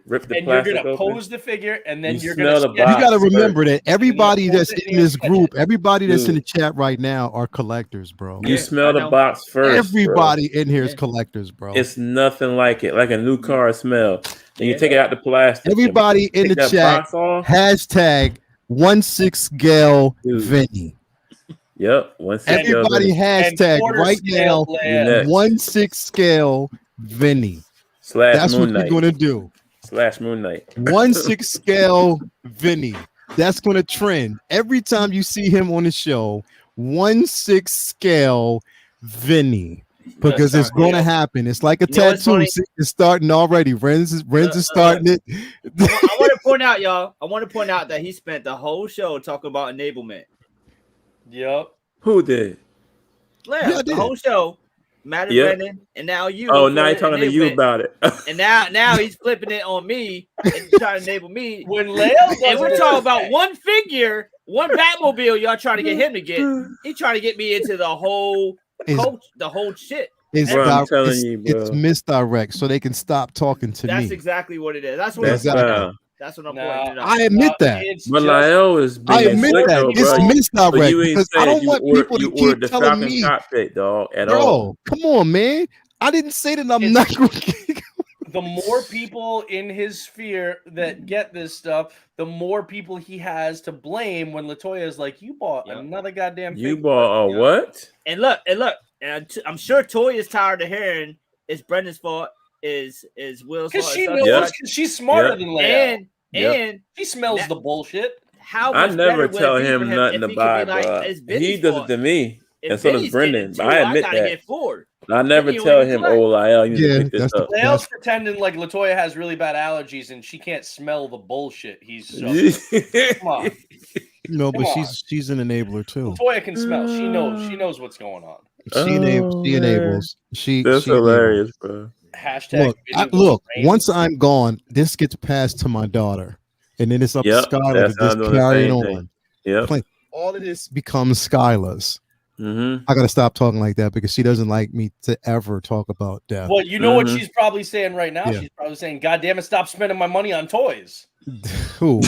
rip the and plastic you're gonna open. pose the figure, and then you're smell gonna. The box you got to remember that everybody and then that's in this group, everybody that's in the chat right now, are collectors, bro. You smell the box first. Everybody in here is collectors, bro. It's nothing like it, like a new car smell. Then you take it out the plastic. Everybody in the chat, hashtag 1/6 Gale Vinny. Yep. Everybody hashtag right now 1/6 scale Vinny. That's what we're gonna do. Moon Knight. 1/6 scale Vinny. That's gonna trend every time you see him on the show. 1/6 scale Vinny. Because it's going to happen. It's like a tattoo. It's starting already. Renz is starting it. I want to point out, y'all. I want to point out that he spent the whole show talking about enablement. Yep. Who did? Yeah, the whole show. Matt and Brennan, and now you. Oh, now he's talking to you about it. And now he's flipping it on me and trying to enable me. When Leo and we're talking about one figure, one Batmobile. Y'all trying to get him to get. He trying to get me into the whole coach, the whole shit. It's misdirect, so they can stop talking to me. That's exactly what it is. That's what I'm pointing out. I admit that. But Lyle is being I admit that it's misdirect because I don't want people to keep telling me, cockpit, dog, at bro, all. Come on, man. I didn't say that I'm not going to. The more people in his sphere that get this stuff, the more people he has to blame when Latoya is like, you bought another goddamn You bought a what? And look, and I'm sure Toy is tired of hearing it's Brendan's fault, is Will's fault. Because she knows she's smarter than Leia. And she smells the bullshit. How I never tell him nothing to buy, bro. He does it to me. And so does Brendan. I admit that. I never tell him, oh, Lyle, you need to pick this up. Lyle's pretending like Latoya has really bad allergies and she can't smell the bullshit he's come on. No, but she's an enabler too. Latoya can smell. She knows what's going on. She enables. That's hilarious, bro. Hashtag look, once I'm gone, this gets passed to my daughter, and then it's up to Skylar to just carry it on. All of this becomes Skylar's. I gotta stop talking like that because she doesn't like me to ever talk about death. Well, you know what she's probably saying right now? She's probably saying, God damn it, stop spending my money on toys. Who?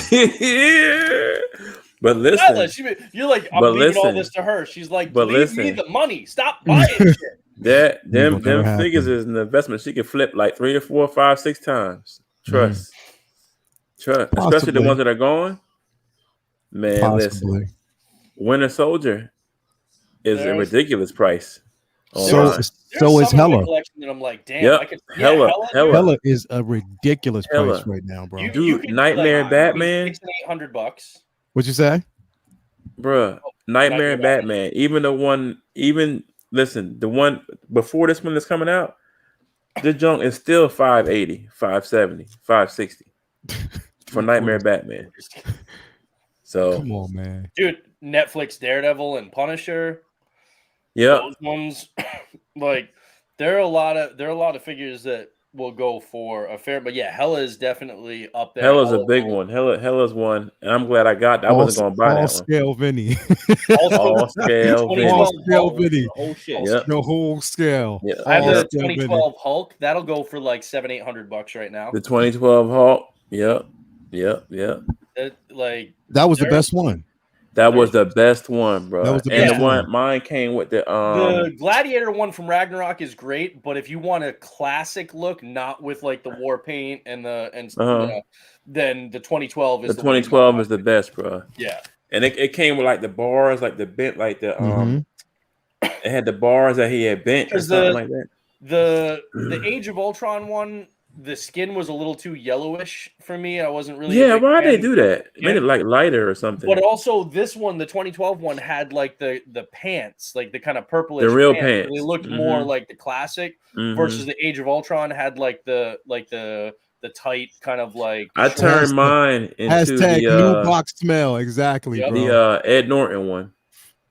But listen, you're like, I'm leaving all this to her. She's like, leave me the money. Stop buying shit. Them figures is an investment. She can flip like 3 or 4, 5, 6 times. Trust. Especially the ones that are going. Man, listen. Winter Soldier is a ridiculous price. So is Hella. That I'm like, damn. Hella is a ridiculous price right now, bro. Dude, Nightmare Batman. $600. What'd you say, bruh? Nightmare Batman. Even the one before this one that's coming out, the junk is still $580, $570, $560 for Nightmare Batman. So come on, man, dude. Netflix Daredevil and Punisher. Yeah, those ones. Like there are a lot of figures that will go for a fair, but yeah, Hella is definitely up there. Hella's a big one. Hella's one, and I'm glad I got that. I wasn't going to buy that scale Vinny. All scale Vinny. Oh shit. The whole scale. Yeah. I have the 2012 Hulk. That'll go for like $700-800 right now. The 2012 Hulk. Yep. That was the best one. That was the best one, bro. That was the best one. Mine came with the Gladiator one from Ragnarok is great, but if you want a classic look, not with like the war paint and then the 2012 is the 2012 is the best, bro. Yeah, and it came with like the bars, like the bent, like the it had the bars that he had bent or something like that. The Age of Ultron one. The skin was a little too yellowish for me. I wasn't really. Yeah, why did they do that? Made it like lighter or something. But also, this one, the 2012 one, had like the pants, like the kind of purplish. The real pants. They looked more like the classic versus the Age of Ultron had like the tight kind of like. I turned mine into hashtag new box smell exactly, bro. The Ed Norton one.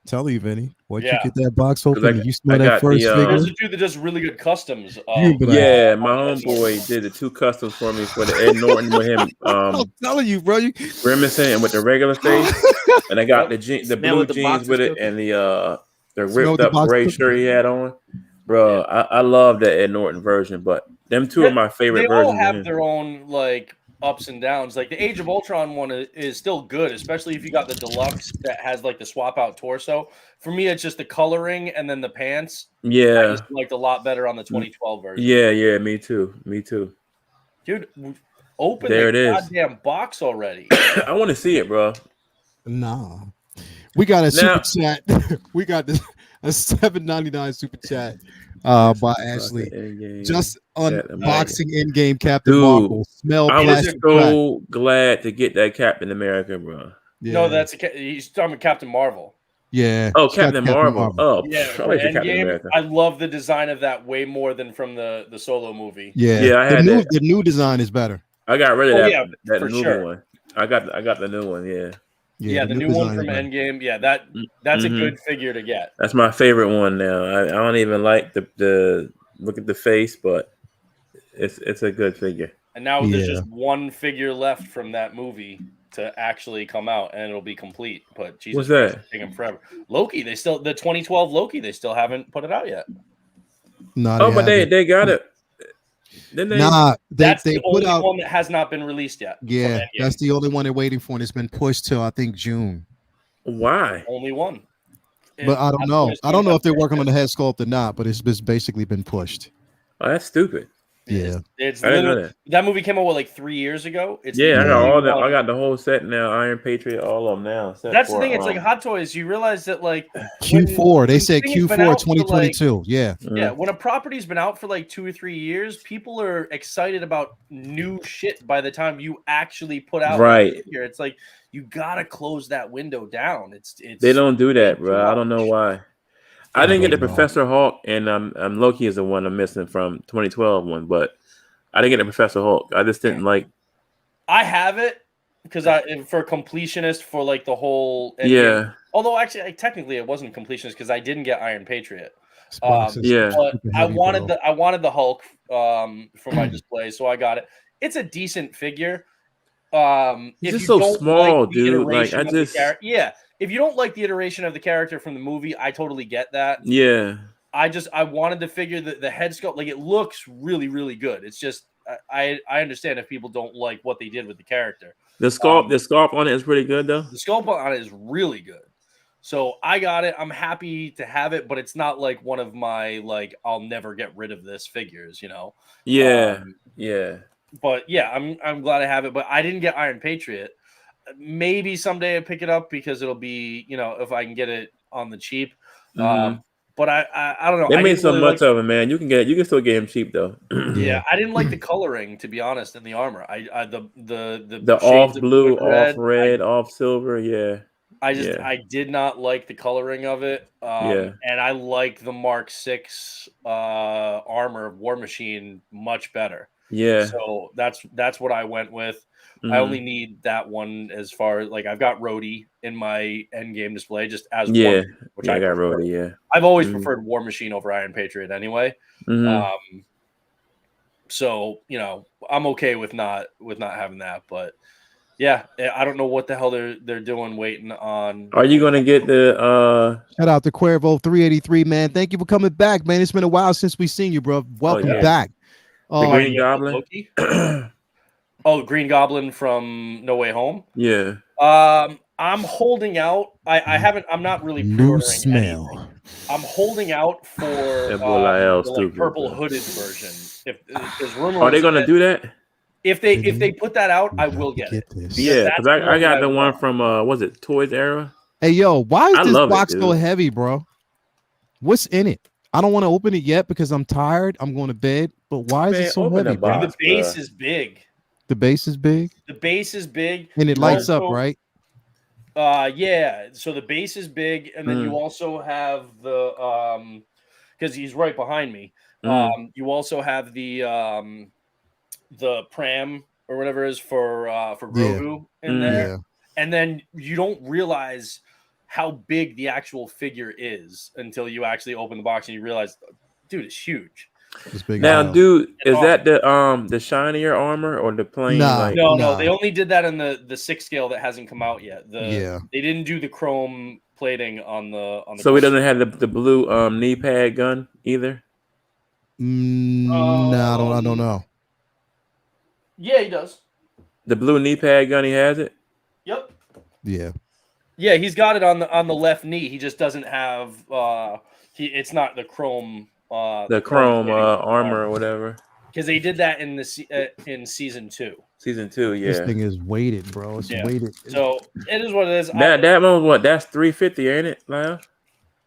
Tell you, Vinny. Why'd you get that box open? You smell that first figure? There's a dude that does really good customs. My homeboy did the 2 customs for me for the Ed Norton with him. I'm telling you, bro. Grimacing and with the regular face. And I got the blue jeans with it and the ripped up gray shirt he had on. Bro, I love the Ed Norton version, but them two are my favorite versions. They all have their own like ups and downs. Like the Age of Ultron one is still good, especially if you got the deluxe that has like the swap out torso. For me, it's just the coloring and then the pants. Yeah, I just liked a lot better on the 2012 version. Yeah, me too. Dude, open there the it goddamn box already. I want to see it, bro. Nah, we got a super chat. We got this a $7.99 super chat by Ashley. Just unboxing in-game Captain Marvel. Smell. I was so glad to get that Captain America, bro. Yeah. No, he's talking about Captain Marvel. Yeah. Oh, Captain Marvel. Oh, yeah. For Endgame, I love the design of that way more than from the Solo movie. Yeah. The new design is better. I got rid of that movie one. I got the new one. Yeah. Yeah, the new one from Endgame. Yeah, that's a good figure to get. That's my favorite one now. I don't even like the look at the face, but it's a good figure. And now there's just one figure left from that movie to actually come out, and it'll be complete. But Jesus, what's that? It's taking forever. Loki, the 2012 Loki, they still haven't put it out yet. But they got it. That's they the put only out one that has not been released yet. Yeah, that's the only one they're waiting for, and it's been pushed till I think June. Why? Only one. But I don't know. I don't know if they're working on the head sculpt or not. But it's basically been pushed. Oh, that's stupid. Yeah, it's I didn't know that movie came out like 3 years ago. I got all that. I got the whole set now. Iron Patriot, all of them now. That's the thing. It's like Hot Toys. You realize that like Q4. They said Q4 2022. Yeah. When a property's been out for like 2 or 3 years, people are excited about new shit by the time you actually put out right here. It's like you gotta close that window down. It's they don't do that, bro. I don't know why. I didn't get the Professor Hulk, and Loki is the one I'm missing from 2012 one, but I didn't get the Professor Hulk. I just didn't like. I have it because for completionist for like the whole game. Although actually, technically, it wasn't completionist because I didn't get Iron Patriot. But I wanted the Hulk for my display, so I got it. It's a decent figure. He's just so small, dude. Like if you don't like the iteration of the character from the movie, I totally get that. Yeah. I wanted to figure that the head sculpt, like it looks really, really good. It's just I understand if people don't like what they did with the character. The sculpt on it is pretty good though. The sculpt on it is really good. So I got it. I'm happy to have it, but it's not like one of my like I'll never get rid of this figures, you know. Yeah. But yeah, I'm glad I have it. But I didn't get Iron Patriot. Maybe someday I pick it up because it'll be, you know, if I can get it on the cheap. But I don't know. They made so much of it, man. You can still get him cheap though. Yeah, I didn't like the coloring, to be honest, in the armor. The off blue, off red, off silver. Yeah. I did not like the coloring of it. And I like the Mark 6 armor of War Machine much better. Yeah. So that's what I went with. I only need that one as far as like I've got Rhodey in my endgame display just as one, which I got Rhodey. Yeah, I've always preferred War Machine over Iron Patriot anyway. So you know I'm okay with not having that, but yeah, I don't know what the hell they're doing waiting on. Are you gonna get the shout out to Cuervo 383, man? Thank you for coming back, man. It's been a while since we seen you, bro. Welcome back. The Green Goblin. Oh, Green Goblin from No Way Home. Yeah. I'm holding out. I'm not really pre-ordering anything. I'm holding out for the purple hooded version. If there's rumors, are they gonna do that? If they put that out, I will get it. Yeah, because I got the one from was it Toys Era? Hey yo, why is this box so heavy, bro? What's in it? I don't want to open it yet because I'm tired. I'm going to bed. But why is it so heavy, bro? The base is big. The base is big. The base is big, and it lights up, right? Yeah. So the base is big, and then you also have the because he's right behind me. You also have the pram or whatever it is for Grogu in there, and then you don't realize how big the actual figure is until you actually open the box and you realize, dude, it's huge. Now, dude, is that the shinier armor or the plain? No. They only did that in the 6 scale that hasn't come out yet. They didn't do the chrome plating on the. So he doesn't have the blue knee pad gun either. No, I don't know. Yeah, he does. The blue knee pad gun, he has it. Yep. Yeah. Yeah, he's got it on the left knee. He just doesn't have it's not the chrome armor or whatever. Because they did that in in season 2. Season 2, yeah. This thing is weighted, bro. It's weighted. So it is what it is. That one was what? That's $350, ain't it, Lyle?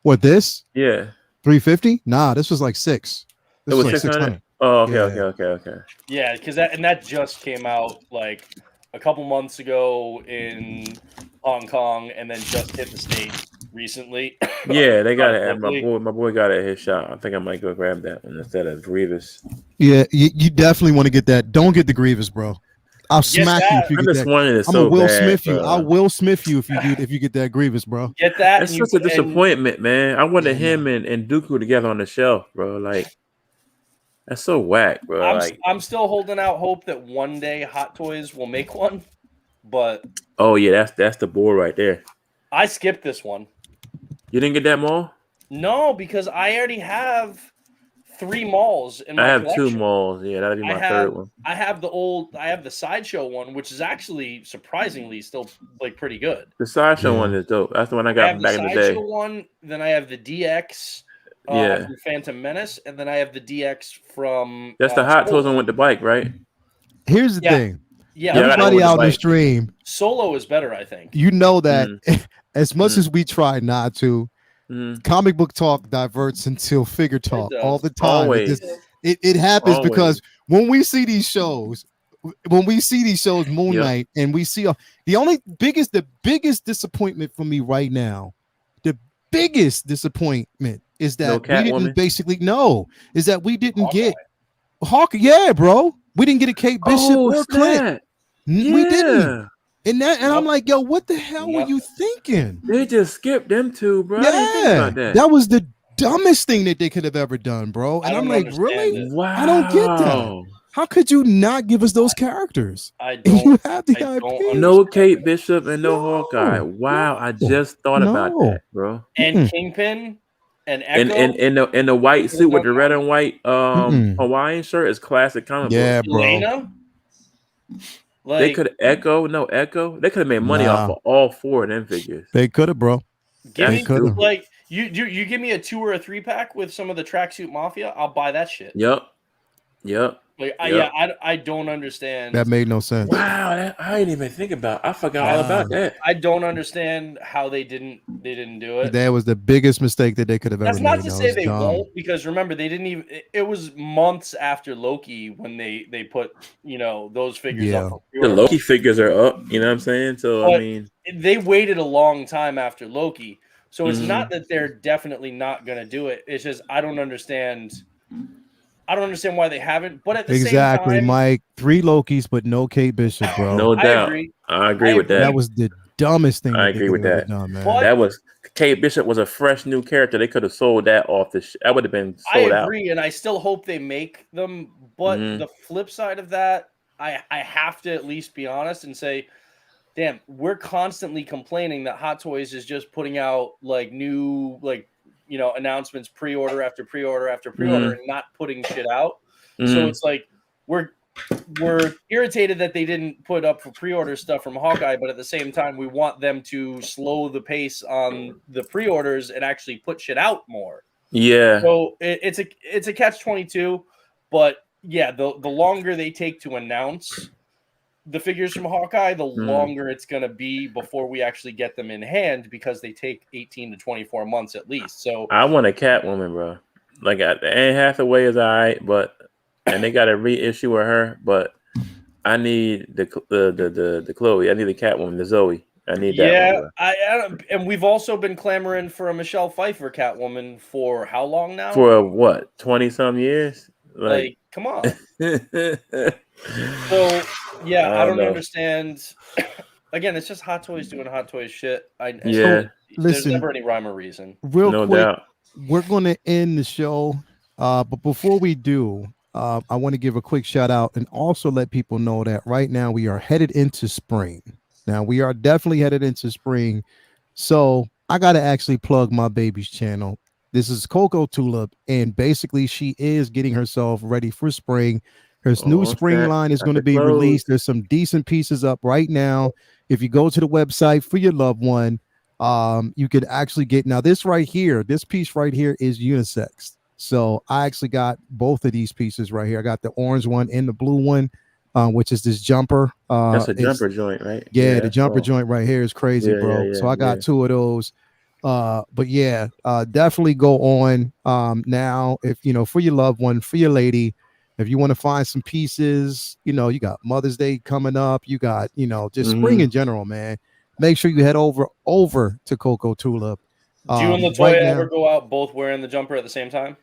What, this? Yeah. $350? Nah, this was like $600. It was like 600. Oh, okay. Yeah, because that just came out like a couple months ago in Hong Kong, and then just hit the States recently. Yeah, they got it. My boy got it at his shop. I think I might go grab that one instead of Grievous. Yeah, you definitely want to get that. Don't get the Grievous, bro. I'll smack you if you get that. I'm a Will Smith you. I will Smith you if you get that Grievous, bro. Get that. That's such a disappointment, man. I wanted him and Dooku together on the shelf, bro. Like, that's so whack, bro. I'm still holding out hope that one day Hot Toys will make one, but oh yeah, that's the board right there. I skipped this one. You didn't get that mall? No, because I already have 3 malls in my I have collection. 2 malls. Yeah, that'll be my third one. I have the Sideshow one, which is actually surprisingly still like pretty good. The Sideshow one is dope. That's the one I got back in the day. Sideshow one, then I have the DX from Phantom Menace, and then I have the DX from that's the Hot Toys one with the bike, right? Here's the thing. Yeah, everybody out in the stream. Solo is better, I think. You know that as much as we try not to, comic book talk diverts into figure talk all the time. It happens because when we see these shows, Moon Knight, and we see the biggest disappointment for me right now, the biggest disappointment is that we didn't get Hawkeye. Yeah, bro. We didn't get a Kate Bishop or Clint. We didn't. And I'm like, yo, what the hell were you thinking? They just skipped them 2, bro. Yeah, that was the dumbest thing that they could have ever done, bro. And I'm like, really? Wow. I don't get that. How could you not give us those characters? You have the IP. No Kate Bishop and no Hawkeye. Wow, I just thought about that, bro. And Kingpin and Echo in the white suit with the red and white Hawaiian shirt is classic comic book. Yeah, bro. Elena? They could Echo. They could have made money off of all 4 of them figures. They could have, bro. You give me a 2 or a 3 pack with some of the Tracksuit Mafia, I'll buy that shit. Yep. I don't understand. That made no sense. Wow, I didn't even think about. I forgot all about that. I don't understand how they didn't do it. That was the biggest mistake that they could have ever made. That's not to say they won't, because remember they didn't even. It was months after Loki when they put those figures up. The Loki figures are up. You know what I'm saying? So I mean, they waited a long time after Loki, so it's not that they're definitely not going to do it. It's just I don't understand why they haven't. But at the same time, Mike. 3 Lokis, but no Kate Bishop, bro. No doubt. I agree with that. That was the dumbest thing. I agree with that. Done, man. That was Kate Bishop was a fresh new character. They could have sold that off that would have been sold out. I agree, and I still hope they make them. But the flip side of that, I have to at least be honest and say, damn, we're constantly complaining that Hot Toys is just putting out new announcements pre-order after pre-order after pre-order and not putting shit out. So it's like we're irritated that they didn't put up for pre-order stuff from Hawkeye, but at the same time we want them to slow the pace on the pre-orders and actually put shit out more. Yeah. So it's a catch-22, but yeah, the longer they take to announce the figures from Hawkeye, the longer it's going to be before we actually get them in hand, because they take 18 to 24 months at least. So I want a Catwoman, bro. Like Anne Hathaway is all right, and they got a reissue with her, but I need the Chloe. I need the Catwoman, the Zoe. I need that. Yeah, and we've also been clamoring for a Michelle Pfeiffer Catwoman for how long now? For what, 20-some years? Like come on. So yeah, I don't understand. Again, it's just Hot Toys doing Hot Toys shit. There's never any rhyme or reason. Real quick, we're going to end the show, but before we do, I want to give a quick shout out and also let people know that right now we are headed into spring. Now we are definitely headed into spring, so I got to actually plug my baby's channel. This is Coco Tulip, and basically she is getting herself ready for spring. Her new spring line is going to be released. There's some decent pieces up right now. If you go to the website for your loved one, you can actually get, now this right here, this piece right here is unisex. So I actually got both of these pieces right here. I got the orange one and the blue one, which is this jumper. That's a jumper joint, right? Yeah, the jumper joint right here is crazy, bro. So I got two of those. But yeah, definitely go on now, if for your loved one, for your lady. If you want to find some pieces, you got Mother's Day coming up, you got just spring in general, man. Make sure you head over to Coco Tulip. Do you and Latoya ever go out both wearing the jumper at the same time?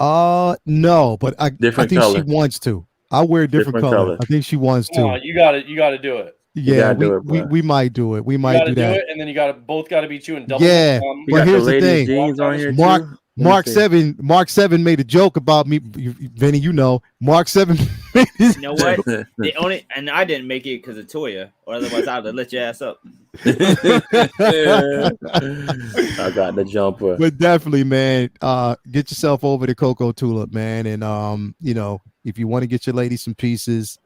No, but I think color. she wants to. I wear a different color. I think she wants to. On, you got to do it. Yeah, we might do it. We might do that. And then you both got to be chewing double. Yeah, but here's the thing. Jeans on here Mark 7 made a joke about me, Vinny. Mark 7. You know what? And I didn't make it because of Toya, or otherwise I'd have let your ass up. I got the jumper. But definitely, man, get yourself over to Coco Tulip, man, and if you want to get your lady some pieces,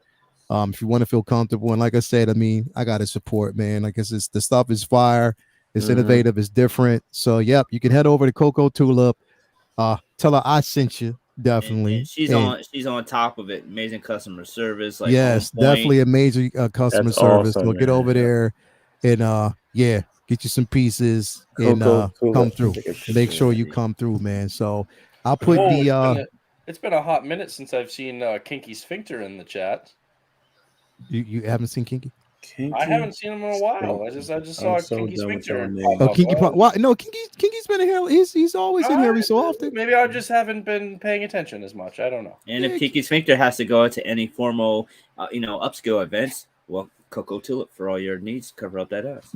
if you want to feel comfortable, and like I said, I got to support, man. Like the stuff is fire. It's innovative. It's different. So, yep, you can head over to Coco Tulip. Tell her I sent you. Definitely. And she's on top of it. Amazing customer service. Like, yes, definitely amazing customer service. Awesome, so get over there and get you some pieces and come through. Make sure you come through, man. So I'll put it's been a hot minute since I've seen Kinky Sphincter in the chat. You haven't seen Kinky? I haven't seen him in a while. I just saw Kinky Sphincter. Kinky's been in here. He's always in here every so often. Maybe I just haven't been paying attention as much. I don't know. And if Kinky Sphincter has to go to any formal, upscale events, well, Coco Tulip for all your needs. Cover up that ass.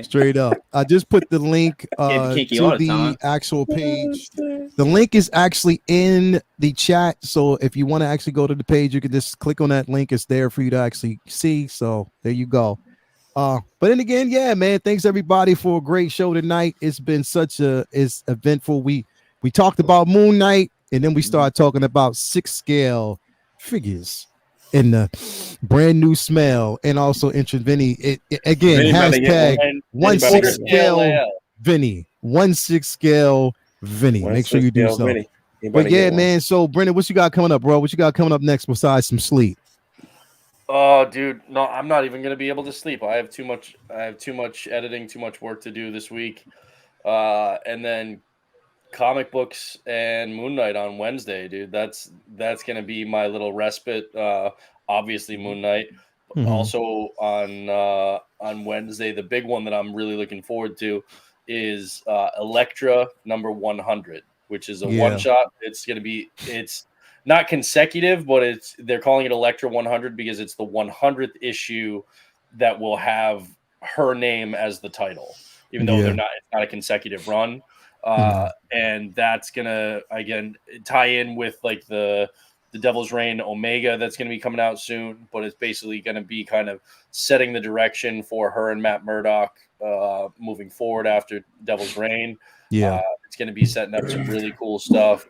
Straight up. I just put the link to the actual page. The link is actually in the chat. So if you want to actually go to the page, you can just click on that link. It's there for you to actually see. So there you go. But then again, yeah, man, thanks everybody for a great show tonight. It's been it's eventful. We talked about Moon Knight, and then we started talking about 6-scale figures in the brand new smell, and also Vinny. Again, hashtag 1/6 Vinny. 1/6 Vinny. Make sure you do so. But yeah, man. So Brendan, what you got coming up, bro? What you got coming up next besides some sleep? Oh, dude, no, I'm not even gonna be able to sleep. I have too much editing, too much work to do this week, and then comic books and Moon Knight on Wednesday, dude. That's gonna be my little respite. Obviously Moon Knight. Also on Wednesday, the big one that I'm really looking forward to is Elektra number 100, which is a one shot. It's not consecutive, but they're calling it Elektra 100 because it's the 100th issue that will have her name as the title, even though it's not a consecutive run. And that's gonna again tie in with like the Devil's Reign Omega that's gonna be coming out soon, but it's basically gonna be kind of setting the direction for her and Matt Murdock moving forward after Devil's Reign. It's gonna be setting up some really cool stuff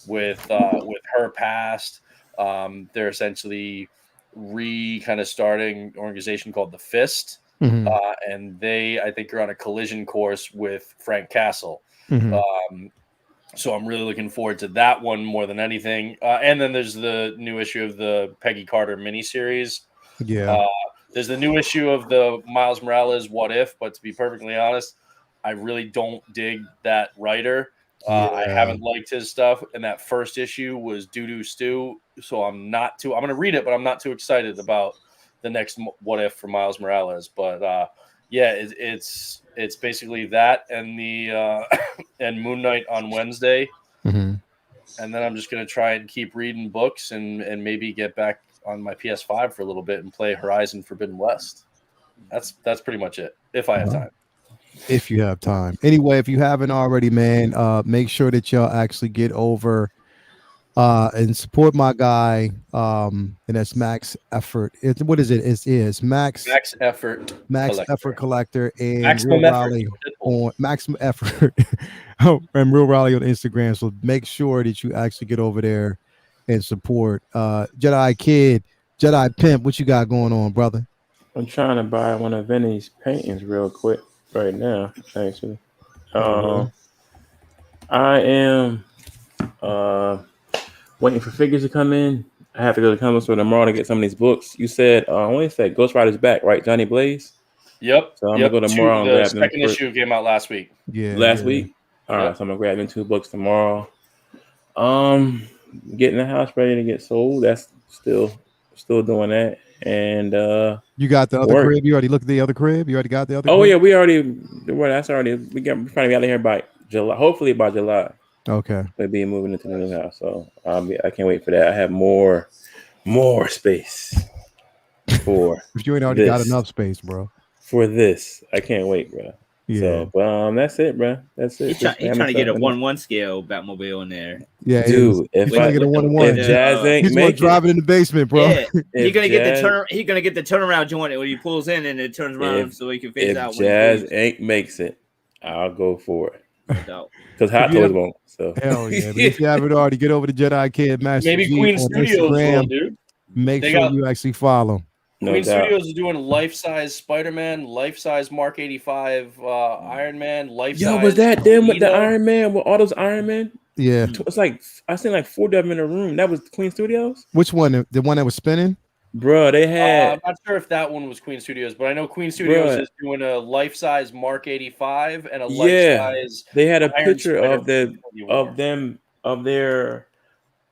with her past. They're essentially kind of starting an organization called the Fist, and I think are on a collision course with Frank Castle. So I'm really looking forward to that one more than anything. And then there's the new issue of the Peggy Carter miniseries. There's the new issue of the Miles Morales What If, but to be perfectly honest, I really don't dig that writer. I haven't liked his stuff, and that first issue was doo-doo stew, so I'm going to read it, but I'm not too excited about the next What If for Miles Morales. But it's basically that and the and Moon Knight on Wednesday, and then I'm just going to try and keep reading books and maybe get back on my PS5 for a little bit and play Horizon Forbidden West. That's pretty much it, if I have time. If you have time. Anyway, if you haven't already, man, make sure that y'all actually get over and support my guy. And that's Max Effort. What is it? It's Max Effort. Max Effort Collector and Maximum Will Riley. on maximum effort and Real Raleigh on Instagram. So make sure that you actually get over there and support Jedi Kid, Jedi Pimp. What you got going on, brother? I'm trying to buy one of Vinny's paintings real quick right now, actually. I am waiting for figures to come in. I have to go to the comic store tomorrow to get some of these books. You said, I want to say Ghost Rider's back, right? Johnny Blaze? Yep. So I'm going to go tomorrow and grab them. The second issue came out last week. Last week? All right, so I'm going to grab them 2 books tomorrow. Getting the house ready to get sold. That's still doing that. And you got the other crib? You already looked at the other crib? You already got the other crib? Yeah, we probably be out of here by July. Hopefully by July. Okay. We'll be moving into the new house. So I can't wait for that. I have more space for if you ain't already got enough space, bro. For this. I can't wait, bro. Yeah. So, but that's it, bro. That's it. He's trying to get a 1/1 scale Batmobile in there. Yeah, dude. If I get a 1/1, Jazz ain't he's gonna drive it in the basement, bro. Yeah, he's gonna get the turnaround joint when he pulls in and it turns around so he can face out. If Jazz ain't makes it, I'll go for it. Because Hot Toys won't. So hell yeah. But if you haven't already, get over to Jedi Kid Master Maybe G Queen on Studios Instagram. will, dude. Make sure you actually follow. Queen Studios is doing life-size Spider-Man, life-size Mark 85 Iron Man, life-size. Yo, was that them with the Iron Man, with all those Iron Men? Yeah. It's like, I seen like 4 of them in a room. That was Queen Studios? Which one? The one that was spinning? Bro, they had. I'm not sure if that one was Queen Studios, but I know Queen Studios is doing a life-size Mark 85 and a life-size. They had a picture of their,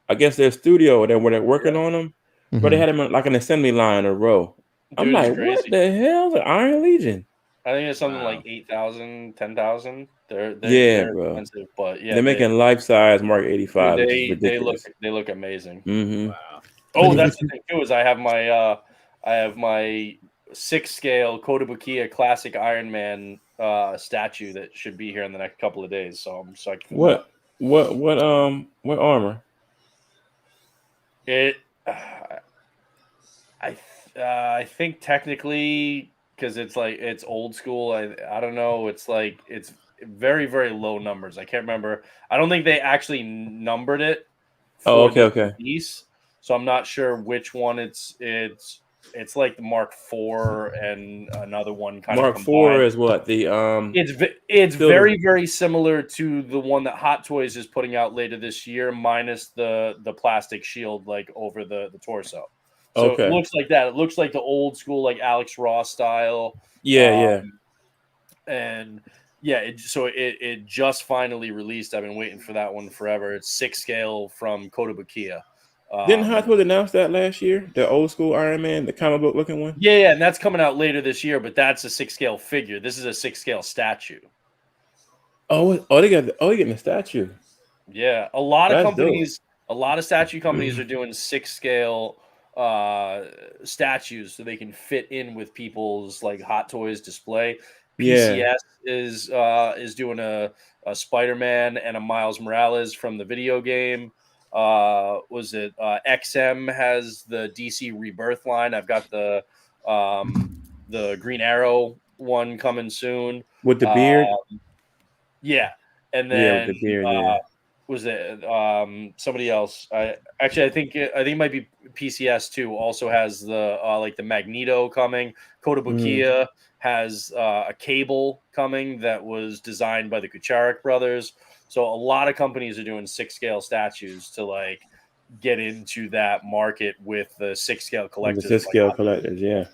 I guess their studio where they're working on them. But they had them like an assembly line in a row. Dude, I'm like, what the hell? The Iron Legion. I think it's something like 8,000, 10,000. They're bro. Expensive, but they're making life-size Mark 85. They look amazing. Mm-hmm. Wow. Oh, that's the thing too. Is I have my 6-scale Kotobukiya classic Iron Man statue that should be here in the next couple of days. So I'm psyched. What armor? I think technically, because it's old school. I don't know. It's very, very low numbers. I can't remember. I don't think they actually numbered it. Okay. Piece, so I'm not sure which one it's like the Mark IV and another one kind Mark of Mark IV is what the It's very, very similar to the one that Hot Toys is putting out later this year, minus the plastic shield like over the torso. So it looks like that. It looks like the old school, like Alex Ross style. Yeah. And yeah, it just finally released. I've been waiting for that one forever. It's 6-scale from Kotobukiya. Didn't Hot Toys announce that last year? The old school Iron Man, the comic book looking one? Yeah, and that's coming out later this year, but that's a 6-scale figure. This is a 6-scale statue. They getting a statue. Yeah, a lot of statue companies are doing 6-scale statues so they can fit in with people's like Hot Toys display. PCS is doing a Spider-Man and a Miles Morales from the video game. XM has the DC Rebirth line. I've got the Green Arrow one coming soon with the beard. And then with the beard, was it somebody else? I think it might be PCS too. Also has the like the Magneto coming. Kotobukiya has a Cable coming that was designed by the Kucharik brothers. So a lot of companies are doing 6-scale statues to like get into that market with the 6-scale collectors. The 6-scale collectors, yeah.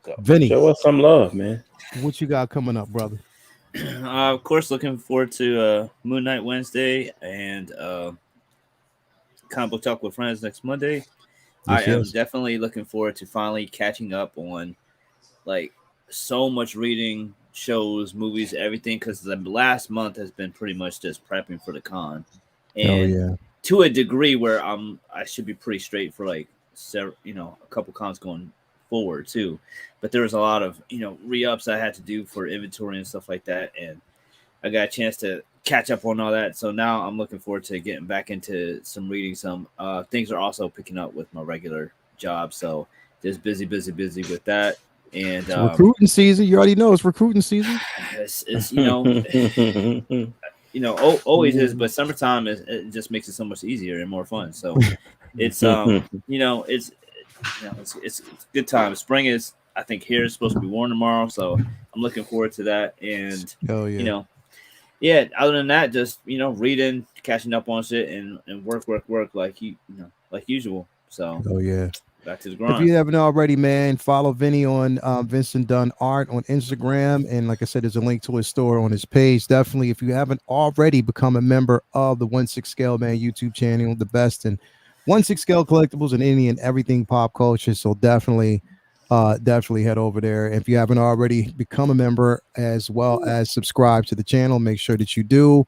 So, Vinny, show us some love, man. What you got coming up, brother? Of course, looking forward to Moon Knight Wednesday and Comic Book Talk with Friends next Monday. I am definitely looking forward to finally catching up on like so much reading, shows, movies, everything, because the last month has been pretty much just prepping for the con, and to a degree where I should be pretty straight for like a couple cons going forward too, but there was a lot of re-ups I had to do for inventory and stuff like that, and I got a chance to catch up on all that. So now I'm looking forward to getting back into some reading. Some things are also picking up with my regular job, so just busy with that. And it's recruiting season. You already know it's recruiting season. It's always is, but summertime it just makes it so much easier and more fun. So it's it's a good time. Spring is, I think, here is supposed to be warm tomorrow, so I'm looking forward to that. And other than that, just reading, catching up on shit, and work like like usual. So back to the grind. If you haven't already, man, follow Vinny on Vincent Dunn Art on Instagram, and like I said, there's a link to his store on his page. Definitely, if you haven't already become a member of the 1/6 Scale Man YouTube channel, the best in 1/6 Scale collectibles and any and everything pop culture. So definitely head over there. If you haven't already become a member as well as subscribe to the channel, make sure that you do.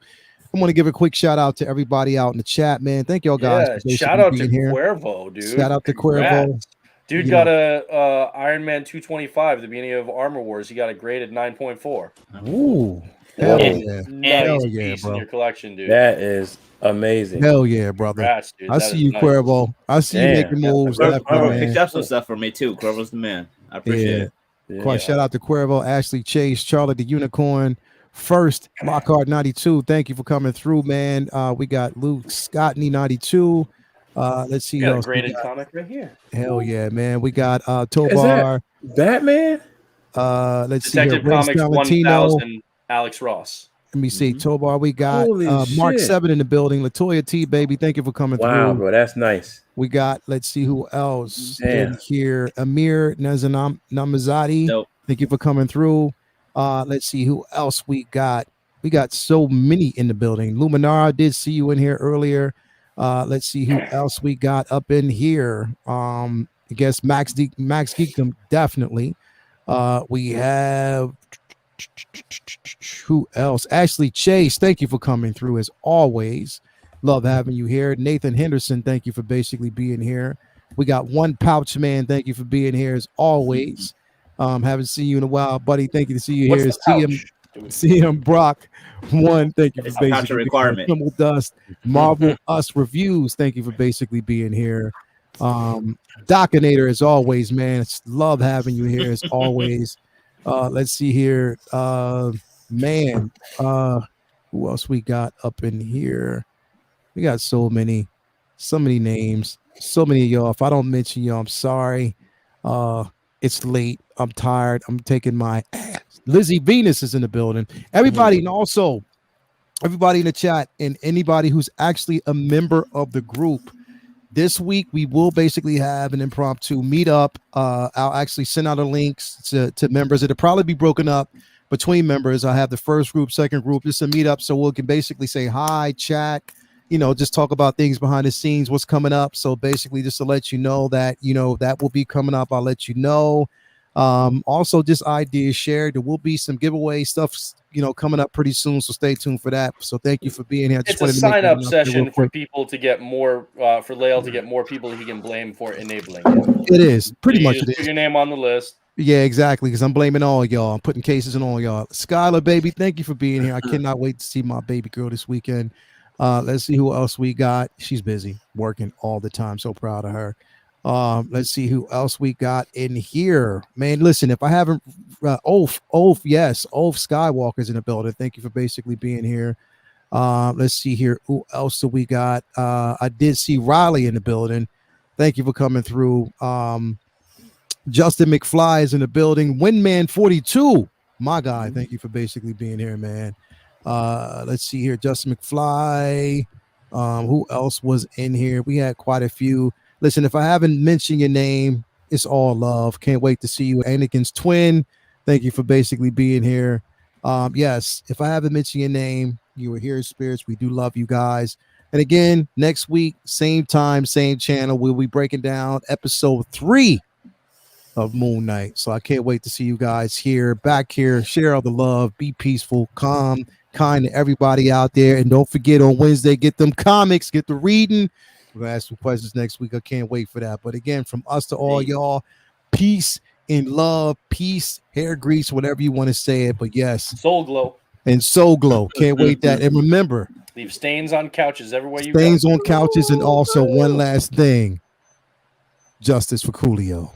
I want to give a quick shout out to everybody out in the chat, man. Thank y'all guys. Yeah, shout out to Cuervo, dude. Shout out to Cuervo. Dude got a Iron Man 225 at the beginning of Armor Wars. He got a graded 9.4. Ooh. Hell yeah, bro. In your collection, dude. That is amazing. Hell yeah, brother. Congrats, dude. I see you, nice. Cuervo. I see you making moves. Cuervo picked up some stuff for me too. Cuervo's the man. I appreciate it. Yeah. Shout out to Cuervo, Ashley Chase, Charlotte the Unicorn, First, Lockhart 92. Thank you for coming through, man. We got Luke Scottney 92. Let's see. Got a graded comic right here. Hell yeah, man. We got Tobar. Batman? Let's Detective see. Comics 1000, Alex Ross. Let me see. Tobar, we got Mark 7 in the building. Latoya T, baby. Thank you for coming through. Wow, bro. That's nice. We got, let's see who else in here. Amir Namazadi. Nope. Thank you for coming through. Let's see who else we got. We got so many in the building. Luminara, did see you in here earlier. Let's see who else we got up in here. I guess Max Geekdom, definitely. We have who else? Ashley Chase, thank you for coming through as always. Love having you here. Nathan Henderson, thank you for basically being here. We got One Pouch Man, thank you for being here as always. Haven't seen you in a while, buddy. Thank you to see you here. CM Brock 1, thank you for basically requirement. Criminal Dust. Marvel Us Reviews, thank you for basically being here. Docinator as always, man. Love having you here as always. Let's see here. Who else we got up in here? We got so many names, so many of y'all. If I don't mention y'all, I'm sorry. It's late. I'm tired. I'm taking my ass. Lizzie Venus is in the building. Everybody, and also everybody in the chat, and anybody who's actually a member of the group. This week, we will basically have an impromptu meetup. I'll actually send out the links to members. It'll probably be broken up between members. I have the first group, second group, just a meetup. So we can basically say hi, chat, just talk about things behind the scenes, what's coming up. So basically just to let you know that, that will be coming up. I'll let you know. Also just ideas shared. There will be some giveaway stuff, coming up pretty soon. So stay tuned for that. So thank you for being here. It's a sign up session for people to get more, for Lael to get more people he can blame for enabling it. It is pretty much. It is. Put your name on the list. Yeah, exactly. Because I'm blaming all y'all. I'm putting cases on all y'all. Skylar, baby, thank you for being here. I cannot wait to see my baby girl this weekend. Let's see who else we got. She's busy working all the time. So proud of her. Let's see who else we got in here. Man, listen, if I haven't Olf Skywalker's in the building. Thank you for basically being here. Let's see here. Who else do we got? I did see Riley in the building. Thank you for coming through. Justin McFly is in the building. Windman 42, my guy. Thank you for basically being here, man. Let's see here. Justin McFly. Who else was in here? We had quite a few. Listen, if I haven't mentioned your name, it's all love. Can't wait to see you. Anakin's twin. Thank you for basically being here. Yes, if I haven't mentioned your name, you were here in spirits. We do love you guys. And again, next week, same time, same channel, we'll be breaking down episode 3 of Moon Knight. So I can't wait to see you guys here, back here. Share all the love. Be peaceful, calm, kind to everybody out there. And don't forget on Wednesday, get them comics, get the reading. We're going to ask some questions next week. I can't wait for that. But again, from us to all y'all, peace and love, peace, hair grease, whatever you want to say it. But yes. Soul glow. And soul glow. Can't wait that. And remember. Leave stains on couches everywhere you go. Stains on couches. And also one last thing. Justice for Coolio.